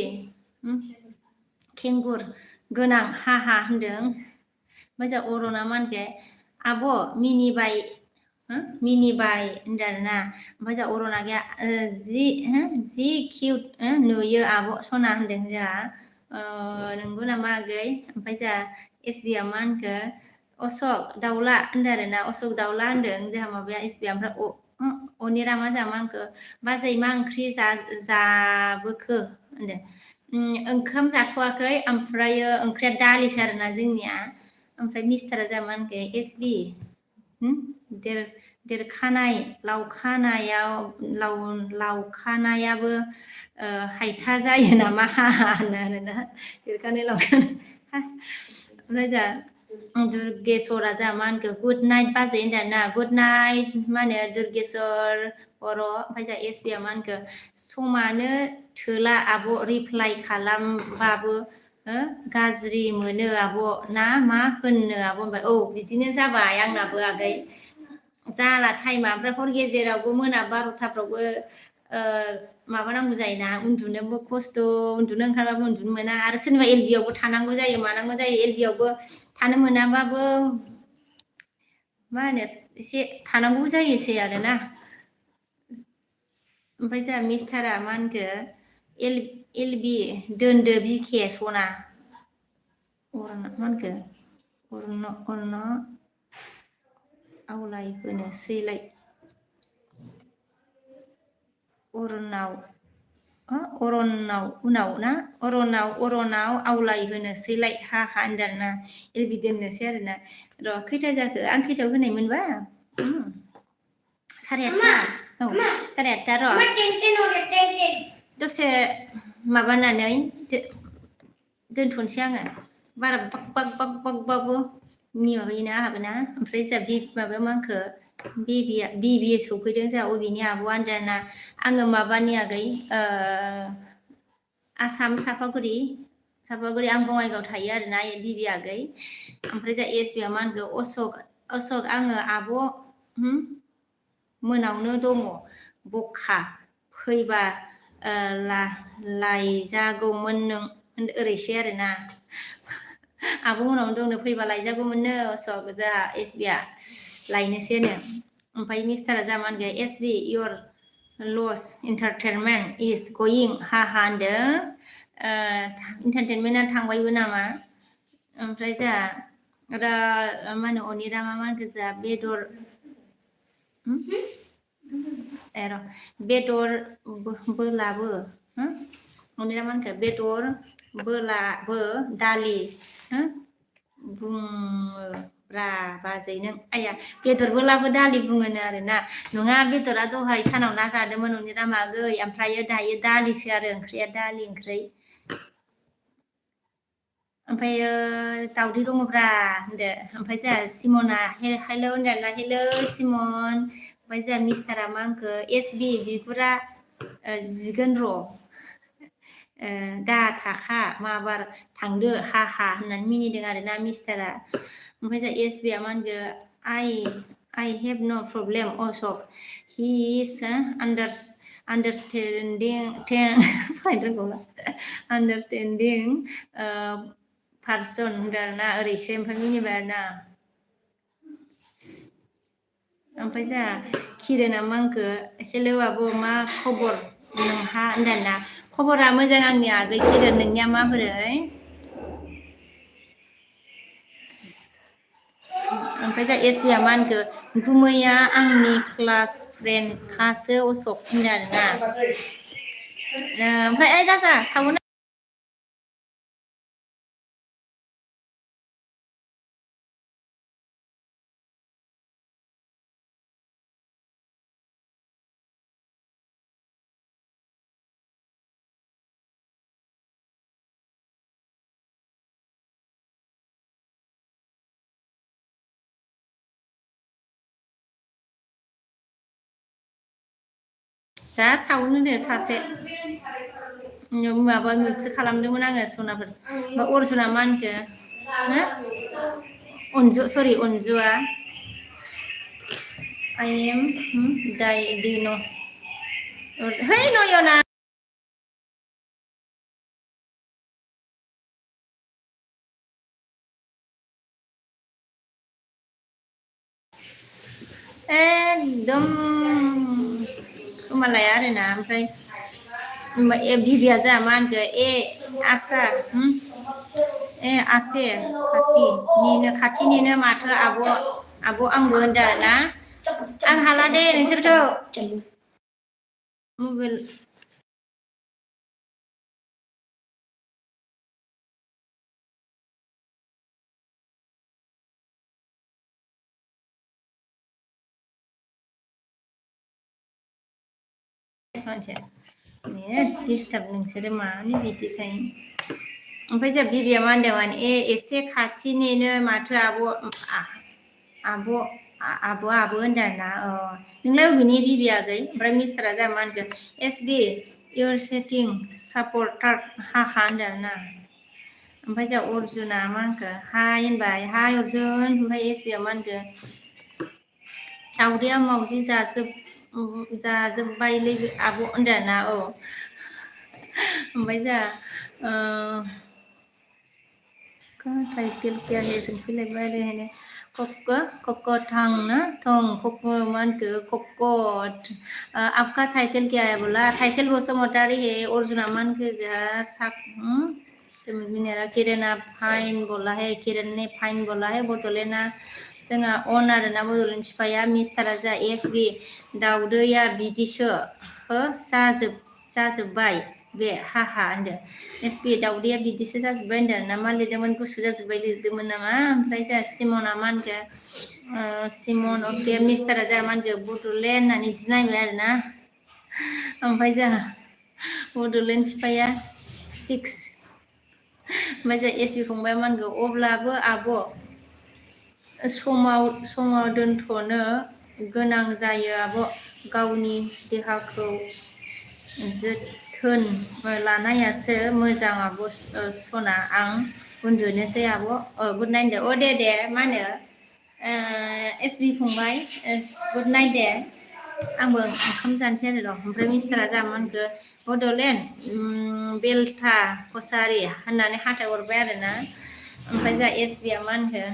खेंगुर गोनां हाहा होनदों ओमफ्राय जोंहा अरना मा होनखो आब' मिनिबाय होनदों आरोना ओमफ्राय जोंहा अरना आगैया जि किउट नुयो आब' सना होनदों जोंहा नंगौ नामा आगै ओमफ्राय जोंहा एसबिआ मा होनखो अशक दाउला होनदों आरो ना अशक दाउला होनदों जोंहा माबाया एसबिया ओमफ्राय अनिरामा जोंहा मा होनखो बाजै मा ओंख्रि जाबोखो होनदों ओंखाम जाथ'वाखै ओमफ्रायो ओंख्रिया दालिसो आरोना जोंनिया ओमफ्राय मिस्टारा जोंहा मा होनखो एसबि देरखानाय लावखानायाबो हायथा जायो नामा होनो आरोना देरखानाय लावखानाय ओमफ्राय जोंहा दुर्गेस्वरा जोंहा मा होनखो गुड नाइट बाजै होनदों ना गुड नाइट मा होनो दुर्गेस्वर बर' ओमफ्राय जोंहा एसबिया मा होनखो समानो थोला आब' रिप्लाइ खालामबाबो गाज्रि मोनो आब' ना मा होननो आब' होनबाय औ बिदिनो जाबाय आंनाबो आगै जाला टाइमा ओमफ्राय हर गेजेरावबो मोना 12थाफ्रावबो माबानांगौ जायोना उन्दुनोबो खस्थ' उन्दुनो ओंखारबाबो उन्दुनो मोना आरो सोरनिबा एलबियावबो थानांगौ जायो मानांगौ जायो एलबियावबो थानो मोनाबाबो मा होनो एसे थानांगौ जायोसै आरोना ओमफ्राय जोंहा मिस्टारा मा होनखो एलबि दोनदो बिखे सना मा होनखो अरन आवलाय होनोसैलाय अरनाव आवलाय होनोसैलाय हा होनदों ना एलबि दोननोसै आरोना र' खैथा जाखो आं खैथायाव होनायमोनबा 8:30 औ 8:30 र' दसे माबानानै दोनथ'नोसै आङो बारा बाग बागबाबो माबायोना आंहाबो ना ओमफ्राय जोंहा माबाया मा होनखो बिबि सफैदों जोंहा अबेनि आब' आन्दाना आङो माबानि आगै आसाम सापागुरि आं बङाइगाव थायो आरोना बिबि आगै ओमफ्राय जोंहा एसबिया मा होनखो अशक आङो आब' मोनावनो दङ बखा फैबा लायजागौमोन नों ओरैसै आरोना आब' मोनावनो दंनो फैबा लायजागौमोननो अशक जोंहा एसबिया लायनोसैनो ओमफ्राय मिस्टारा जोंहा मा होनगोन एसबि इयर लस इन्टारटेनमेन्ट इज गयिं हा होनदों इन्टारटेनमेन्टआ थांबायबो नामा ओमफ्राय जोंहा मा होनो अनिरामा मा होनखो जोंहा बेदर बोलाबो अनिरा मा होनखो बेदर बोलाबो दालि बुङोब्रा बाजै नों आइया बेदरबोलाबो दालि बुङोनो आरोना नङा बेदरा दहाय सानाव ना जादोंमोन अनिरामा आगै ओमफ्रायो दायो दालिसो आरो ओंख्रिया दालि ओंख्रि ओमफ्रायो दावदै दङब्रा होनदो ओमफ्राय जोंहा सिमना हेल' होनदों हेल' सिमन ओमफ्राय जोंहा मिस्टारा मा होनखो एसबि बिगुरा जिगोन र' दा थाखा माबार थांदो हा होननानै मिनिदों आरोना मिस्टारा ओमफ्राय जोंहा एसबिया मा होनखो I have no problem अशक he is understanding पार्सन होनदों आरोना ओरैसो ओमफ्राय मिनिबाय आरोना ओमफ्राय जोंहा किरना मा होनखो हेलौ आब' मा खबर नोंहा होनदोंना खबरा मोजां आंनि आगै किरन नोंनिया माबोरै ओमफ्राय जोंहा एसबिया मा होनखो गुमैया आंनि क्लास फ्रेन्डखासो अशक होनदों आरोना ओमफ्राय ओइ राजा सावो जा सावनो सासे माबा मिक्स खालामदोंमोन आङो सनाफोर अर्जुना मा होनखो अनजुआ I am Dino है नयना एकदम खोमालाया आरोना ओमफ्राय बिबिया जोंहा मा होनखो आसा ए आसे खाथिनिनो माथो आब' आंबो होनदों ना आं हाला दे नोंसोरखौ मबाइल मानसिया डिस्टार्ब नोंसोरो मानो बिदि थायो ओमफ्राय जों बिबिया मा होनदोंमोन एसे खाथिनिनो माथो आब' होनदों ना नोंलाय बबेनि बिबि आगै ओमफ्राय मिस्टारा जा मा होनखो एस बि इउर सेटिं सापर्टार हाखा होनदों ना ओमफ्राय जों अर्जुना मा होनखो हाय होनबाय हाय अर्जुन ओमफ्राय एस बिया मा होनखो दाउदैया मावजि जाजोब्बायलै आब' होनदों ना औ ओमफ्राय जोंहा टाइटेल क्या है सोंफैलायबाय ओरैहायनो कक थां ना थं कक मा होनखो कक आपका टाइटेल क्या है बोला टाइटेल बसुमतारी है अर्जुना मा होनखो जोंहा किरणा फाइन बोला है किरण ने फाइन बोला है बड'लेण्डआ जोंहा अन आरोना बड'लेण्ड बिफाया मिस्टारा जा एस बि दाउदैया बिदिसो हो जाजोब्बाय बे हाहा होनदों एस बि दाउदैया बिदिसो जाजोब्बाय होनदों ना मा लिरदोंमोन गुसु जाजोब्बाय लिरदोंमोन नामा ओमफ्राय जोंहा सिमना मा होनखो सिमन अके मिस्टारा जोंहा मा होनखो बड'लेण्ड होननानै बिदि नायबाय आरोना ओमफ्राय जोंहा बड'लेण्ड बिफाया 6 ओमफ्राय जोंहा एस बि फंबाया मा होनगौ अब्लाबो आब' समाव दोनथ'नो गोनां जायो आब' गावनि देहाखौ जोथोन लानायासो मोजां आब' सना आं उन्दुनोसै आब' गुड नाइट दे मा होनो एस बि फंबाय गुड नाइट दे आंबो ओंखाम जानोसै आरो र' ओमफ्राय मिस्टारा जा मा होनखो बड'लेण्ड बेलथा कसारि होननानै हाथाय हरबाय आरोना ओमफ्राय जोंहा एस बिया मा होनखो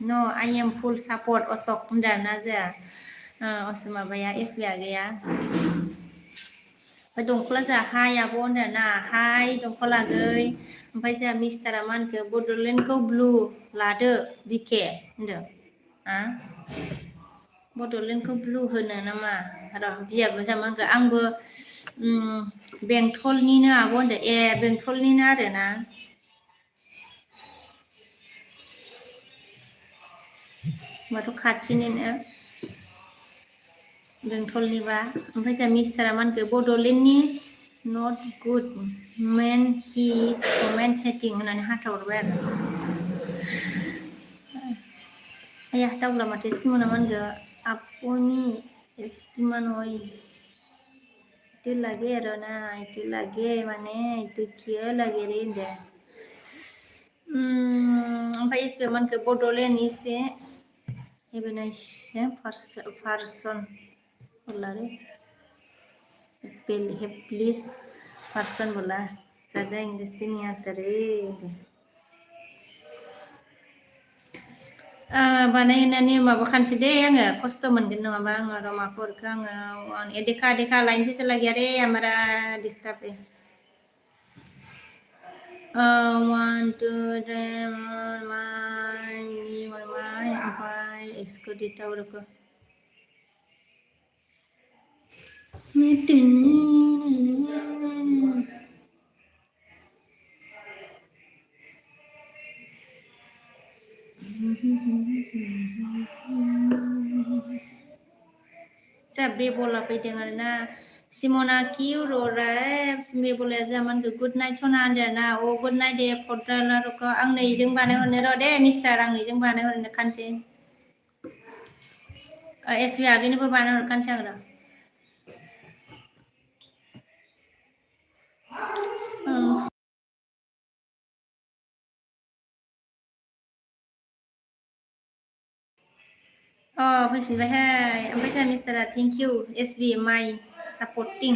न' आइ एम फुल सापर्ट अशक होनदों ना जोंहा माबाया एस बि आगैया ओमफ्राय दंखला जोंहा हाय आब' होनदों ना हाय दंखल आगै ओमफ्राय जोंहा मिस्टारा मा होनखो बड'लेण्डखौ ब्लु लादो बिके होनदों बड'लेण्डखौ ब्लु होनो नामा र' बियाबो जा मा होनखो आंबो बेंटलनिनो आब' होनदों ए बेंटलनिनो आरोना होमबाथ' खाथिनिनो बेंटलनिबा ओमफ्राय जोंहा मिस्टारा मा होनखो बड'लेण्डनि not good main he is comment setting होननानै हाथाहरबाय आरो आया दाउला माथो सिमना मा होनखो आपनि इमान होय इतु लागे आरो ना इतु लागे माने इतु क्यों लागे रे होनदों ओमफ्राय एस बि मा होनखो बड'लेण्ड इसे पार्सन बोला रे प्लिज पार्सन बोला ज़्यादा इंग्लिश भी नहीं आता रे बानायनानै माबाखानोसै दे आङो खस्थ' मोनगोन नङाबा आङो रमाखौ हरखो आङो देखा लाइन पे चला गया रे हमारा डिस्टार्ब है 1 2 3 ओमफ्राय इसको देता हूँ रुको बेबला फैदों आरोना सिमना किउ र'रा बेबलाया जोंहा मा होनखो गुड नाइट सना होनदों ना अ गुड नाइट दे फद्राला रुखो आं नैजों बानायहरनो र' दे मिस्टार आं नैजों बानायहरनो खानसै एस बि आगैनोबो बानायहरखानोसै आं र' फैफिनबायहाय ओमफ्राय जोंहा मिस्टारा थेंक इउ एस बि माइ सापर्टिं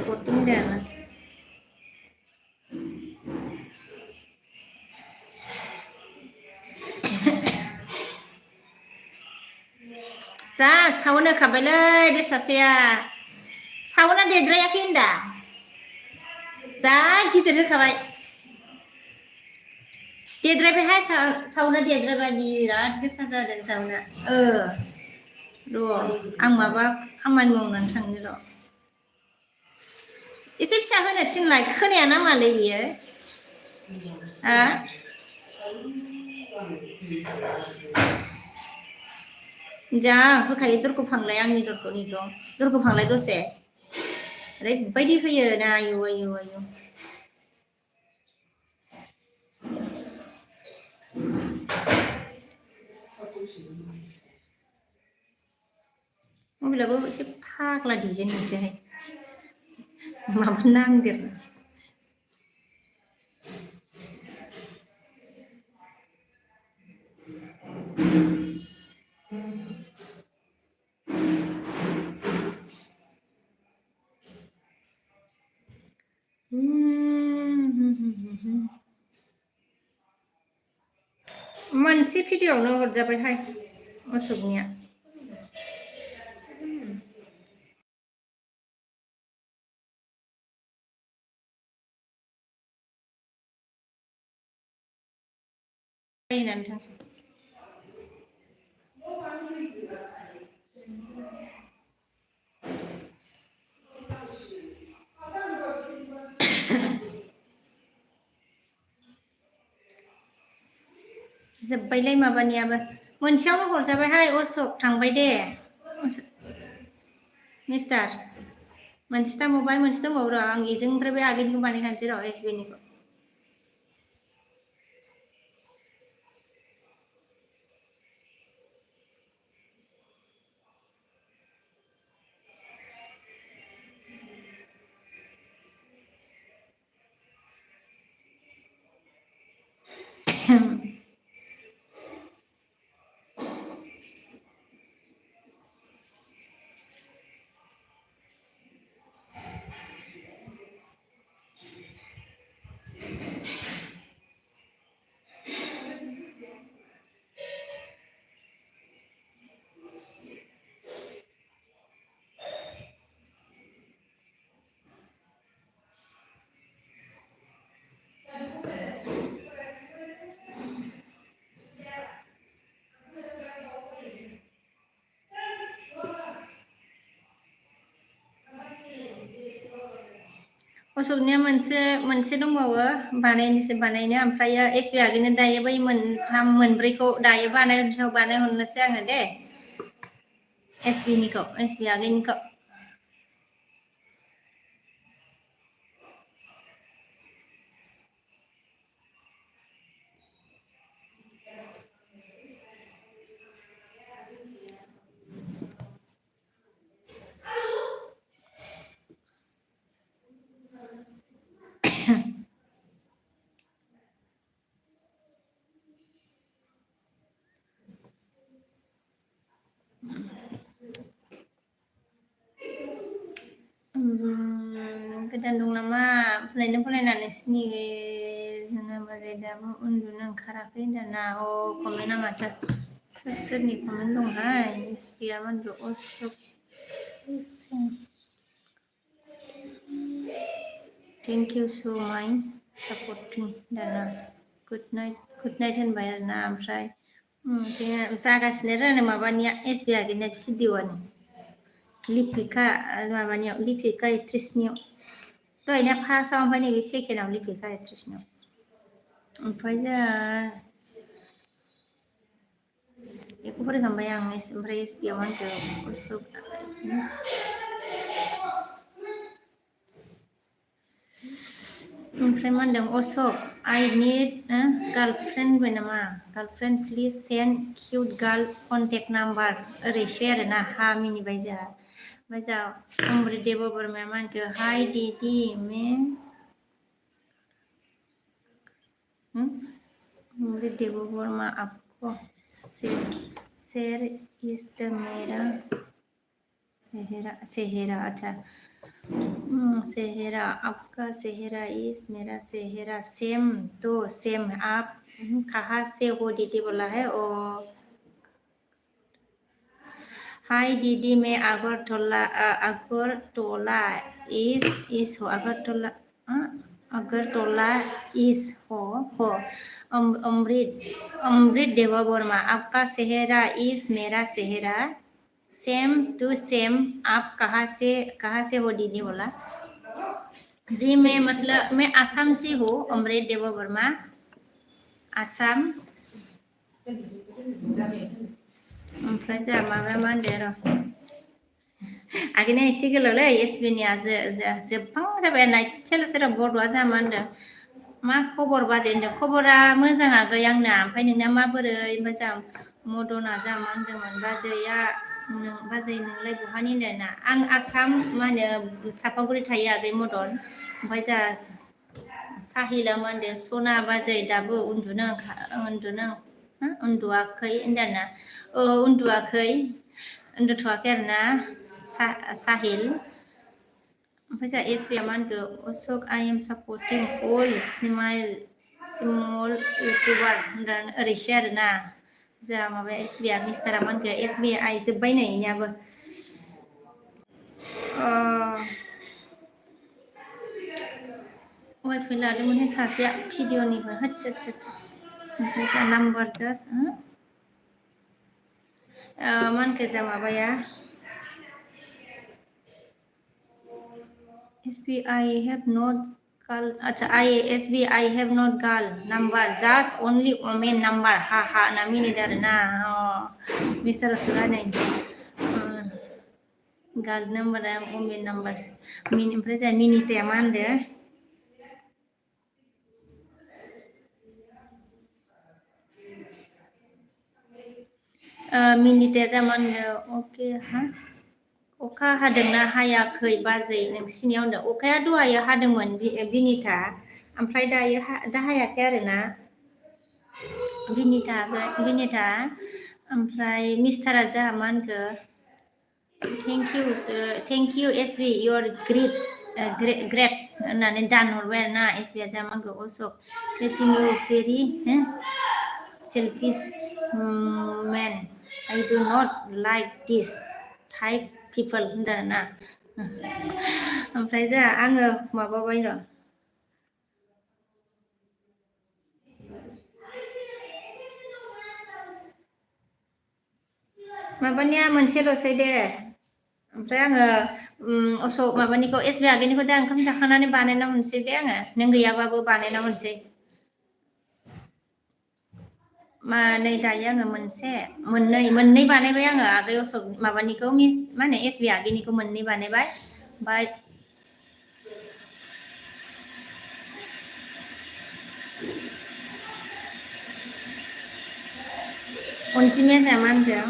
होनदों आरोना जा सावन होखाबायलै बे सासेया सावना देद्रायाखै होनदा जा गिदिर होखाबाय देद्रायबायहाय सावना देद्रायबाय बिराद गोसा जादों सावना र' आं माबा खामानि मावनानै थांनि र' एसे फिसा होनो थिनलाय खोनाया ना मालै बियो जा होखायो दरखौ फांलाय आंनि दरखौ निथ' दरखौ फांलाय दसे ओरैबायदि होयो ना आयु आयु आयु मबाइलाबो एसे फाग्ला डिजाइननिसोहाय माबा नांदेरनाय मोनसे भिडिअ'आवनो हरजाबायहाय अशोकनिया बायनानै थांसै जोब्बायलै माबानियाबो मोनसेयावनो हरजाबायहाय अशोक थांबाय दे मिस्टार मोनसे दामावबाय मोनसे दंबावो र' आं बेजों ओमफ्राय बे आगोलनिखौ बानायखानोसै र' एसबिनिखौ अशोकनिया मोनसे दंबावो बानायनो ओमफ्रायो एसबि आगैनो दायो बै मोनथाम मोनब्रैखौ दायो बानायहरनोसै आङो दे एसबि आगैनिखौ गोदान दं नामा फरायना नोंसिनि जोनोमारि दाबो उन्दुनो ओंखाराखै दाना कमेन्टआ माथो सोरनि कमेन्ट दंहाय एसबिया मानदो Ashok thank you so my सापर्टिं दाना गुड नाइट होनबाय आरोना ओमफ्राय जागासिनो आरो माबानिया एसबि आगैना भिडिअ'आनो लिपिका माबानियाव लिपिका एक्ट्रिसनियाव दहायना फार्स्टआव ओमफ्राय नैबे सेकेन्डआव लिपिका एक्ट्रिसनियाव ओमफ्राय जोंहा बेखौ फरायखांबाय आं ओमफ्राय एसबिआव आंखौ अशोक ओमफ्राय मा होनदों अशोक आइ निड गार्लफ्रेन्ड होनबाय नामा girlfriend please send cute girl contact number ओरैसै आरोना हा मिनिबाय जोंहा ओमफ्राय जोंहा अमृत देव बर्माया मा होनखो हाय दीदी अमृत देव बर्मा आपको शेर इज द मेरा सेहरा अच्छा सेहरा आपका सेहरा इज मेरा सेहरा सेम तो सेम आप कहाँ से हो दीदी बोला है हाय दीदी मैं अगरतला इज हो अगरतला इज हो अमृत देवा वर्मा आपका चेहरा इज मेरा चेहरा सेम टू सेम आप कहाँ से हो दीदी बोला जी मैं मतलब मैं आसाम से हूँ अमृत देवा वर्मा आसाम ओमफ्राय जोंहा माबा मा होनदों र' आगैना एसे गोलावलै एसबिनिया जोबहां जाबाय नायसेल'सै र' बड'आ जोंहा मा होनदों मा खबर बाजै होनदों खबरा मोजां आगै आंना ओमफ्राय नोंना माबोरै ओमफ्राय जोंहा मदना जोंहा मा होनदोंमोन बाजै नोंलाय बहानि होनदों ना आं आसाम मा होनो चापागुरि थायो आगै मदन ओमफ्राय जोंहा साहिला मा होनदों सना बाजै दाबो उन्दुआखै होनदों ना उन्दुआखै उन्दुथ'वाखै आरोना साहिल ओमफ्राय जोंहा एसबिया मा होनखो अशक I am supporting all small YouTuber होनदों ओरैसो आरोना जोंहा माबाया एसबिया मिस्टारा मा होनखो एसबिआइ जोब्बाय नै इनियाबो वाइफाइ लादोंमोनहाय सासेया भिडिअनिफ्राय होद ओमफ्राय जोंहा नाम्बार जास्ट मा होनखो जोंहा माबाया SBI have not girl अच्छा SBI have not girl number just only women number ha ना मिनिट आरोना मिस्टार सुगानै गार्ल नाम्बारा वमेन नाम्बार ओमफ्राय जोंहा मिनिटाया मा होनदों मिनिटाया जोंहा मा होनदों अके हा अखा हादोंना हायाखै बाजै नोंसिनियाव होनदों अखाया दहायो हादोंमोन बिनिथा ओमफ्राय दायो दा हायाखै आरोना बिनिथा ओमफ्राय मिस्टारा जोंहा मा होनखो थेंक इउ एसबि इउ आर ग्रेट होननानै दानहरबाय आरोना एसबिया जोंहा मा होनखो अशक सेटिं you very selfish man I do not like this type पिपल होनदों आरोना ओमफ्राय जोंहा आङो माबाबाय र' माबानिया मोनसेल'सै दे ओमफ्राय आङो अशक माबानिखौ एसबि आगैनिखौ दा ओंखाम जाखांनानै बानायना हरनोसै दे आङो नों गैयाबाबो बानायना हरनोसै नै दायो आङो मोननै बानायबाय आङो आगै अशक माबानिखौ मा होनो एसबि आगैनिखौ मोननै बानायबाय ओमफ्राय अनजिमाया जोंहा मा होनदों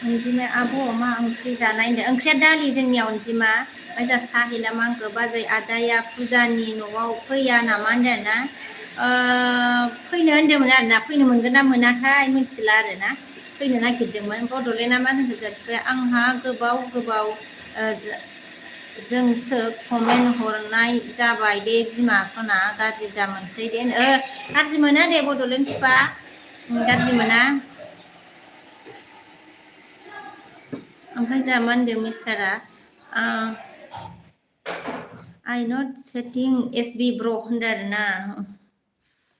अनजिमाया आब' मा ओंख्रि जानाय होनदों ओंख्रिया दालि जोंनिया अनजिमा ओमफ्राय जोंहा साहिला मा होनखो बाजै आदाया फुजानि न'आव फैया नामा होनदों ना फैनो होन्दोंमोन आरोना फैनो मोनगोन ना मोनाथाय मिथिला आरोना फैनो नागिरदोंमोन बड'लेण्डआ मा होनखो जाहैबाय आंहा गोबाव जोंसो कमेन्ट हरनाय जाबाय दे बिमा सना गाज्रि दा मोनसै दे गाज्रि मोना दे बड'लेण्ड फिफा गाज्रि मोना ओमफ्राय जोंहा मा होनदों मिस्टारा आइ नट सेटिं एसबि ब्र होनदों आरोना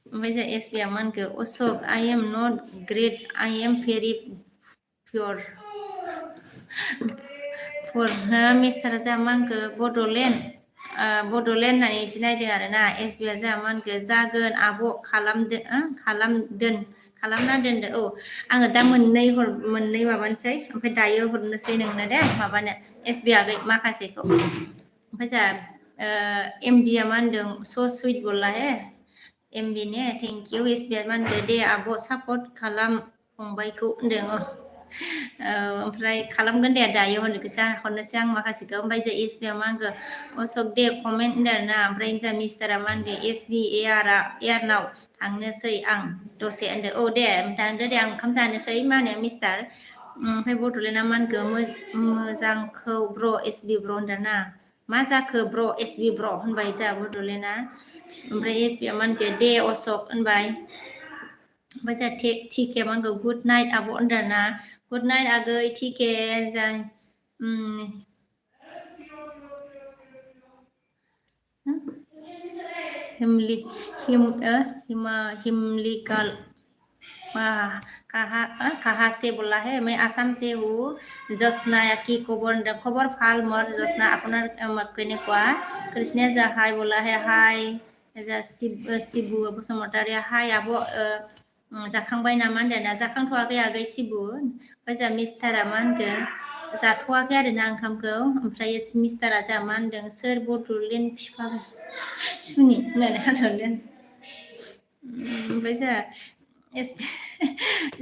ओमफ्राय जोंहा एसबिया मा होनखो अशक I am not great I am very poor मिस्टारा जोंहा मा होनखो बड'लेण्ड होननानै बिदि नायदों आरोना एसबिया जोंहा मा होनखो जागोन आब' खालामना दोनदो आङो दा मोननै माबानोसै ओमफ्राय दायो हरनोसै नोंनो दे माबानो एसबि आगै माखासेखौ ओमफ्राय जोंहा एमबिया मा होनदों स' सुइट बल्ला हे एमबि ने थेंक इउ एसबिया मा होनदों दे आब' सापर्ट खालाम फंबायखौ होनदों ओमफ्राय खालामगोन दे दायो हरनोसै आं माखासेखौ ओमफ्राय जों एसबिया मा होनखो अशक दे कमेन्ट होनदों आरोना ओमफ्राय जोंहा मिस्टारा मा होनदों एसबि एयारनाव थांनोसै आं दसे होनदों दे थांदो दे आं ओंखाम जानोसै मा होनो मिस्टार ओमफ्राय बड'लेण्डआ मा होनखो मोजांखौ ब्र एसबि ब्र होनदों ना मा जाखो ब्र एसबि ब्र होनबाय जोंहा बड'लेण्डआ ओमफ्राय एसबिया मा होनखो दे अशक होनबाय ओमफ्राय जोंहा टिके मा होनखो गुड नाइट आब' होनदों ना गुड नाइट आगै टिके हिमली हिम हिमलिकल कहाँ से बोला है मैं आसाम से हूँ जसना की खबर खबर फाल मर जसना अपना मक्कने कोआ कृष्णा जा हाय बोला है हाय जा शिबु बसुमतारी हाय आब' जाखांबाय नामा होनदों जाखांथ'वाखै आगै शिबु ओमफ्राय जा मिस्टारा मा होनगोन जाथ'वाखै आरोना ओंखामखौ ओमफ्राय मिस्टारा जा मा होनदों सोर बड'लेण्ड बिफा सुनि होननानै हाथरदों ओमफ्राय जा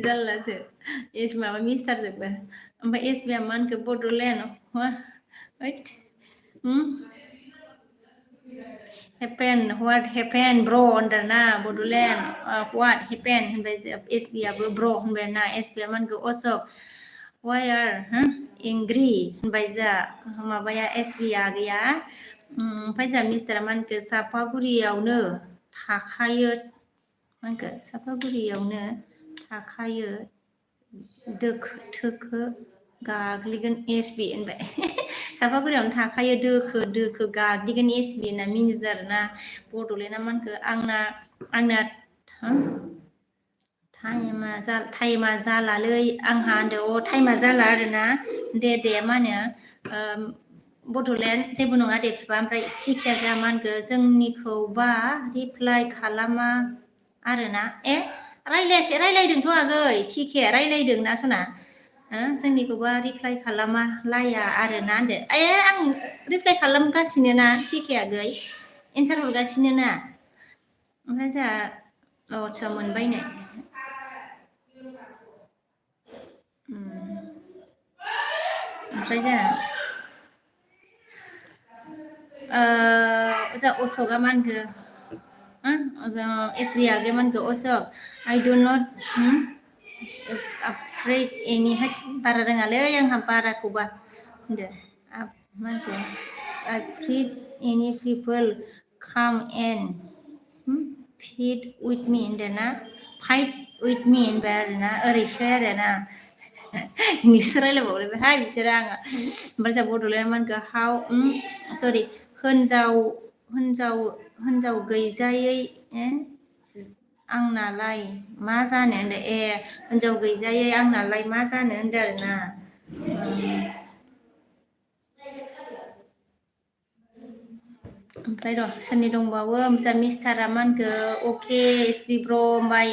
जारलासो माबा मिस्टारजोंबो ओमफ्राय एसबिआ मा होनखो बड'लेण्ड ओइट हेपेन व्हाट हेपेन ब्र' होनदों ना बड'लेण्ड व्हाट हेपेन होनबाय एसबिआबो ब्र' होनबाय ना एसबिआ मा होनखो अशक वाइ आर एंग्रि होनबाय जा माबाया एसबिआ गैया ओमफ्राय जा मिस्टारा मा होनखो सापागुरियावनो थाखायो मा होनखो सापागुरियावनो थाखायो थोखो गाग्लिगोन एसबि होनबाय सापागुरियावनो थाखायो दोखो गाग्लिगोन एसबि होनना मिनिदों आरोना बड'लेण्डआ मा होनखो आंना टाइमा जालालै आंहा होनदों टाइमा जाला आरोना दे मा होनो बड'लेण्ड जेबो नङा दे बिफा ओमफ्राय थिखाया जा मा होनखो जोंनिखौबा रिप्लाइ खालामा आरोना रायलायदोंथ' आगै थिखे रायलायदों ना सना जोंनिखौबा रिप्लाइ खालामा लाया आरोना होनदो आं रिप्लाइ खालामगासिनो ना थिखे आगै एन्सार हरगासिनो ना ओमफ्राय जोंहा आदसा मोनबाय नै ओमफ्राय जोंहा अशकआ मा होनखो एसबिआ आगै मा होनखो अशक आइ डु नट आफ्रेड एनि बारा रोङालै आंहा बाराखौबा होनदो मा होनखो आफ्रेड एनि पिपोल काम एन्ड फिट उइथ मी होनदों ना फाइट उइथ मी होनबाय आरोना ओरैसो आरोना इंलिससो रायलायबावलायबायहाय बिसोरो आङो ओमफ्राय जोंहा बड'लेण्ड मा होनखो हाउ सरि हिनजाव गैजायै आंनालाय मा जानो होनदों हिनजाव गैजायै आंनालाय मा जानो होनदों आरोना ओमफ्राय र' सोरनि दंबावो ओमफ्राय मिस्टारा मा होनखो अके एसबि ब्र ओमफ्राय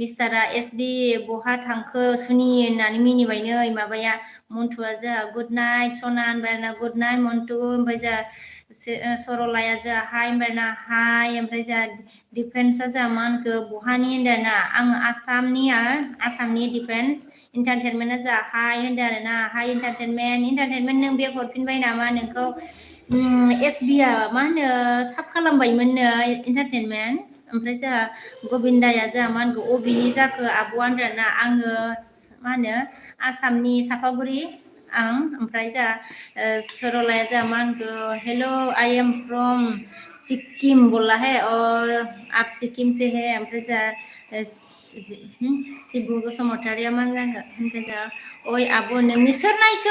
मिस्टारा एसबि बहा थांखो सुनि होननानै मिनिबाय नै माबाया मन्टुआ जोंहा गुड नाइट सना होनबाय आरोना गुड नाइट मन्टु ओमफ्राय जोंहा सरलाया जोंहा हाय होनबाय ना हाय ओमफ्राय जोंहा डिफेन्सआ जोंहा मा होनखो बहानि होनदों ना आं आसामनि डिफेन्स इन्टारटेनमेन्टआ जोंहा हाय होनदों आरोना हाय इन्टारटेनमेन्ट नों बेग हरफिनबाय नामा नोंखौ एसबिआ मा होनो साब खालामबायमोननो इन्टारटेनमेन्ट ओमफ्राय जोंहा गबिन्दाया जोंहा मा होनखो अबेनि जाखो आब'आ होनदों ना आङो मा होनो आसामनि सापागुरि आं ओमफ्राय जोंहा सरलाया जोंहा मा होनखो हेल' आइ एम फ्रम सिक्किम बोला है आप सिक्किम से है ओमफ्राय जोंहा शिबु बसुमतारिया मा होनखो जोंहा ओइ आब' नोंनि सोर नायखो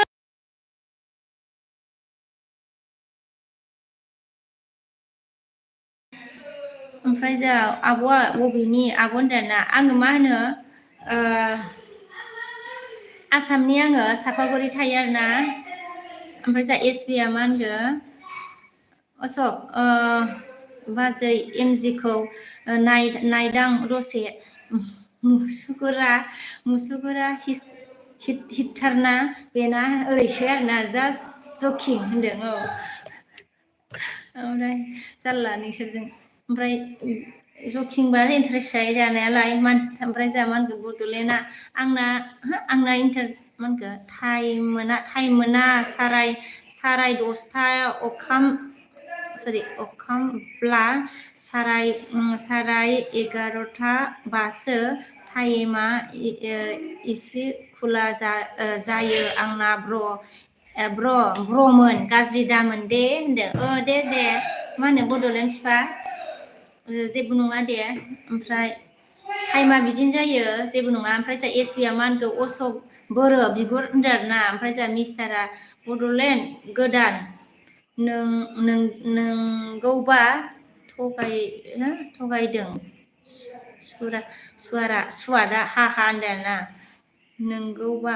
ओमफ्राय जोंहा आब'आ बबेनि आब' होनदों ना आङो मा होनो आसामनि आङो सापागुरि थायो आरोना ओमफ्राय जोंहा एसबिआ मा होनखो अशक बाजै एमजिखौ नायदां दसे मुसुगुरा हिटथारना बेना ओरैसो आरोना जास्ट जकिं होनदों ओमफ्राय जारला नोंसोरजों ओमफ्राय जकिंबा इन्टारेस्ट जायो जानायालाय ओमफ्राय जोंहा मा होनखो बड'लेण्डआ आंना मा होनखो टाइम मोना साराय दसथा अखामब्ला साराय 11ता बासो टाइमा एसे खुला जायो आंना ब्र'मोन गाज्रि दामोन दे होनदों दे मा होनो बड'लेण्ड फिफा जेबो नङा दे ओमफ्राय टाइमा बिदिनो जायो जेबो नङा ओमफ्राय जोंहा एसबिआ मा होनखो अशक बोरो बिगुर होनदों आरोना ओमफ्राय जोंहा मिस्टारा बड'लेण्ड गोदान नोंगौबा थगायदों सुवादा हा होनदों ना नोंगौबा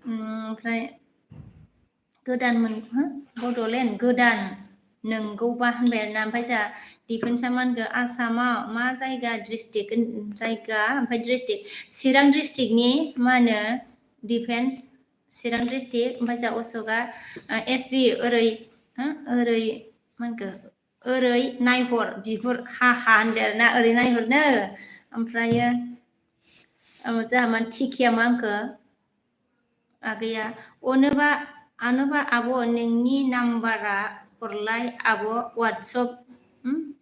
ओमफ्राय बड'लेण्ड गोदान नोंगौबा होनबाय आरोना ओमफ्राय जोंहा डिफेन्सआ मा होनगोन आसामाव मा जायगा ओमफ्राय डिस्ट्रिक्ट चिरां डिस्ट्रिक्टनि मा होनो डिफेन्स चिरां डिस्ट्रिक्ट ओमफ्राय जोंहा अशकआ एसबि ओरै मा होनखो ओरै नायहर बिगुर हा होनदो आरोना ओरै नायहरनो ओमफ्रायो जोंहा मा थिखिया मा होनखो आगैया आनोबा आब' नोंनि नाम्बारा हरलाय आब' वाट्सएप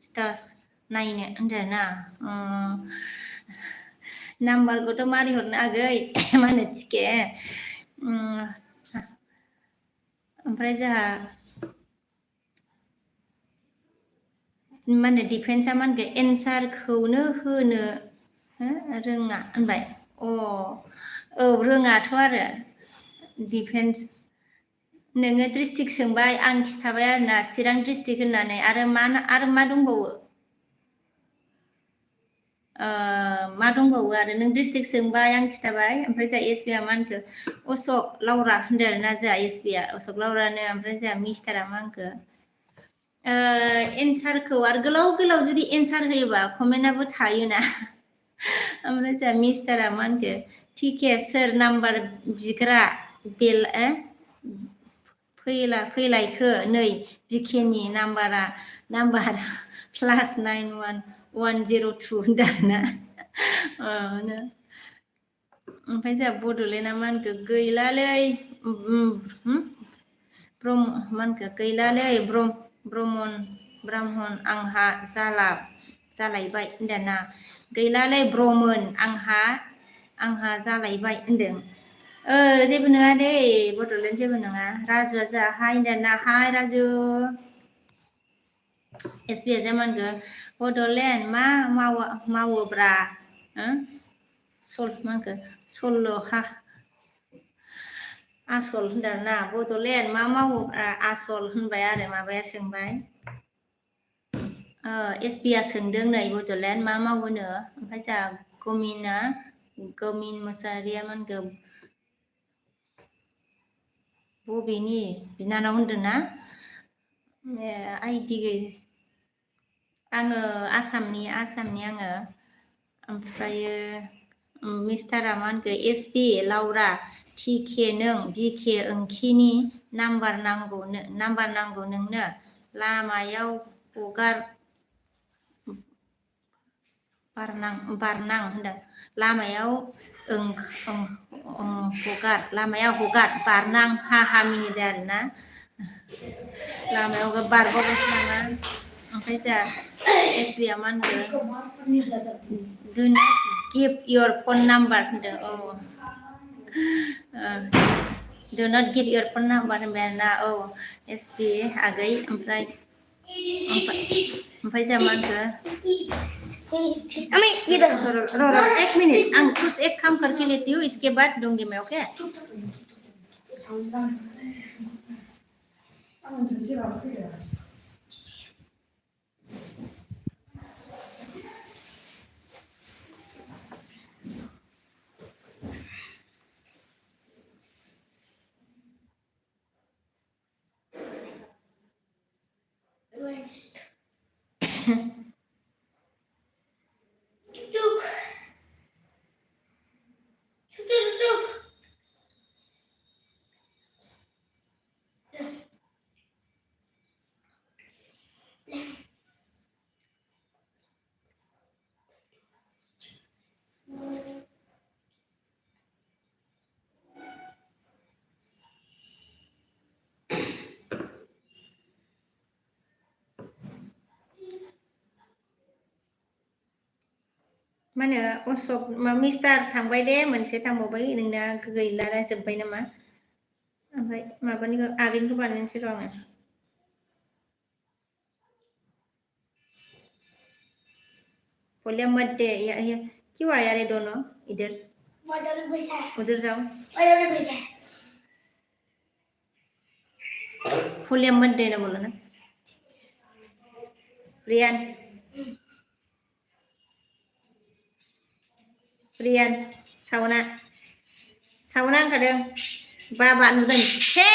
स्टेटास नायनो होनदों ना नाम्बारखौथ' मारै हरनो आगै मा होनो थिखे ओमफ्राय जोंहा मा होनो डिफेन्सआ मा होनगोन एन्सारखौनो होनो रोङा होनबाय औ रोङाथ' आरो डिफेन्स नोङो डिस्ट्रिक्ट सोंबाय आं खिथाबाय आरोना चिरां डिस्ट्रिक्ट होननानै आरो मा दंबावो आरो नों डिस्ट्रिक्ट सोंबाय आं खिथाबाय ओमफ्राय जोंहा एसबिआ मा होनखो अशक लावरा होनदों आरोना जोंहा एसबिआ अशक लावरानो ओमफ्राय जोंहा मिस्टारा मा होनखो एन्सारखौ आरो गोलाव जुदि एन्सार होयोबा कमेन्टआबो थायोना ओमफ्राय जोंहा मिस्टारा मा होनखो थिके सोर नाम्बार बिग्रा फैलायखो नै बिकेनि नाम्बार +9110 होनदों आरोना ओमफ्राय जोंहा बड'लेण्डआ मा होनखो गैलालै मा होनखो गैलालै ब्राह्मण आंहा जालायबाय होनदों ना गैलालै ब्रमोन आंहा जालायबाय होनदों जेबो नङा दे बड'लेण्ड जेबो नङा राजुआ जोंहा हाय होनदों ना हाय राजु एसबिआ जे मा होनगोन बड'लेण्ड मा मावोब्रा मा होनखो आसल होनदों ना बड'लेण्ड मा मावोब्रा आसल होनबाय आरो माबाया सोंबाय एसबिआ सोंदों नै बड'लेण्ड मा मावोनो ओमफ्राय जोंहा गमिन मोसाहारिया मा होनगोन बबेनि बिनानाव होनदों ना आइदि आङो आसामनि आङो ओमफ्रायो मिस्टारा मा होनखो एसबि लाउरा थिके नों बिके ओंखिनि नाम्बार नांगौ नोंनो लामायाव बारनां होनदों लामायाव हगार बारनां हा मिनिदों आरोना लामायाव बारबावबायसो नामा ओमफ्राय जोंहा एसबिआ मा होनखो do not give your phone number होनदों do not give your phone number होनबाय आरोना एसबि आगै ओमफ्राय जोंहा मा होनखो एक मिनिट आं कुछ एक काम करके लेती हूँ इसके बाद दूंगी मैं ओके मा होनो अशक मिस्टार थांबाय दे मोनसे थांबावबाय नोंना गैला जोब्बाय नामा ओमफ्राय माबानिखौ आगैनिखौ बानायनोसै र' आङो बोलिया मत दे क्यों आया रे दोनों इधर उधर जाओ भलिउम मध्ये ना बोलो ना Rian Rian Sauna Sauna kadang ba bạn नुदों हे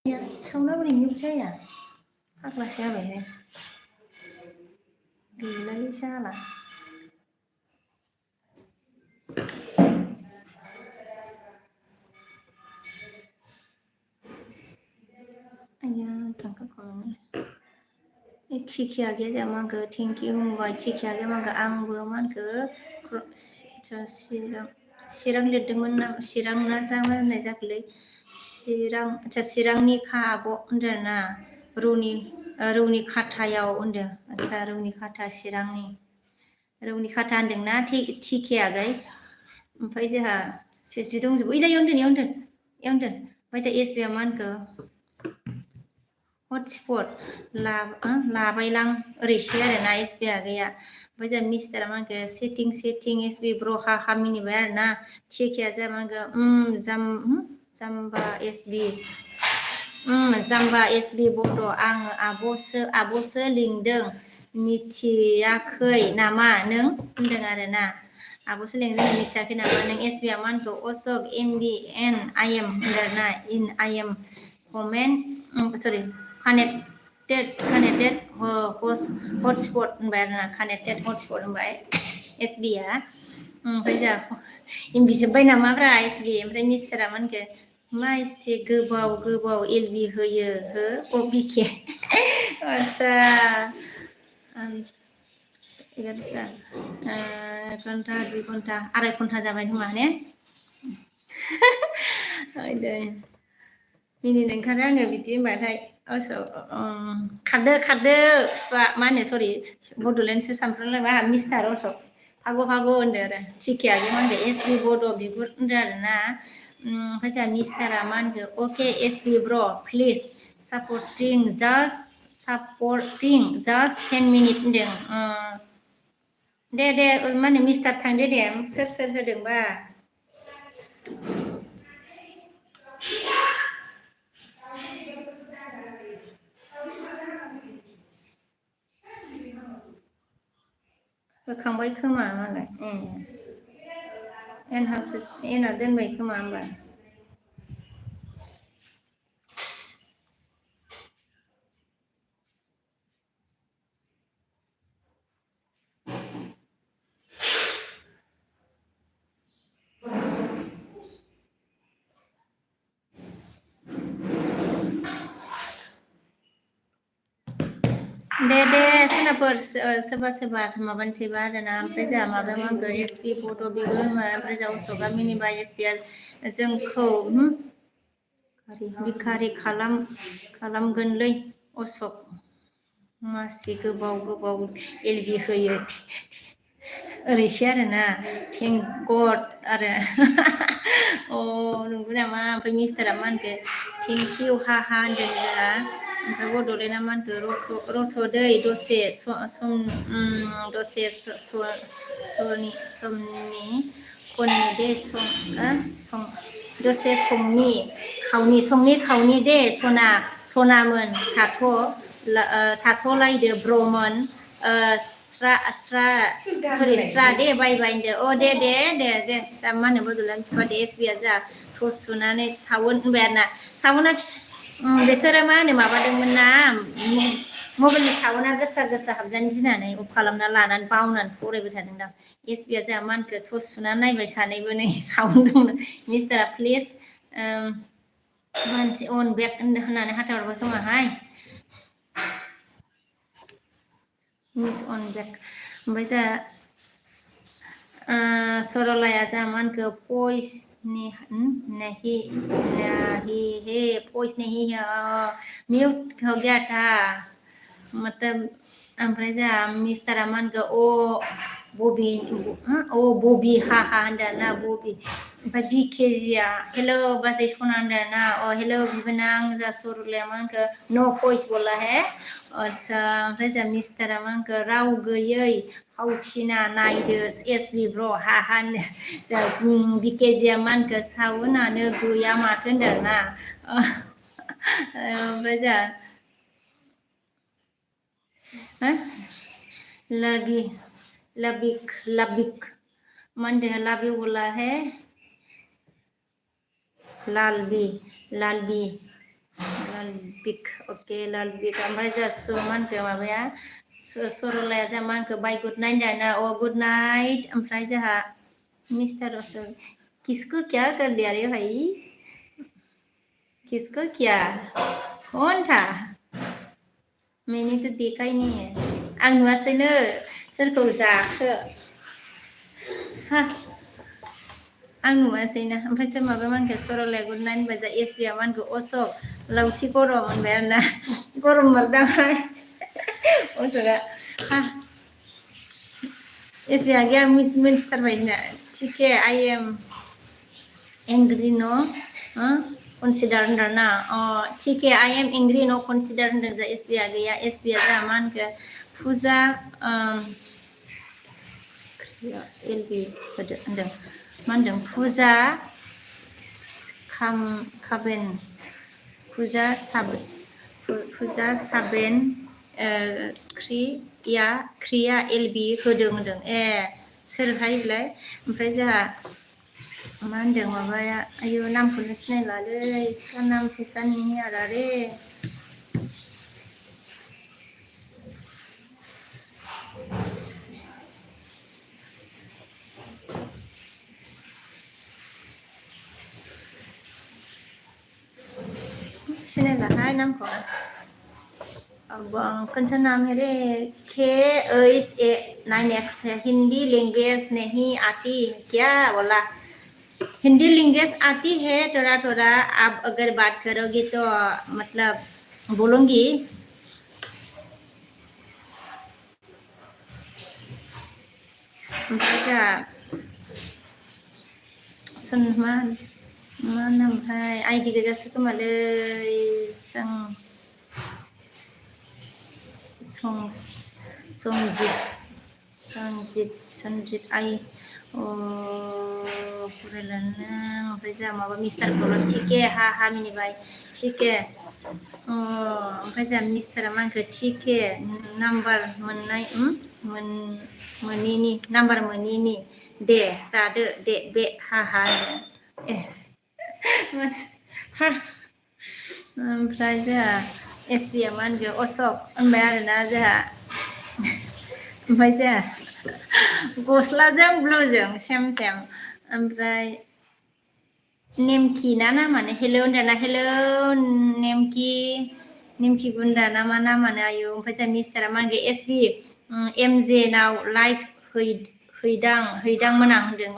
ya Sauna meringin saya apa siapa ya gila nih salah ayah tangkap kalau Chiki aja zaman ke thank you mbak Chiki aja mah आंबो मान ke चिरां लिरदोंमोन ना चिरां ना जामोन होननाय जाखोलै चिरांनि खा आब' होनदों ना रौनि खाथायाव होनदों आदसा रौनि खाथा चिरांनि रौनि खाथा होनदोंना थिके आगै ओमफ्राय जोंहा सेसि दंजोबो ओइ जाय उन्दोन ओमफ्राय जों एस बि आ मा होनखो हटस्पट लाबायलां ओरैसो आरोना एस बि आगैया ओमफ्राय जों मिस्टारा मा होनखो सेटिं एस बि ब्र हा मिनिबाय आरोना थिकेया जों मा होनखो जाम्बा एस बि जाम्बा एस बि बड' आङो आब'सो लिंदों मिथियाखै नामा नों होनदों आरोना आब'सो लिंदों मिथियाखै नामा नों एस बि आ मा होनखो अशक इन दि एन आइ एम होनदों आरोना इन आइ एम कमेन्ट सरि कानेक्टेड हटस्पट होनबाय आरोना कानेक्टेड हटस्पट होनबाय एस बि आ ओमफ्राय जोंहा बिजोब्बाय नामाब्रा एस बि ओमफ्राय मिस्टारा मा होनखो मा एसे गोबाव एल बि होयो हो अ बिके आदसा घन्टा 2 घन्टा 2.5 घन्टा जाबाय खोमा ने मिनिनो ओंखारो आङो बिदि होनबाथाय खारदो बिफा मा होनो सरि बड'लेण्डसो सानफ्रांलायबाय आंहा मिस्टार अशक फागु होनदो आरो थिकेयाजे मा होनदो एस बि बड' बिगुर होनदो आरोना ओमफ्राय जोंहा मिस्टारा मा होनखो अके एस बि ब्र प्लिज सापर्टिं जास्ट 10 मिनिट होनदों दे मा होनो मिस्टार थांदो दे सोर होदोंबा होखांबाय खोमा मालाय एना दोनबाय खोमा होमबा दे सोरनाफोर सोरबा माबानोसैबा आरोना ओमफ्राय जोंहा माबाया मा होनखो एस पि बड' बिगुर ओमफ्राय जोंहा अशकआ मिनिबाय एस पि आ जोंखौ बिखारि खालामगोनलै अशक मासि गोबाव एल बि होयो ओरैसो आरोना थेंक गड आरो अ नंगौ नामा ओमफ्राय मिस्टारा मा होनखो थेंक इउ हा होनदों जोंहा ओमफ्राय बड'लेण्डआ मा होनखो रथ'दै दसे दसे समनि खावनि दे सनामोन थाथ'लायदो ब्रमोन स्रा दे बाय होनदो अ दे जा मा होनो बड'लेण्ड बिफा दे एस बि आ जा टर्स सुनानै सावोन होनबाय आरोना सावोना बिसोरो मा होनो माबादोंमोन ना मबाइलनि सावोना गोसा हाबजानो गिनानै अफ खालामना लानानै बावनानै फरायबाय थादोंदां एस बि आ जोंहा मा होनखो टर्स सुनानै नायबाय सानैबो नै साउन्ड दंनो मिस्टारा प्लिज अन बेक होननानै हाथाहरबाय खोमाहाय मिस अन बेक ओमफ्राय जोंहा सरलाया जोंहा मा होनखो पइस नहीं है म्यूट हो गया था मतलब ओमफ्राय जोंहा मिस्टारा मा होनखो बबि हा होनदों ना बबि ओमफ्राय बिकेजिया हेलौ बाजै सना होनदों ना हेलौ बिबोनां जोंहा सरलाया मा होनखो न' भइस बोला है आदसा ओमफ्राय जोंहा मिस्टारा मा होनखो राव गैयै फावथिना नायदो एस बि ब्र हा होनदों बिकेजिया मा होनखो सावोनानो गैया माथो होनदों आरोना ओमफ्राय जोंहा लबिक मंडे लव यू बोला है लालबिक ओके लालबिक ओमफ्राय जोंहा मा होनखो माबाया सरलाया जोंहा मा होनखो बाय गुड नाइट होनदों ना गुड नाइट ओमफ्राय जोंहा मिस्टार अशक किसको क्या कर दिया रे भाई किसको क्या कौन था मैंने तो देखा ही नहीं है आं नुवासैनो सोरखौ जाखो हा आं नुवासैना ओमफ्रायसो माबा मा होनखो सरलाया गुड नाइट होनबाय जा एस बि आ मा होनखो अशक लावथि गरम मोनबाय आरोना गरम मोनदांहाय असका हा एसबि आगैया मिन्थिथारबाय ना ठीक है आई एम एंग्री नो कनसिडार होनदों ना ठीक है आई एम एंग्री नो कनसिडार होनदों जा एसबि आगैया एसबि आ जा मा होनखो फुजा एलबि होदो होनदों मा होनदों फुजा खाबेन फुजा साबेन क्रिया एलबि होदों होनदों ए सोरहाय बिलाय ओमफ्राय जोंहा मा होनदों माबाया आयु नामखौनो सिनायलालै इसका नाम फैसा नहीं आ रहा रे सिनायलाहाय नामखौ अब कौन सा नाम है रे KH9X है हिंदी लैंग्वेज नहीं आती क्या बोला हिंदी लैंग्वेज आती है थोड़ा थोड़ा आप अगर बात करोगी तो मतलब बोलूंगी ओमफ्राय जा सुन मा नामहाय आइडि गोजासो खोमालै संजित आई फरायलानो ओमफ्राय जोंहा माबा मिस्टारखौल' थिके हा मिनिबाय थिके ओमफ्राय जोंहा मिस्टारा मा होनखो थिके नाम्बार मोनैनि दे जादो दे बे हा ए हा ओमफ्राय जोंहा एसबिया मा होनखो अशक होनबाय आरोना जोंहा ओमफ्राय जोंहा गस्लाजों ब्लुजों सेम ओमफ्राय नेमकि ना नामानो हेलौ होनदाना हेलौ नेमकि गुन्दा नामा नामानो आयु ओमफ्राय जोंहा मिस्टारा मा होनखो एसबि एमजे नाव लाइक हैदांमोन आं होनदों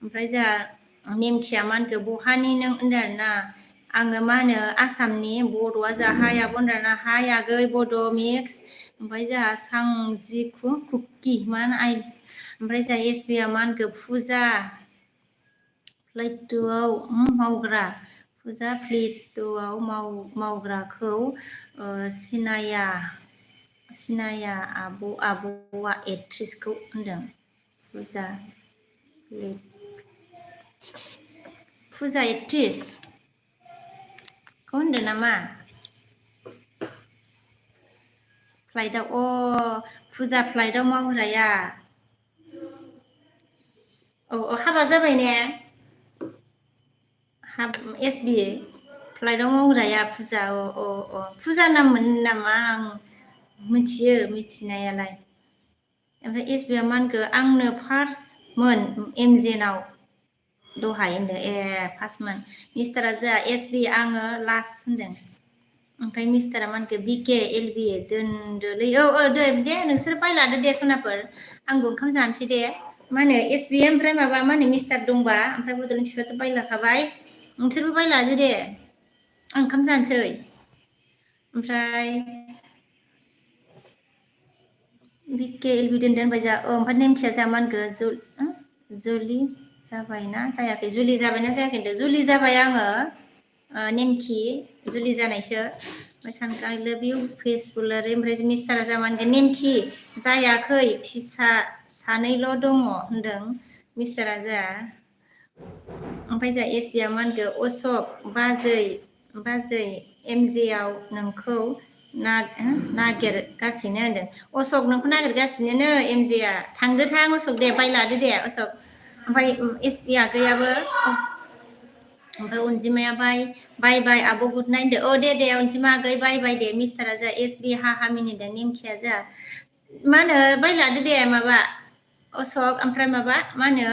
ओमफ्राय जोंहा नेमखिया मा होनखो बहानि नों होनदों आरोना आङो मा होनो आसामनि बड'आ जोंहा हायाबो होनदोंना हाय आगै बड' मिक्स ओमफ्राय जोंहा सांजिखु कुक्कि मा होनो ओमफ्राय जोंहा एसबिया मा होनखो फुजा फ्लैटआव मावग्रा फुजा फ्लैटआव मावग्राखौ सिनाया आब'आ एक्ट्रिसखौ होनदों फुजा एक्ट्रिसखौ होनदों नामा फ्लाइटआव फुजा फ्लाइटआव मावग्राया हाबा जाबाय ने एसबि फ्लाइटआव मावग्राया फुजा फुजा नाममोन नामा आं मिथियो मिथिनायालाय ओमफ्राय एसबिया मा होनखो आंनो फार्स्टमोन एमजेनाव दहाय होनदों फार्स्टमोन मिस्टारा जोंहा एसबि आङो लास्ट होनदों ओमफ्राय मिस्टारा मा होनखो बिके एलबि दोनदोलै दे नोंसोर बायलादो दे सनाफोर आंबो ओंखाम जानोसै दे मा होनो एसबि ओमफ्राय माबा मा होनो मिस्टार दंबा ओमफ्राय बड'लेण्ड बिफायाथ' बायलाखाबाय नोंसोरबो बायलादो दे आं ओंखाम जानोसै ओमफ्राय बिके एलबि दोनदो होनबाय जा ओमफ्राय नेमखिया जा मा होनखो जुलि जाबायना जायाखै जुलि जाबायना जायाखै होनदों जुलि जाबाय आङो नेमखि जुलि जानायसो ओमफ्राय सानखो आइ लाभ इउ फेसबुलारि ओमफ्राय मिस्टारा जा मा होनगोन नेमखि जायाखै फिसा सानैल' दङ होनदों मिस्टारा जा ओमफ्राय जा एसबिया मा होनखो अशक बाजै एमजेआव नोंखौ नागिरगासिनो होनदों अशक नोंखौ नागिरगासिनो एमजेआ थांदो थां अशक दे बायलादो दे अशक ओमफ्राय एसबि आगैयाबो ओमफ्राय अनजिमाया बाय आब' गुड नाइट होनदो दे अनजिमा आगै बाय दे मिस्टारा जा एसबि हा मिनिदों नेमखिया जा मा होनो बायलादो दे माबा अशक ओमफ्राय माबा मा होनो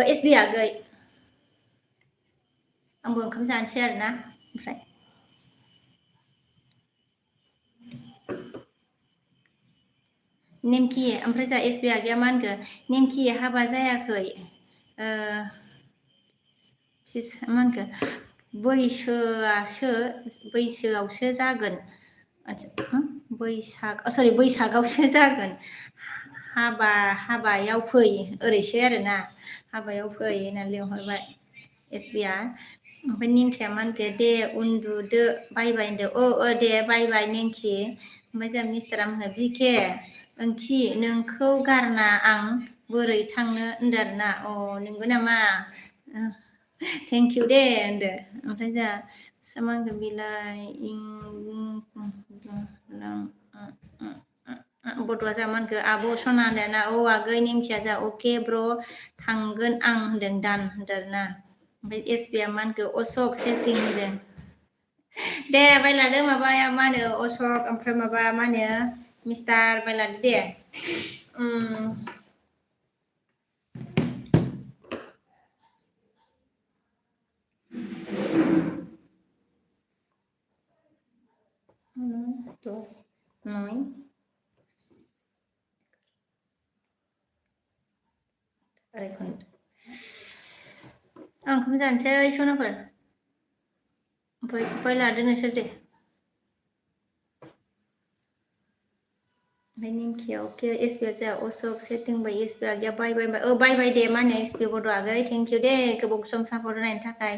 एसबि आगै आंबो ओंखाम जानोसै आरोना ओमफ्राय नेमखि ओमफ्राय जा एसबि आगैया मा होनखो नेमखि हाबा जायाखै मा होनखो बैसोआवसो जागोन बैसागावसो जागोन हाबायाव फै ओरैसो आरोना हाबायाव फै होननानै लिंहरबाय एसबिया ओमफ्राय नेंखिया मा होनखो दे उन्दुदो बायबाय होनदो दे बायबाय नेंखि ओमफ्राय जोंहा मिस्टारा मा होनो बिके ओंखि नोंखौ गारना आं बोरै थांनो होनदो आरोना नंगौ नामा थेंक इउ दे होनदो ओमफ्राय जोंहा मा होनगोन बिलाय बड'आ जा मा होनखो आब' सना होनदो ना आगै नेंखिया जा अके ब्र थांगोन आं होनदों दान होनदो आरोना ओमफ्राय एसबिया मा होनखो अशक सेटिं होनदों दे बायलादो माबाया मा होनो अशक ओमफ्राय माबा मा होनो मिस्टार बायलादो दे dos nueve आं ओंखाम जानोसै सनाफोर ओमफ्राय लादो नोंसोर दे ओमफ्राय नेंखिया अके एसबिया जाया अशक सेटिं बाय एसबिया गैया बाय दे मा होनो एसबि बड' आगै थेंक इउ दे गोबाव सम सापर्ट होनायनि थाखाय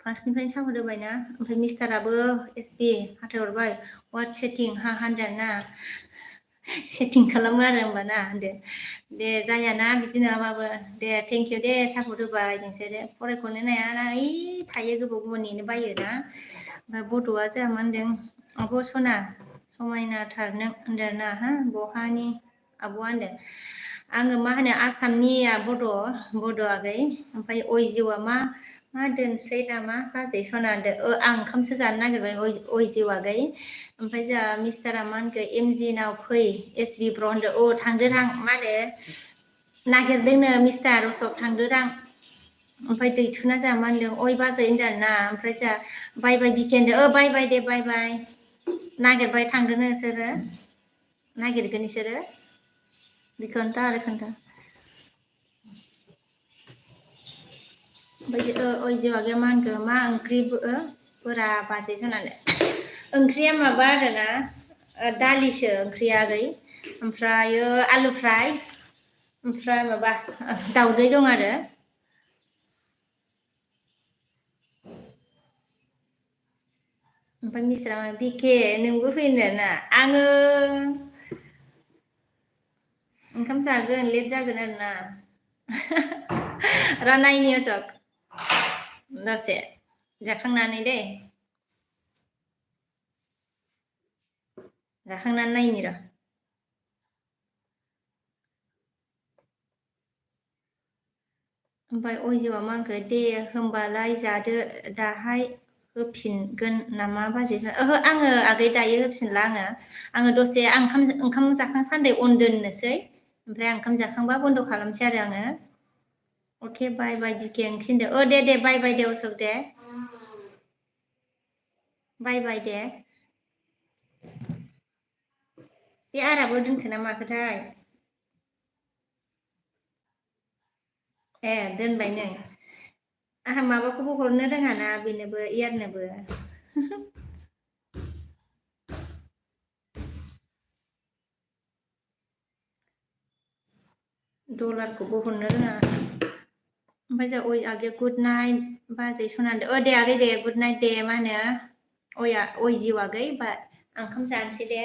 फार्स्टनिफ्रायनो सापर्ट होबायना ओमफ्राय मिस्टाराबो एसबि फाथायहरबाय वाट सेटिं होनदों ना सेटिं खालामो आरो होमबाना होनदो दे जायाना बिदि नङाबाबो दे थेंक इउ दे सापर्ट होबाय नोंसोरो फरायख'नो नाया ओइ थायो गोबाव नेनो बायोना ओमफ्राय बड'आ जोंहा मा होनदों आब' सना समायनाथार नों होनदों आरोना बहानि आब'आ होनदों आङो मा होनो आसामनिया बड' आगै ओमफ्राय अयजिउआ मा दोनसै नामा बाजै सना होनदो आं ओंखामसो जानो नागिरबाय अयजिउ आगै ओमफ्राय जोंहा मिस्टारा मा होनखो एमजिनाव फै एसबि ब्र होनदो थांदो थां मा होनो नागिरदोंनो मिस्टार अशक थांदो थां ओमफ्राय दैथुना जोंहा मा होनदों अय बाजै होनदों आरोना ओमफ्राय जोंहा बाय बिके होनदो बाय दे बाय नागिरबाय थांदो नोंसोरो नागिरगोन इसोरो बेखौनोथ' आरो खोन्था ओमफ्राय अयजिउ आगैया मा होनखो मा ओंख्रि बोरा बाजै सनानो ओंख्रिया माबा आरोना दालिसो ओंख्रिया आगै ओमफ्रायो आलु फ्राय ओमफ्राय माबा दाउदै दं आरो ओमफ्राय मिस्टारा बिके नोंबो फै होनदो आरोना आङो ओंखाम जागोन लेट जागोन आरोना र' नायनि अशक दसे जाखांनानै दै जाखांनानै नायनि र' ओमफ्राय अयजिउआ मा होनखो दे होमबालाय जादो दाहाय होफिनगोन नामा बाजै ओहो आङो आगै दायो होफिनला आङो दसे आं ओंखाम जाखां सान्दै अन दोननोसै ओमफ्राय आं ओंखाम जाखांबा बन्द' खालामसै आरो आङो अके बाय बिके ओंखि होनदो दे बाय दे अशक दे बाय दे बे आराबो दोनखो ना माखोथाय दोनबायनो आंहा माबाखौबो हरनो रोङाना बेनोबो इयारनोबो डलारखौबो हरनो रोङा ओमफ्राय जों आगैया गुड नाइट बाजै सना होनदो दे आगै दे गुड नाइट दे मा होनो अयजिउ आगै ओंखाम जानोसै दे